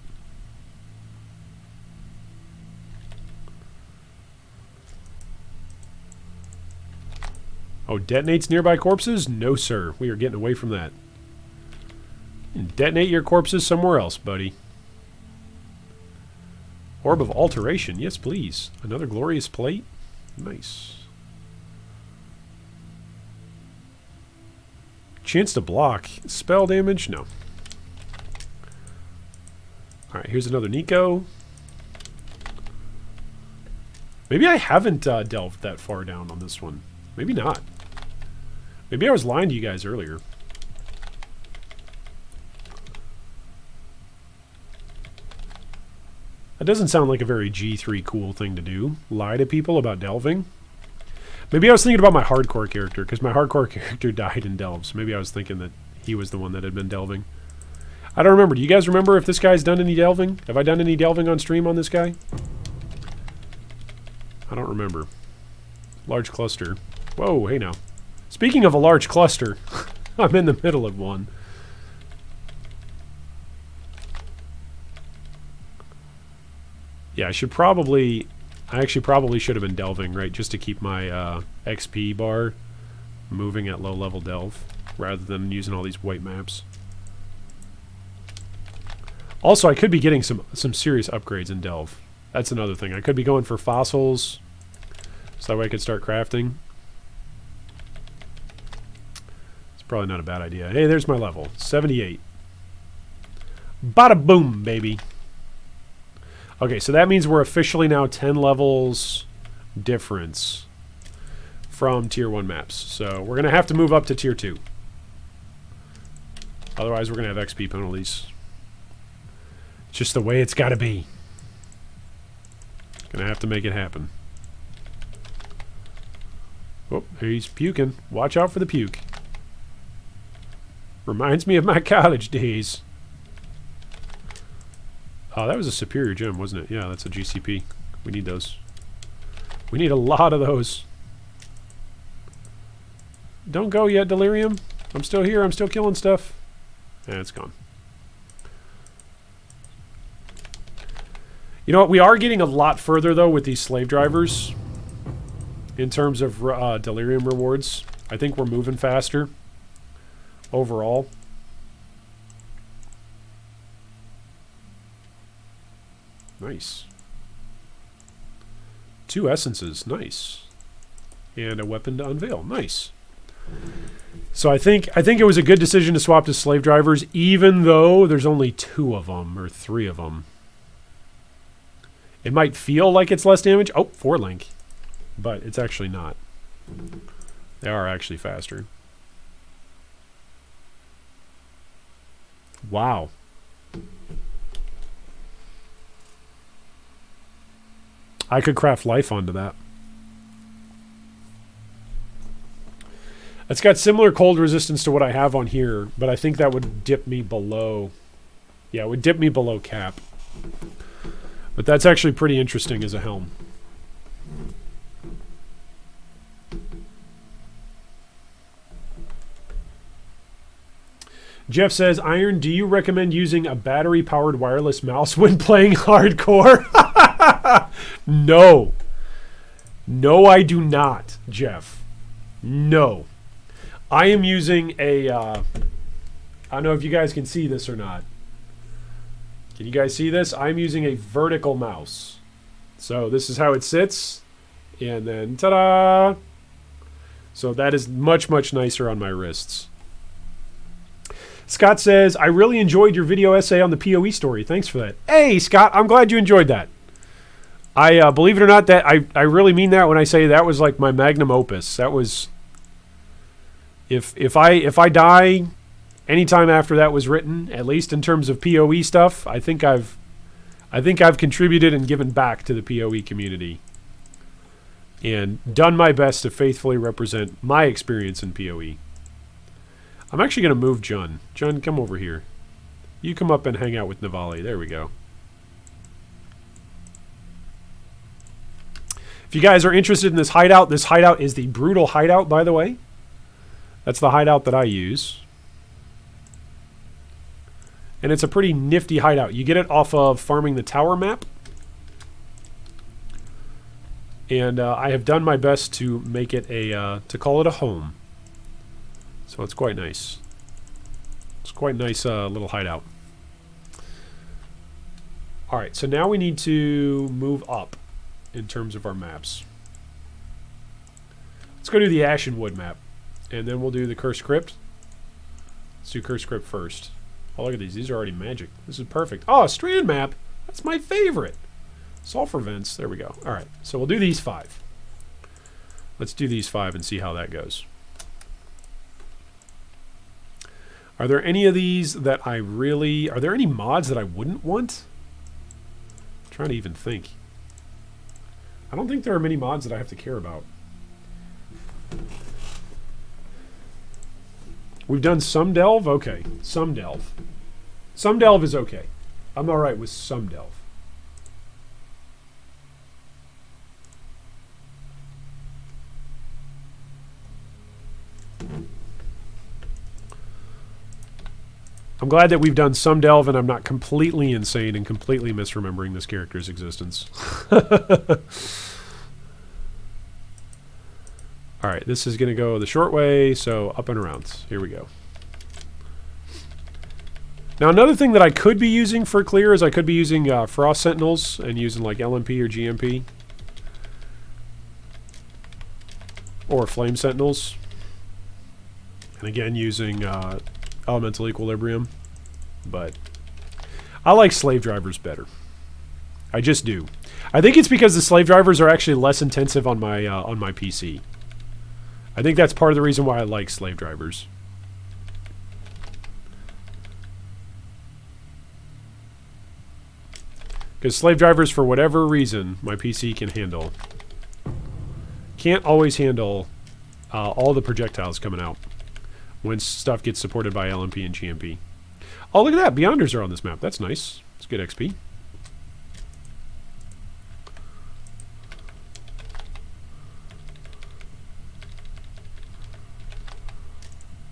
Speaker 1: Oh, detonates nearby corpses? No, sir. We are getting away from that. Detonate your corpses somewhere else, buddy. Orb of Alteration. Yes, please. Another glorious plate. Nice. Chance to block. Spell damage? No. Alright, here's another Nico. Maybe I haven't delved that far down on this one. Maybe not. Maybe I was lying to you guys earlier. That doesn't sound like a very G3 cool thing to do. Lie to people about delving. Maybe I was thinking about my hardcore character, because my hardcore character died in delves. Maybe I was thinking that he was the one that had been delving. I don't remember. Do you guys remember if this guy's done any delving? Have I done any delving on stream on this guy? I don't remember. Large cluster. Whoa, hey now. Speaking of a large cluster, I'm in the middle of one. Yeah, I actually probably should have been delving, right? Just to keep my XP bar moving at low level delve, rather than using all these white maps. Also, I could be getting some serious upgrades in delve. That's another thing. I could be going for fossils, so that way I could start crafting. It's probably not a bad idea. Hey, there's my level. 78. Bada boom, baby. Okay, so that means we're officially now 10 levels difference from tier 1 maps. So we're going to have to move up to tier 2. Otherwise, we're going to have XP penalties. It's just the way it's got to be. Going to have to make it happen. Oh, he's puking. Watch out for the puke. Reminds me of my college days. Oh, that was a superior gem, wasn't it? Yeah, that's a GCP. We need those. We need a lot of those. Don't go yet, Delirium. I'm still here. I'm still killing stuff. Yeah, it's gone. You know what? We are getting a lot further, though, with these slave drivers. In terms of Delirium rewards. I think we're moving faster. Overall. Nice. 2 essences. Nice. And a weapon to unveil. Nice. So I think it was a good decision to swap to slave drivers, even though there's only 2 of them or 3 of them. It might feel like it's less damage. Oh, 4 link. But it's actually not. They are actually faster. Wow. I could craft life onto that. It's got similar cold resistance to what I have on here, but I think that would dip me below. Yeah, it would dip me below cap. But that's actually pretty interesting as a helm. Jeff says, Iron, do you recommend using a battery-powered wireless mouse when playing hardcore? No. No, I do not, Jeff. No. I am using a... I don't know if you guys can see this or not. Can you guys see this? I'm using a vertical mouse. So this is how it sits. And then, ta-da! So that is much, much nicer on my wrists. Scott says, I really enjoyed your video essay on the PoE story. Thanks for that. Hey, Scott, I'm glad you enjoyed that. I believe it or not, that I really mean that when I say that was like my magnum opus. That was... If I die anytime after that was written, at least in terms of PoE stuff, I think I've contributed and given back to the PoE community and done my best to faithfully represent my experience in PoE. I'm actually going to move Jun. Jun, come over here. You come up and hang out with Navali. There we go. If you guys are interested in this hideout is the Brutal Hideout, by the way. That's the hideout that I use. And it's a pretty nifty hideout. You get it off of Farming the Tower map. And I have done my best to make it to call it a home. So it's quite nice. It's quite a nice little hideout. Alright, so now we need to move up in terms of our maps. Let's go do the Ashenwood map. And then we'll do the Cursed Crypt. Let's do Cursed Crypt first. Oh, look at these. These are already magic. This is perfect. Oh, a strand map. That's my favorite. Sulfur vents. There we go. All right. So we'll do these 5. Let's do these 5 and see how that goes. Are there any of these that I really... Are there any mods that I wouldn't want? I'm trying to even think. I don't think there are many mods that I have to care about. We've done some delve? Okay. Some delve. Some delve is okay. I'm alright with some delve. I'm glad that we've done some delve and I'm not completely insane and completely misremembering this character's existence. Alright, this is going to go the short way, so up and around. Here we go. Now another thing that I could be using for clear is I could be using Frost Sentinels and using like LMP or GMP. Or Flame Sentinels. And again using Elemental Equilibrium. But I like Slave Drivers better. I just do. I think it's because the Slave Drivers are actually less intensive on my PC. I think that's part of the reason why I like Slave Drivers. Because Slave Drivers, for whatever reason, my PC can handle. Can't always handle all the projectiles coming out when stuff gets supported by LMP and GMP. Oh, look at that. Beyonders are on this map. That's nice. It's good XP.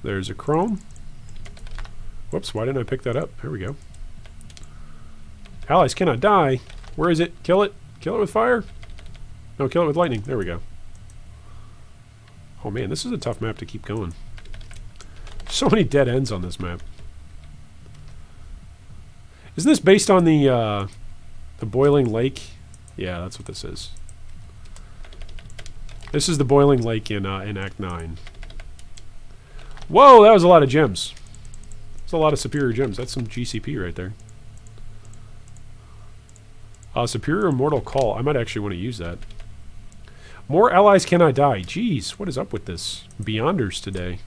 Speaker 1: There's a Chrome. Whoops, why didn't I pick that up? There we go. Allies cannot die. Where is it? Kill it. Kill it with fire? No, kill it with lightning. There we go. Oh man, this is a tough map to keep going. So many dead ends on this map. Isn't this based on the Boiling Lake? Yeah, that's what this is. This is the Boiling Lake in Act 9. Whoa, that was a lot of gems. That's a lot of superior gems. That's some GCP right there. Superior Immortal Call. I might actually want to use that. More allies cannot die. Jeez, what is up with this? Beyonders today.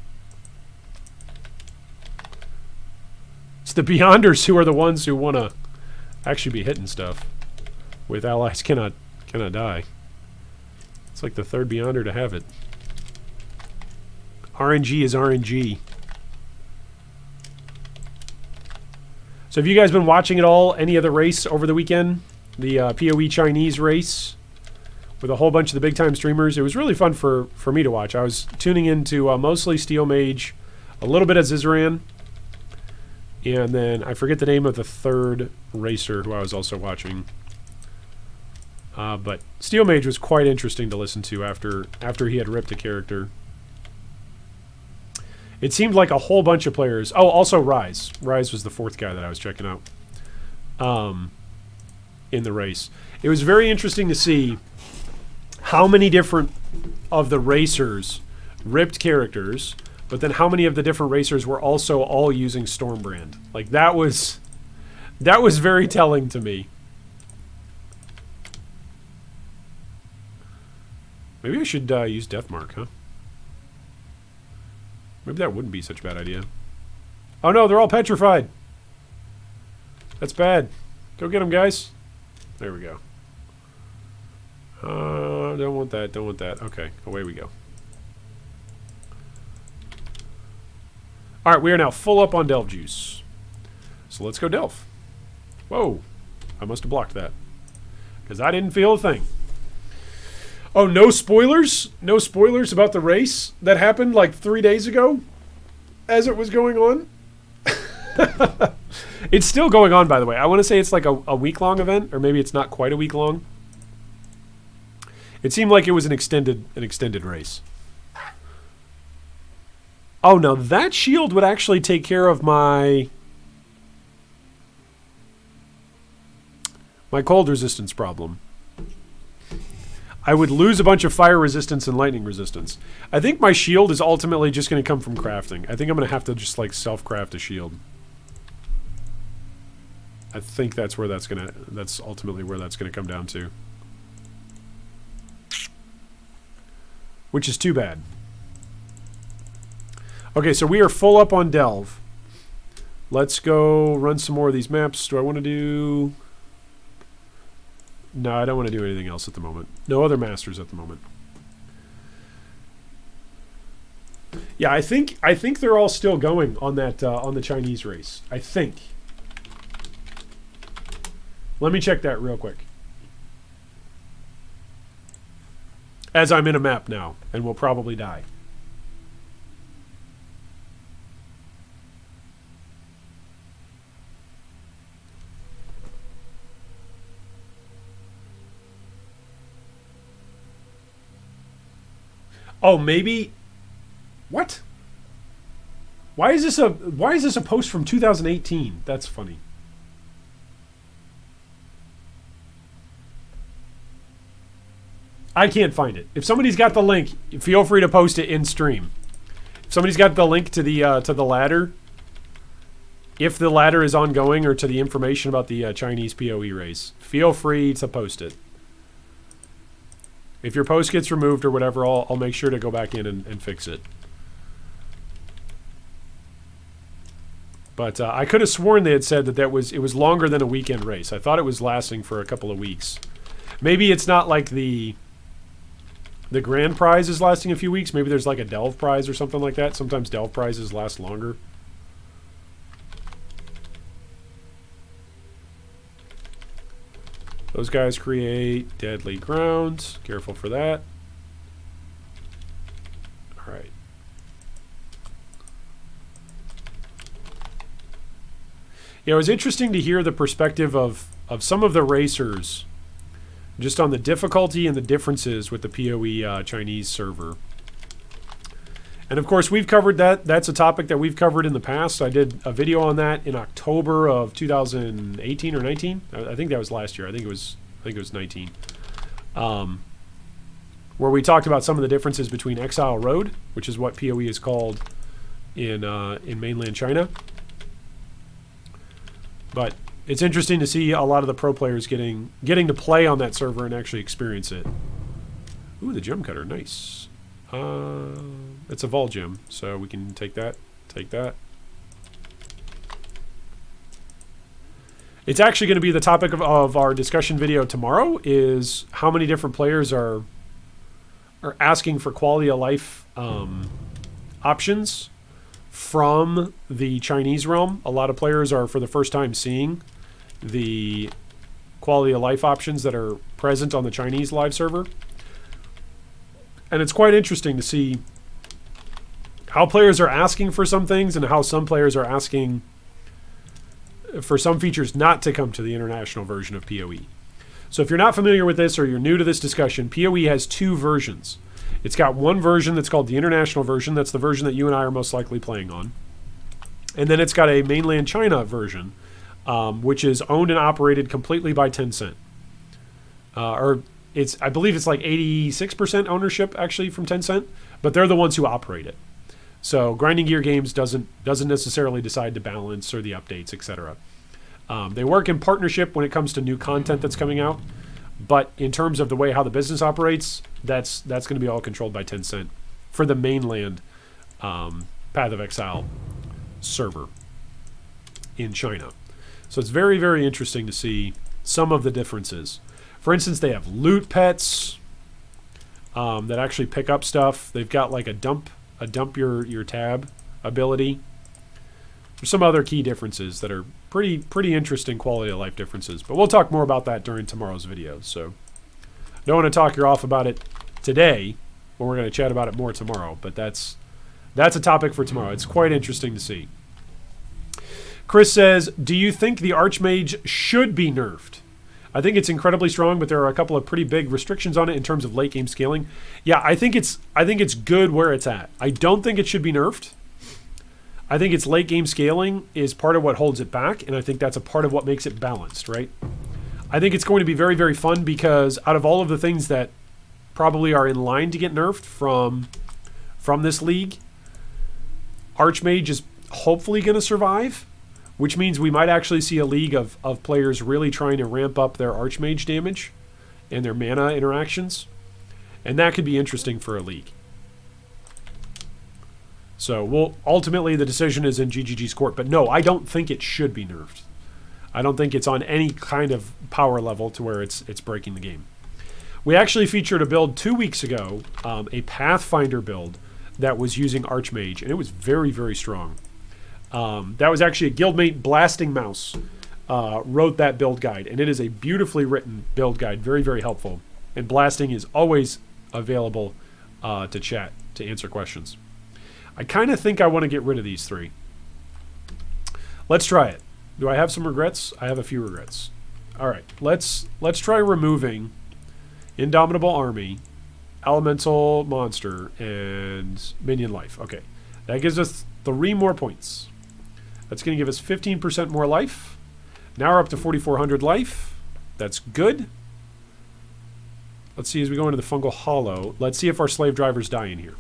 Speaker 1: It's the Beyonders who are the ones who want to actually be hitting stuff. With allies cannot die. It's like the third Beyonder to have it. RNG is RNG. So have you guys been watching at all any of the race over the weekend? The PoE Chinese race with a whole bunch of the big time streamers. It was really fun for me to watch. I was tuning into mostly Steel Mage, a little bit of Zizran, and then I forget the name of the third racer who I was also watching. But Steel Mage was quite interesting to listen to after he had ripped a character. It seemed like a whole bunch of players. Oh, also Rise. Rise was the fourth guy that I was checking out. in the race. It was very interesting to see how many different of the racers ripped characters, but then how many of the different racers were also all using Stormbrand. Like, that was very telling to me. Maybe I should use Deathmark, huh? Maybe that wouldn't be such a bad idea. Oh no, they're all petrified. That's bad. Go get them, guys. There we go. Don't want that, don't want that. Okay, away we go. Alright, we are now full up on Delve Juice. So let's go Delve. Whoa, I must have blocked that. Because I didn't feel a thing. Oh, no spoilers? No spoilers about the race that happened like 3 days ago as it was going on? It's still going on, by the way. I want to say it's like a week-long event, or maybe it's not quite a week long. It seemed like it was an extended race. Oh, now that shield would actually take care of my cold resistance problem. I would lose a bunch of fire resistance and lightning resistance. I think my shield is ultimately just going to come from crafting. I think I'm going to have to just like self-craft a shield. I think that's where that's ultimately where that's going to come down to. Which is too bad. Okay, so we are full up on Delve. Let's go run some more of these maps. Do I want to do... No, I don't want to do anything else at the moment. No other masters at the moment. Yeah, I think they're all still going on that on the Chinese race. I think. Let me check that real quick. As I'm in a map now, and will probably die. Oh, maybe. What? Why is this a post from 2018? That's funny. I can't find it. If somebody's got the link, feel free to post it in stream. If somebody's got the link to the ladder, if the ladder is ongoing, or to the information about the Chinese PoE race, feel free to post it. If your post gets removed or whatever, I'll make sure to go back in and fix it. But I could have sworn they had said that it was longer than a weekend race. I thought it was lasting for a couple of weeks. Maybe it's not like the grand prize is lasting a few weeks. Maybe there's like a Delve prize or something like that. Sometimes Delve prizes last longer. Those guys create deadly ground. Careful for that. All right. Yeah, it was interesting to hear the perspective of some of the racers just on the difficulty and the differences with the PoE Chinese server. And of course, we've covered that. That's a topic that we've covered in the past. I did a video on that in October of 2018 or 19. I think that was last year. I think it was 19. Where we talked about some of the differences between Exile Road, which is what PoE is called in mainland China. But it's interesting to see a lot of the pro players getting to play on that server and actually experience it. Ooh, the gem cutter, nice. It's a vol gem, so we can take that. Take that. It's actually going to be the topic of our discussion video tomorrow. Is how many different players are asking for quality of life options from the Chinese realm. A lot of players are for the first time seeing the quality of life options that are present on the Chinese live server. And it's quite interesting to see how players are asking for some things and how some players are asking for some features not to come to the international version of PoE. So if you're not familiar with this or you're new to this discussion, PoE has two versions. It's got one version that's called the international version. That's the version that you and I are most likely playing on. And then it's got a mainland China version which is owned and operated completely by Tencent. I believe it's like 86% ownership actually from Tencent, but they're the ones who operate it. So Grinding Gear Games doesn't necessarily decide the balance or the updates, etc. They work in partnership when it comes to new content that's coming out, but in terms of the way how the business operates, that's going to be all controlled by Tencent for the mainland Path of Exile server in China. So it's very, very interesting to see some of the differences. For instance, they have loot pets that actually pick up stuff. They've got like a dump your tab ability. There's some other key differences that are pretty interesting quality of life differences. But we'll talk more about that during tomorrow's video. So don't want to talk you off about it today, but we're going to chat about it more tomorrow. But that's a topic for tomorrow. It's quite interesting to see. Chris says, do you think the Archmage should be nerfed? I think it's incredibly strong, but there are a couple of pretty big restrictions on it in terms of late game scaling. Yeah, I think it's good where it's at. I don't think it should be nerfed. I think its late game scaling is part of what holds it back, and I think that's a part of what makes it balanced, right? I think it's going to be very, very fun because out of all of the things that probably are in line to get nerfed from this league, Archmage is hopefully going to survive, which means we might actually see a league of players really trying to ramp up their Archmage damage and their mana interactions. And that could be interesting for a league. So ultimately the decision is in GGG's court. But no, I don't think it should be nerfed. I don't think it's on any kind of power level to where it's breaking the game. We actually featured a build 2 weeks ago, a Pathfinder build that was using Archmage, and it was very, very strong. That was actually a guildmate, Blasting Mouse, wrote that build guide, and it is a beautifully written build guide, very, very helpful. And Blasting is always available to chat, to answer questions. I kind of think I want to get rid of these three. Let's try it. Do I have some regrets? I have a few regrets. All right, let's try removing Indomitable Army, Elemental Monster, and Minion Life. Okay, that gives us 3 more points. That's going to give us 15% more life. Now we're up to 4,400 life. That's good. Let's see as we go into the Fungal Hollow. Let's see if our slave drivers die in here.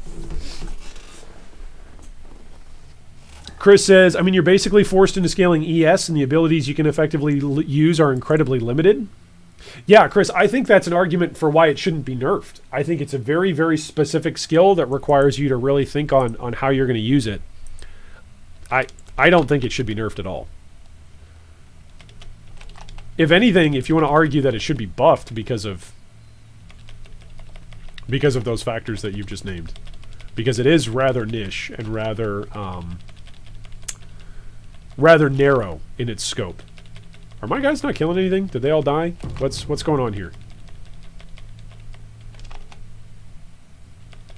Speaker 1: Chris says, I mean, you're basically forced into scaling ES, and the abilities you can effectively use are incredibly limited. Yeah, Chris, I think that's an argument for why it shouldn't be nerfed. I think it's a very, very specific skill that requires you to really think on how you're going to use it. I don't think it should be nerfed at all. If anything, if you want to argue that it should be buffed because of those factors that you've just named. Because it is rather niche and rather narrow in its scope. Are my guys not killing anything? Did they all die? What's going on here?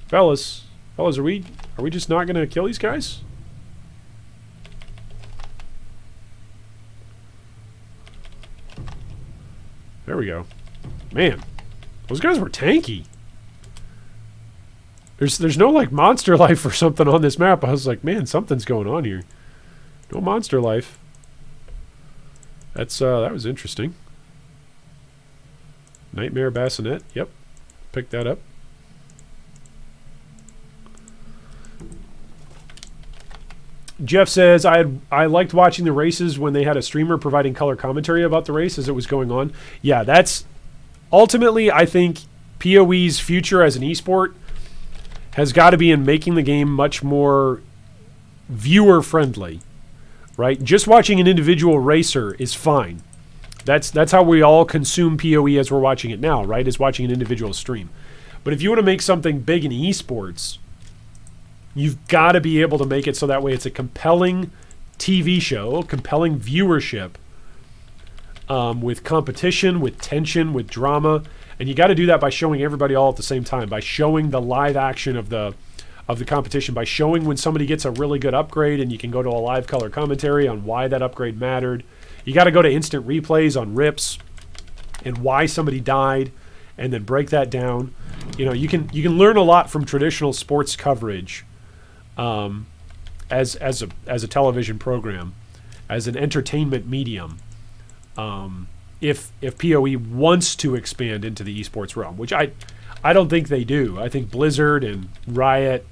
Speaker 1: Fellas, are we just not gonna kill these guys? There we go. Man, those guys were tanky. There's no like monster life or something on this map. I was like, man, something's going on here. No monster life. That was interesting. Nightmare Bassinet. Yep. Pick that up. Jeff says, I liked watching the races when they had a streamer providing color commentary about the race as it was going on. Yeah, that's ultimately, I think, PoE's future as an esport has got to be in making the game much more viewer-friendly, right? Just watching an individual racer is fine. That's how we all consume PoE as we're watching it now, right? Is watching an individual stream. But if you want to make something big in esports, you've got to be able to make it so that way it's a compelling TV show, compelling viewership, with competition, with tension, with drama. And you got to do that by showing everybody all at the same time, by showing the live action of the competition, by showing when somebody gets a really good upgrade, and you can go to a live color commentary on why that upgrade mattered. You got to go to instant replays on rips and why somebody died, and then break that down. You know, you can learn a lot from traditional sports coverage as a television program, as an entertainment medium. If PoE wants to expand into the esports realm, which I don't think they do. I think Blizzard and Riot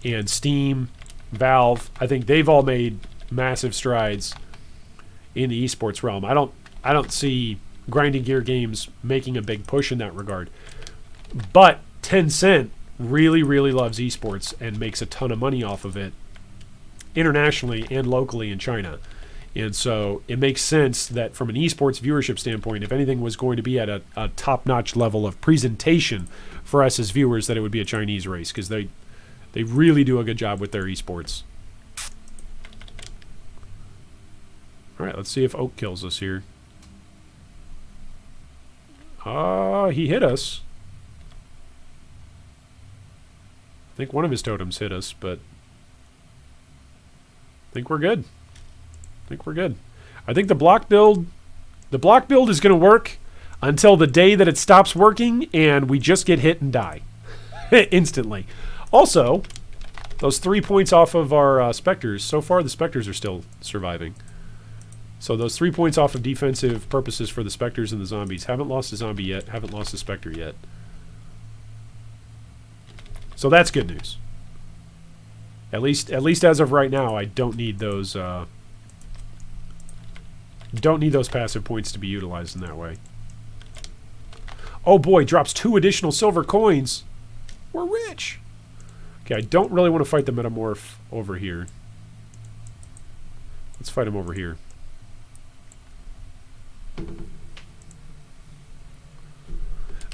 Speaker 1: and Steam, Valve, I think they've all made massive strides in the esports realm. I don't see Grinding Gear Games making a big push in that regard. But Tencent really, really loves esports and makes a ton of money off of it internationally and locally in China. And so it makes sense that from an esports viewership standpoint, if anything was going to be at a top-notch level of presentation for us as viewers, that it would be a Chinese race, because they really do a good job with their esports. All right, let's see if Oak kills us here. He hit us. I think one of his totems hit us, but I think we're good. I think the block build is going to work until the day that it stops working and we just get hit and die instantly. Also, those 3 points off of our spectres, so far the spectres are still surviving. So those 3 points off of defensive purposes for the spectres and the zombies. Haven't lost a zombie yet, haven't lost a spectre yet. So that's good news. At least as of right now, I don't need those passive points to be utilized in that way. Oh boy, drops 2 additional silver coins. We're rich. Okay, I don't really want to fight the metamorph over here. Let's fight him over here.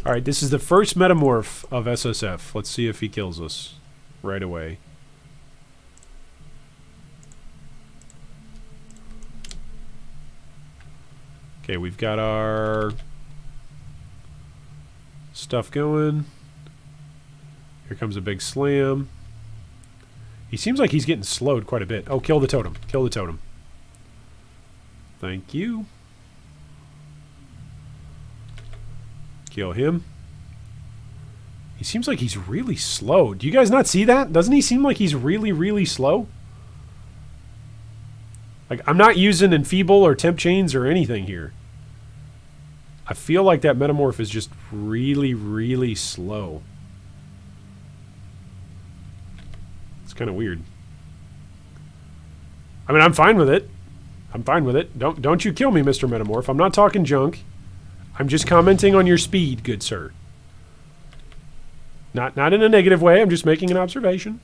Speaker 1: Alright, this is the first metamorph of SSF. Let's see if he kills us right away. Okay, we've got our stuff going. Here comes a big slam. He seems like he's getting slowed quite a bit. Oh, kill the totem. Kill the totem. Thank you. Kill him. He seems like he's really slow. Do you guys not see that? Doesn't he seem like he's really, really slow? Like, I'm not using enfeeble or temp chains or anything here. I feel like that metamorph is just really, really slow. It's kind of weird. I mean, I'm fine with it. I'm fine with it. Don't you kill me, Mr. Metamorph. I'm not talking junk. I'm just commenting on your speed, good sir. Not in a negative way. I'm just making an observation.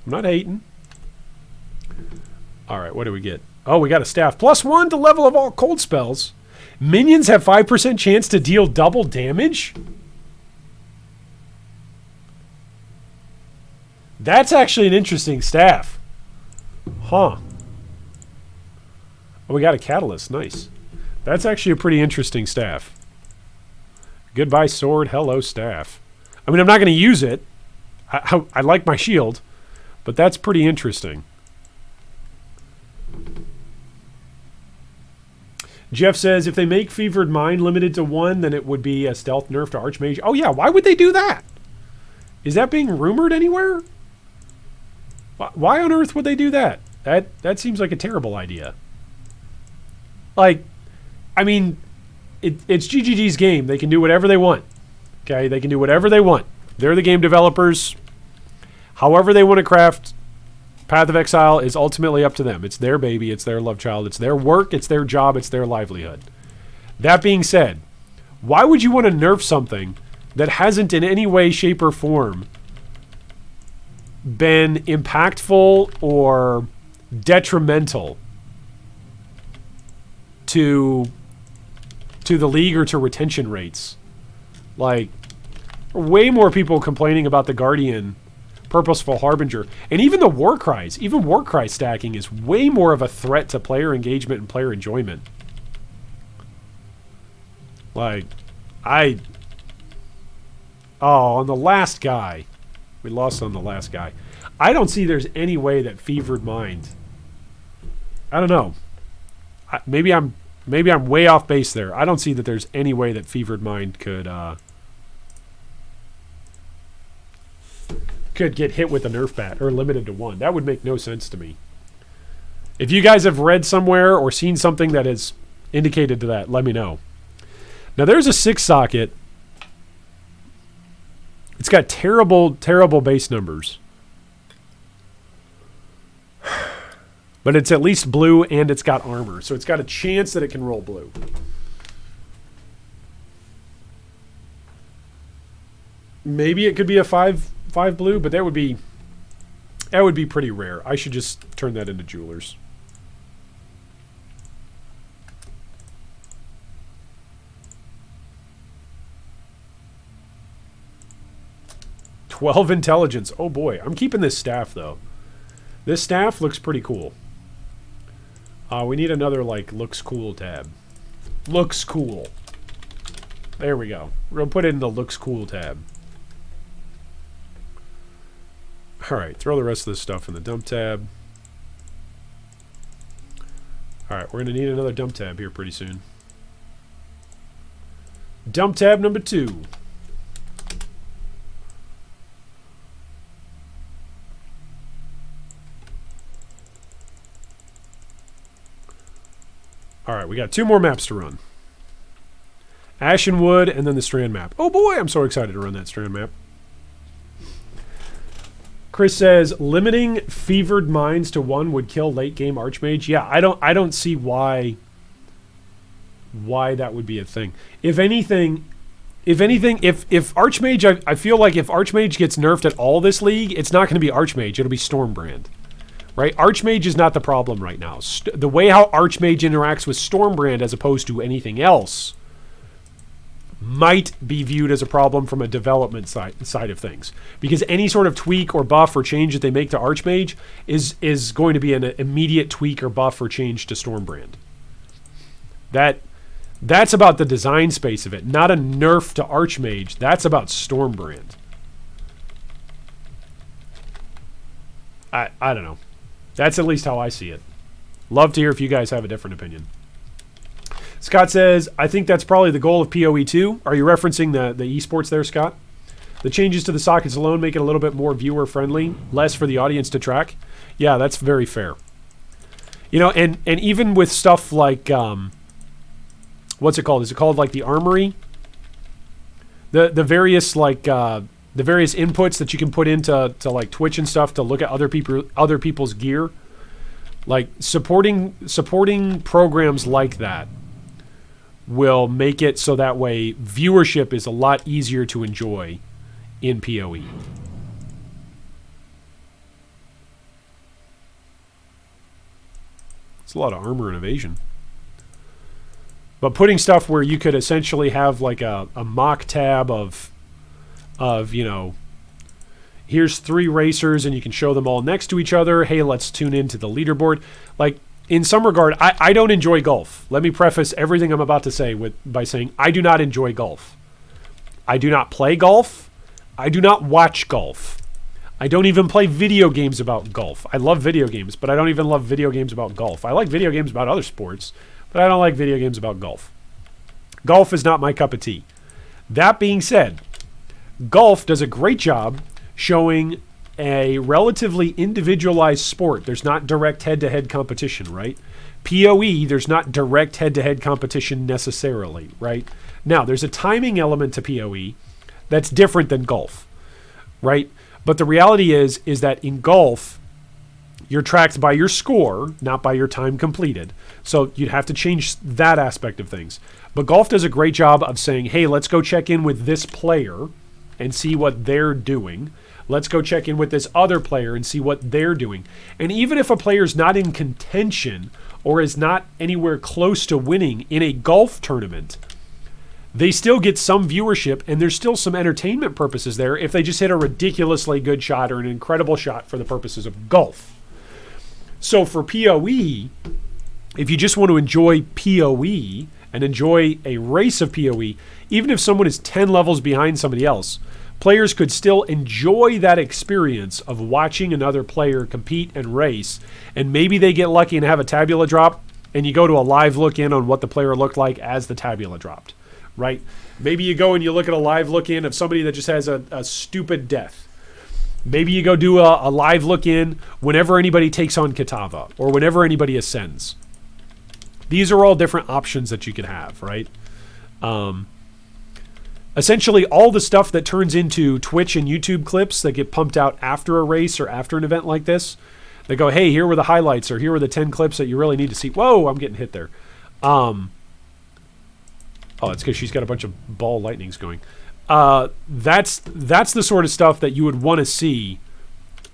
Speaker 1: I'm not hating. All right, what do we get? Oh, we got a staff. +1 to level of all cold spells. Minions have 5% chance to deal double damage? That's actually an interesting staff. Huh. Oh, we got a catalyst. Nice. That's actually a pretty interesting staff. Goodbye sword, hello staff. I mean, I'm not going to use it. I like my shield, but that's pretty interesting. Jeff says, if they make Fevered Mind limited to 1, then it would be a stealth nerf to Archmage. Oh yeah, why would they do that? Is that being rumored anywhere? Why on earth would they do that? That seems like a terrible idea. Like, I mean, it's GGG's game. They can do whatever they want. Okay, they can do whatever they want. They're the game developers. However they want to craft Path of Exile is ultimately up to them. It's their baby. It's their love child. It's their work. It's their job. It's their livelihood. That being said, why would you want to nerf something that hasn't in any way, shape, or form been impactful or detrimental to the league or to retention rates? Like, way more people complaining about the Guardian Purposeful Harbinger, and even the Warcries. Even Warcry stacking is way more of a threat to player engagement and player enjoyment. Like, oh, on the last guy. We lost on the last guy. I don't see there's any way that Fevered Mind. I don't know. Maybe I'm way off base there. I don't see that there's any way that Fevered Mind could get hit with a nerf bat or limited to 1. That would make no sense to me. If you guys have read somewhere or seen something that has indicated to that, let me know. Now there's a 6 socket. It's got terrible, terrible base numbers. But it's at least blue and it's got armor. So it's got a chance that it can roll blue. Maybe it could be a 5 blue, but that would be pretty rare. I should just turn that into jewelers. "12 intelligence." Oh boy, I'm keeping this staff though. This staff looks pretty cool. We need another like looks cool tab. Looks cool. There we go. We're gonna put it in the looks cool tab. All right, throw the rest of this stuff in the dump tab. All right, we're gonna need another dump tab here pretty soon. Dump tab number 2. All right, we got 2 more maps to run. Ashenwood and then the Strand map. Oh boy, I'm so excited to run that Strand map. Chris says limiting fevered minds to 1 would kill late game Archmage. Yeah, I don't see why that would be a thing. If anything, if Archmage, I feel like if Archmage gets nerfed at all this league, it's not going to be Archmage. It'll be Stormbrand. Right? Archmage is not the problem right now. The way how Archmage interacts with Stormbrand as opposed to anything else might be viewed as a problem from a development side of things. Because any sort of tweak or buff or change that they make to Archmage is going to be an immediate tweak or buff or change to Stormbrand. That's about the design space of it, not a nerf to Archmage. That's about Stormbrand. I don't know. That's at least how I see it. Love to hear if you guys have a different opinion. Scott says, I think that's probably the goal of PoE 2. Are you referencing the esports there, Scott? The changes to the sockets alone make it a little bit more viewer-friendly, less for the audience to track. Yeah, that's very fair. You know, and even with stuff like, what's it called? Is it called like the Armory? The various like the various inputs that you can put into like Twitch and stuff to look at other people's gear. Like supporting programs like that will make it so that way viewership is a lot easier to enjoy in PoE. It's a lot of armor and evasion. But putting stuff where you could essentially have like a mock tab of you know, here's 3 racers and you can show them all next to each other. Hey, let's tune into the leaderboard. Like, in some regard, I don't enjoy golf. Let me preface everything I'm about to say by saying I do not enjoy golf. I do not play golf. I do not watch golf. I don't even play video games about golf. I love video games, but I don't even love video games about golf. I like video games about other sports, but I don't like video games about golf. Golf is not my cup of tea. That being said, golf does a great job showing a relatively individualized sport. There's not direct head-to-head competition, right? PoE, there's not direct head-to-head competition necessarily, right? Now, there's a timing element to PoE that's different than golf, right? But the reality is that in golf, you're tracked by your score, not by your time completed. So you'd have to change that aspect of things. But golf does a great job of saying, hey, let's go check in with this player and see what they're doing. Let's go check in with this other player and see what they're doing. And even if a player's not in contention or is not anywhere close to winning in a golf tournament, they still get some viewership and there's still some entertainment purposes there if they just hit a ridiculously good shot or an incredible shot for the purposes of golf. So for PoE, if you just want to enjoy PoE and enjoy a race of PoE, even if someone is 10 levels behind somebody else, players could still enjoy that experience of watching another player compete and race, and maybe they get lucky and have a tabula drop, and you go to a live look in on what the player looked like as the tabula dropped, right? Maybe you go and you look at a live look in of somebody that just has a stupid death, Maybe you go do a live look in whenever anybody takes on Kitava or whenever anybody ascends. These are all different options that you could have, right? Essentially, all the stuff that turns into Twitch and YouTube clips that get pumped out after a race or after an event like this, they go, hey, here were the highlights, or here were the 10 clips that you really need to see. Whoa, I'm getting hit there. Oh, it's because she's got a bunch of ball lightnings going. That's the sort of stuff that you would want to see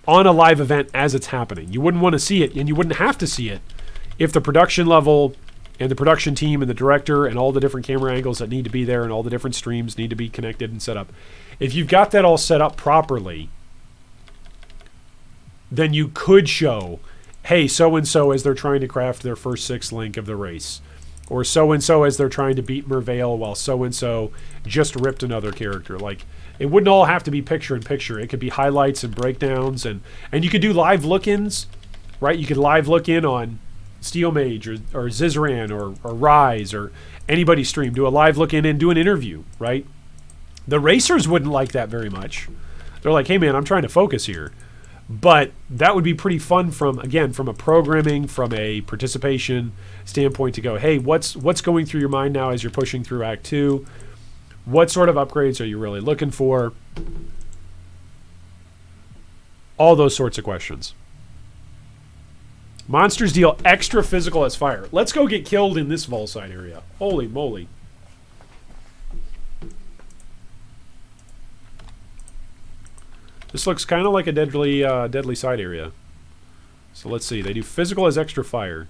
Speaker 1: on a live event as it's happening. You wouldn't want to see it, and you wouldn't have to see it if the production level and the production team and the director and all the different camera angles that need to be there and all the different streams need to be connected and set up. If you've got that all set up properly, then you could show, hey, so-and-so as they're trying to craft their first 6 link of the race. Or so-and-so as they're trying to beat Merveil while so-and-so just ripped another character. Like, it wouldn't all have to be picture-in-picture. It could be highlights and breakdowns. And you could do live look-ins, right? You could live look in on Steel Mage or Zizran or Rise or anybody's stream. Do a live look in and do an interview, right? The racers wouldn't like that very much. They're like, hey, man, I'm trying to focus here. But that would be pretty fun from a programming, from a participation standpoint to go, hey, what's going through your mind now as you're pushing through Act 2? What sort of upgrades are you really looking for? All those sorts of questions. Monsters deal extra physical as fire. Let's go get killed in this Volside area. Holy moly. This looks kind of like a deadly side area. So let's see. They do physical as extra fire.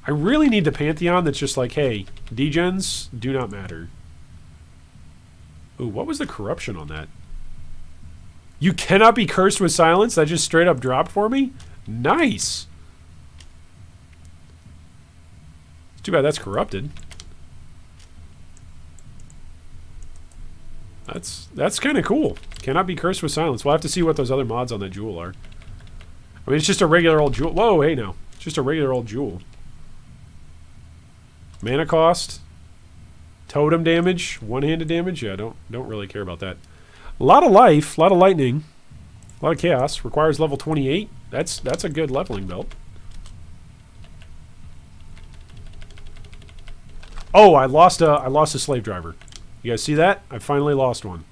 Speaker 1: I really need the Pantheon that's just like, hey, degens do not matter. Ooh, what was the corruption on that? You cannot be cursed with silence? That just straight up dropped for me? Nice. It's too bad that's corrupted. That's kind of cool. Cannot be cursed with silence. We'll have to see what those other mods on that jewel are. I mean, it's just a regular old jewel. Whoa, hey now. It's just a regular old jewel. Mana cost. Totem damage. One-handed damage. Yeah, don't really care about that. A lot of life. A lot of lightning. A lot of chaos. Requires level 28. That's a good leveling belt. Oh, I lost a slave driver. You guys see that? I finally lost one.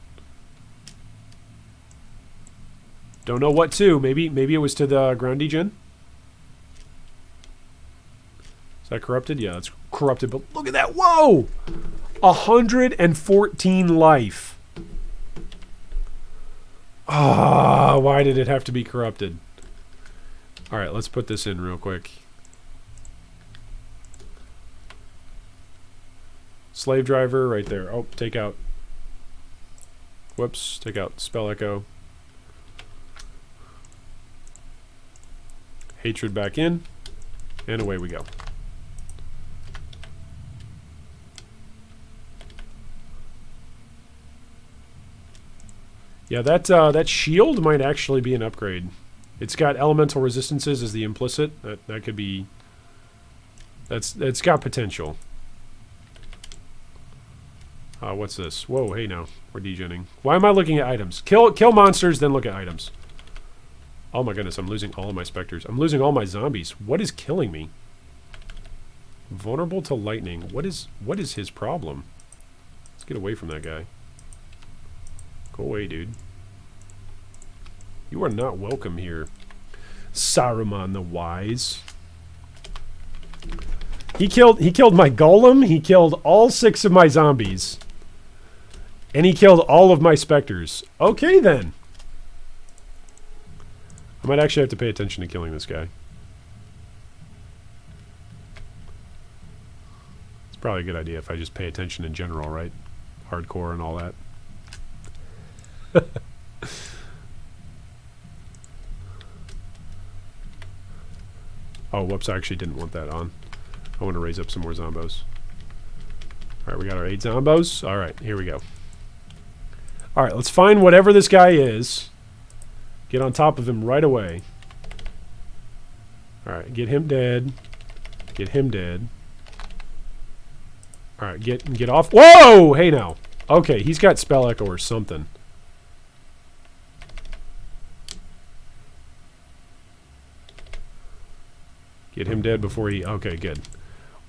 Speaker 1: Don't know what to. Maybe it was to the ground degen. Is that corrupted? Yeah, that's corrupted. But look at that. Whoa! 114 life. Ah, why did it have to be corrupted? All right, let's put this in real quick. Slave driver right there. Oh, take out. Whoops, take out spell echo. Hatred back in. And away we go. Yeah, that shield might actually be an upgrade. It's got elemental resistances as the implicit. That could be... It's got potential. What's this? Whoa, hey now. We're degenning. Why am I looking at items? Kill monsters, then look at items. Oh my goodness, I'm losing all of my specters. I'm losing all my zombies. What is killing me? Vulnerable to lightning. What is his problem? Let's get away from that guy. Go away, dude. You are not welcome here. Saruman the Wise. He killed my golem, he killed all 6 of my zombies. And he killed all of my specters. Okay then. I might actually have to pay attention to killing this guy. It's probably a good idea if I just pay attention in general, right? Hardcore and all that. Oh, whoops, I actually didn't want that on. I want to raise up some more zombos. Alright, we got our 8 zombos. Alright, here we go. Alright, let's find whatever this guy is. Get on top of him right away. Alright, get him dead. Get him dead. Alright, get off. Whoa! Hey now. Okay, he's got spell echo or something. Get him dead before he... Okay, good.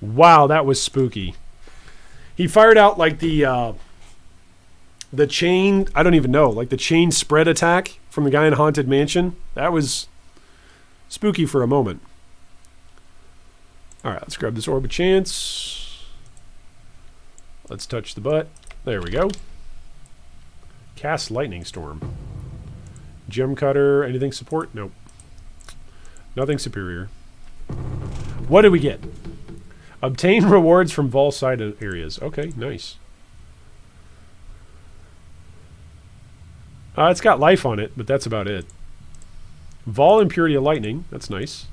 Speaker 1: Wow, that was spooky. He fired out like the chain... I don't even know. Like the chain spread attack from the guy in Haunted Mansion. That was spooky for a moment. Alright, let's grab this Orb of Chance. Let's touch the butt. There we go. Cast Lightning Storm. Gem Cutter. Anything support? Nope. Nothing superior. What did we get? Obtain rewards from Vol side areas. Okay, nice. It's got life on it, but that's about it. Vol Impurity of Lightning. That's nice.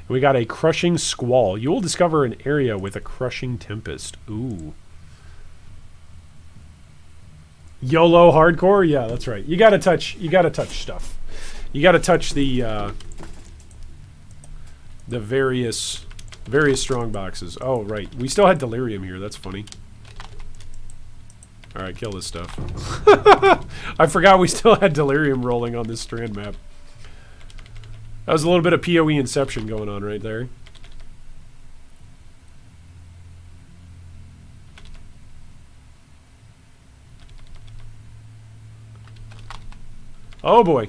Speaker 1: And we got a Crushing Squall. You will discover an area with a Crushing Tempest. Ooh. YOLO hardcore? Yeah, that's right. You gotta touch stuff. You gotta touch the various strong boxes. Oh, right. We still had Delirium here. That's funny. Alright, kill this stuff. I forgot we still had Delirium rolling on this strand map. That was a little bit of PoE Inception going on right there. Oh boy.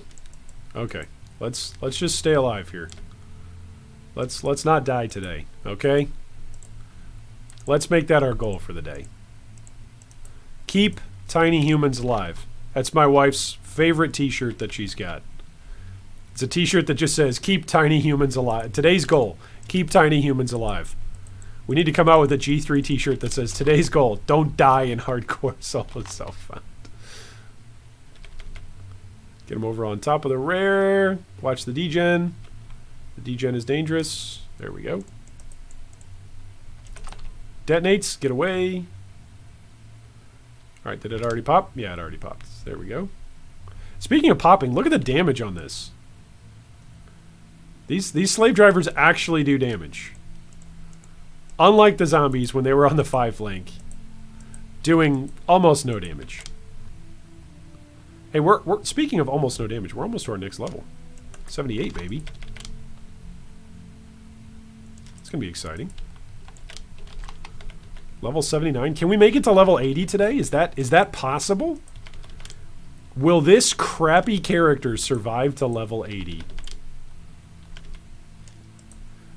Speaker 1: Okay. Let's just stay alive here. Let's not die today, okay? Let's make that our goal for the day. Keep tiny humans alive. That's my wife's favorite t-shirt that she's got. It's a t-shirt that just says, keep tiny humans alive. Today's goal, keep tiny humans alive. We need to come out with a G3 t-shirt that says, today's goal, don't die in hardcore solo self-found. Get him over on top of the rare. Watch the degen. The degen is dangerous. There we go. Detonates. Get away. Alright, did it already pop? Yeah, it already popped. There we go. Speaking of popping, look at the damage on this. These slave drivers actually do damage. Unlike the zombies when they were on the 5 flank. Doing almost no damage. Hey, we're speaking of almost no damage, we're almost to our next level. 78, baby. It's gonna be exciting. Level 79. Can we make it to level 80 today? Is that possible? Will this crappy character survive to level 80?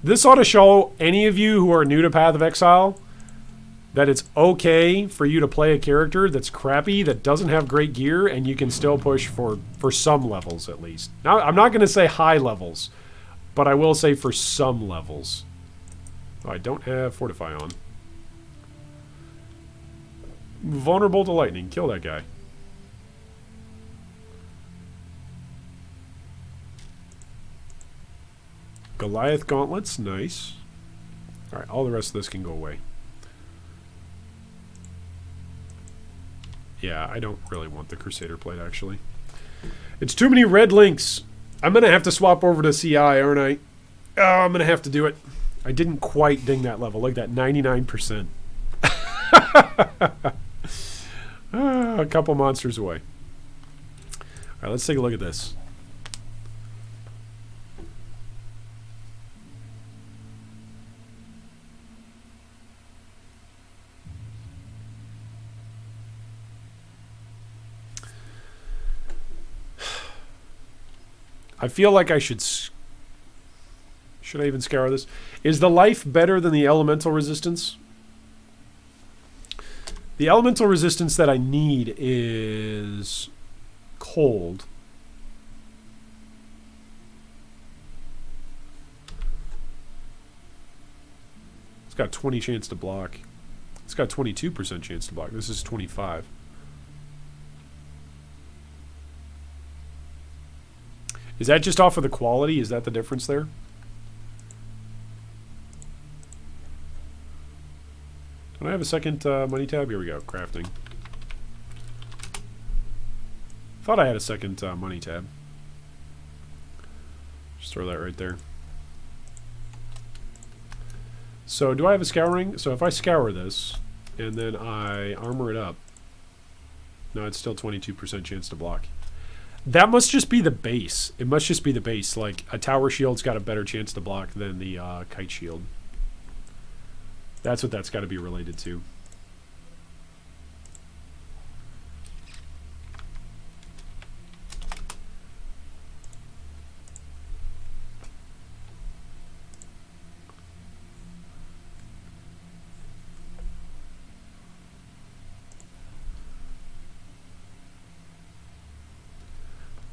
Speaker 1: This ought to show any of you who are new to Path of Exile that it's okay for you to play a character that's crappy, that doesn't have great gear, and you can still push for some levels at least. Now, I'm not going to say high levels, but I will say for some levels. Oh, I don't have Fortify on. Vulnerable to lightning. Kill that guy. Goliath gauntlets. Nice. Alright, all the rest of this can go away. Yeah, I don't really want the Crusader plate, actually. It's too many red links. I'm going to have to swap over to CI, aren't I? Oh, I'm going to have to do it. I didn't quite ding that level. Look at that, 99%. A couple monsters away. Alright, let's take a look at this. I feel like I should I even scour this? Is the life better than the elemental resistance? The elemental resistance that I need is cold. It's got 20 chance to block. It's got 22% chance to block. This is 25. Is that just off of the quality? Is that the difference there? Don't I have a second money tab? Here we go. Crafting. Thought I had a second money tab. Just throw that right there. So do I have a scouring? So if I scour this and then I armor it up, no, it's still 22% chance to block. That must just be the base. It must just be the base. Like, a tower shield's got a better chance to block than the kite shield. That's what that's got to be related to.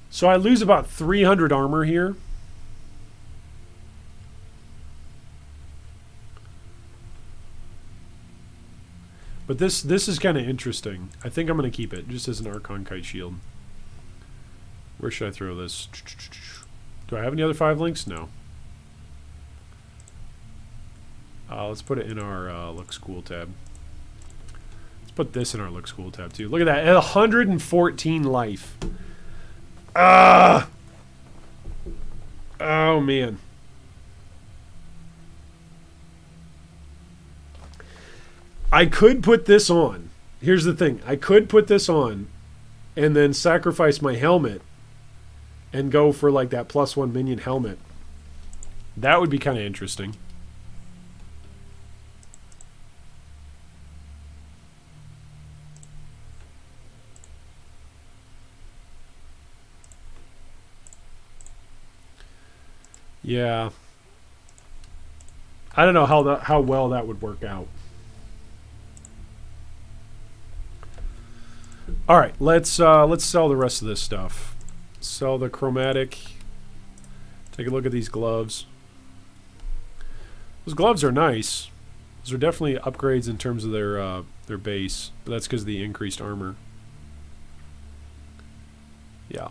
Speaker 1: So I lose about 300 armor here. But this is kind of interesting. I think I'm going to keep it just as an Archon Kite Shield. Where should I throw this? Do I have any other 5 links? No. Let's put it in our Looks Cool tab. Let's put this in our Looks Cool tab too. Look at that. 114 life. Ah! Oh, man. I could put this on. Here's the thing. I could put this on and then sacrifice my helmet and go for like that +1 minion helmet. That would be kind of interesting. Yeah. I don't know how well that would work out. All right, let's sell the rest of this stuff. Sell the chromatic. Take a look at these gloves. Those gloves are nice. Those are definitely upgrades in terms of their base, but that's because of the increased armor. Yeah.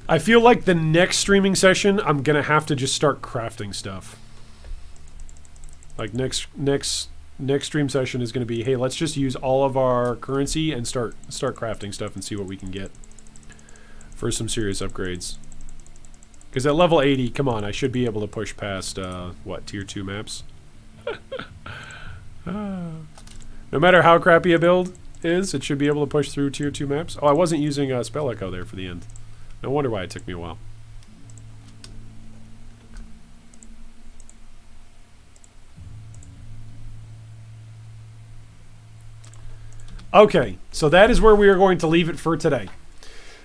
Speaker 1: I feel like the next streaming session, I'm gonna have to just start crafting stuff. Like next stream session is gonna be, hey, let's just use all of our currency and start crafting stuff and see what we can get for some serious upgrades. Because at level 80, come on, I should be able to push past what, tier 2 maps. No matter how crappy a build is, it should be able to push through tier 2 maps. Oh, I wasn't using Spell Echo there for the end. No wonder why it took me a while. Okay, so that is where we are going to leave it for today.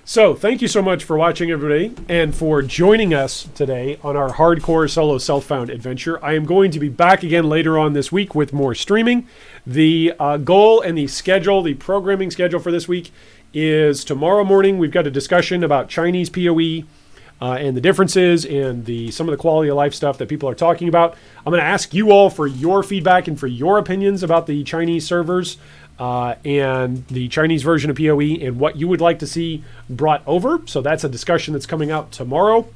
Speaker 1: So, thank you so much for watching, everybody, and for joining us today on our hardcore solo self-found adventure. I am going to be back again later on this week with more streaming. The goal and the schedule, the programming schedule for this week is tomorrow morning. We've got a discussion about Chinese PoE and the differences and some of the quality of life stuff that people are talking about. I'm going to ask you all for your feedback and for your opinions about the Chinese servers and the Chinese version of PoE and what you would like to see brought over. So that's a discussion that's coming out tomorrow.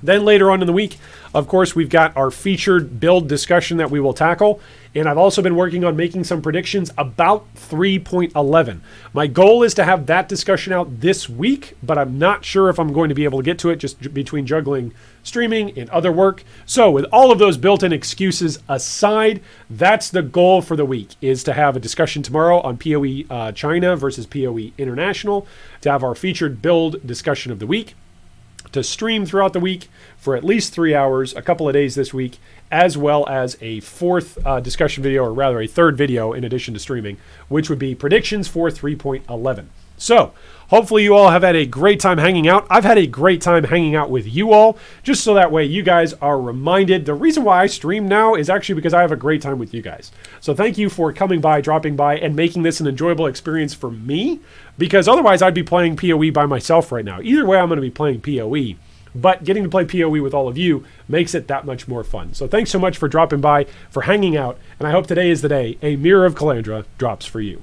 Speaker 1: Then later on in the week, of course, we've got our featured build discussion that we will tackle. And I've also been working on making some predictions about 3.11. My goal is to have that discussion out this week, but I'm not sure if I'm going to be able to get to it just between juggling streaming and other work. So with all of those built-in excuses aside, that's the goal for the week, is to have a discussion tomorrow on PoE China versus PoE International, to have our featured build discussion of the week, to stream throughout the week for at least 3 hours, a couple of days this week, as well as a fourth discussion video, or rather a third video in addition to streaming, which would be predictions for 3.11. So, hopefully you all have had a great time hanging out. I've had a great time hanging out with you all, just so that way you guys are reminded. The reason why I stream now is actually because I have a great time with you guys. So thank you for coming by, dropping by, and making this an enjoyable experience for me, because otherwise I'd be playing PoE by myself right now. Either way, I'm going to be playing PoE. But getting to play PoE with all of you makes it that much more fun. So thanks so much for dropping by, for hanging out, and I hope today is the day a Mirror of Calandra drops for you.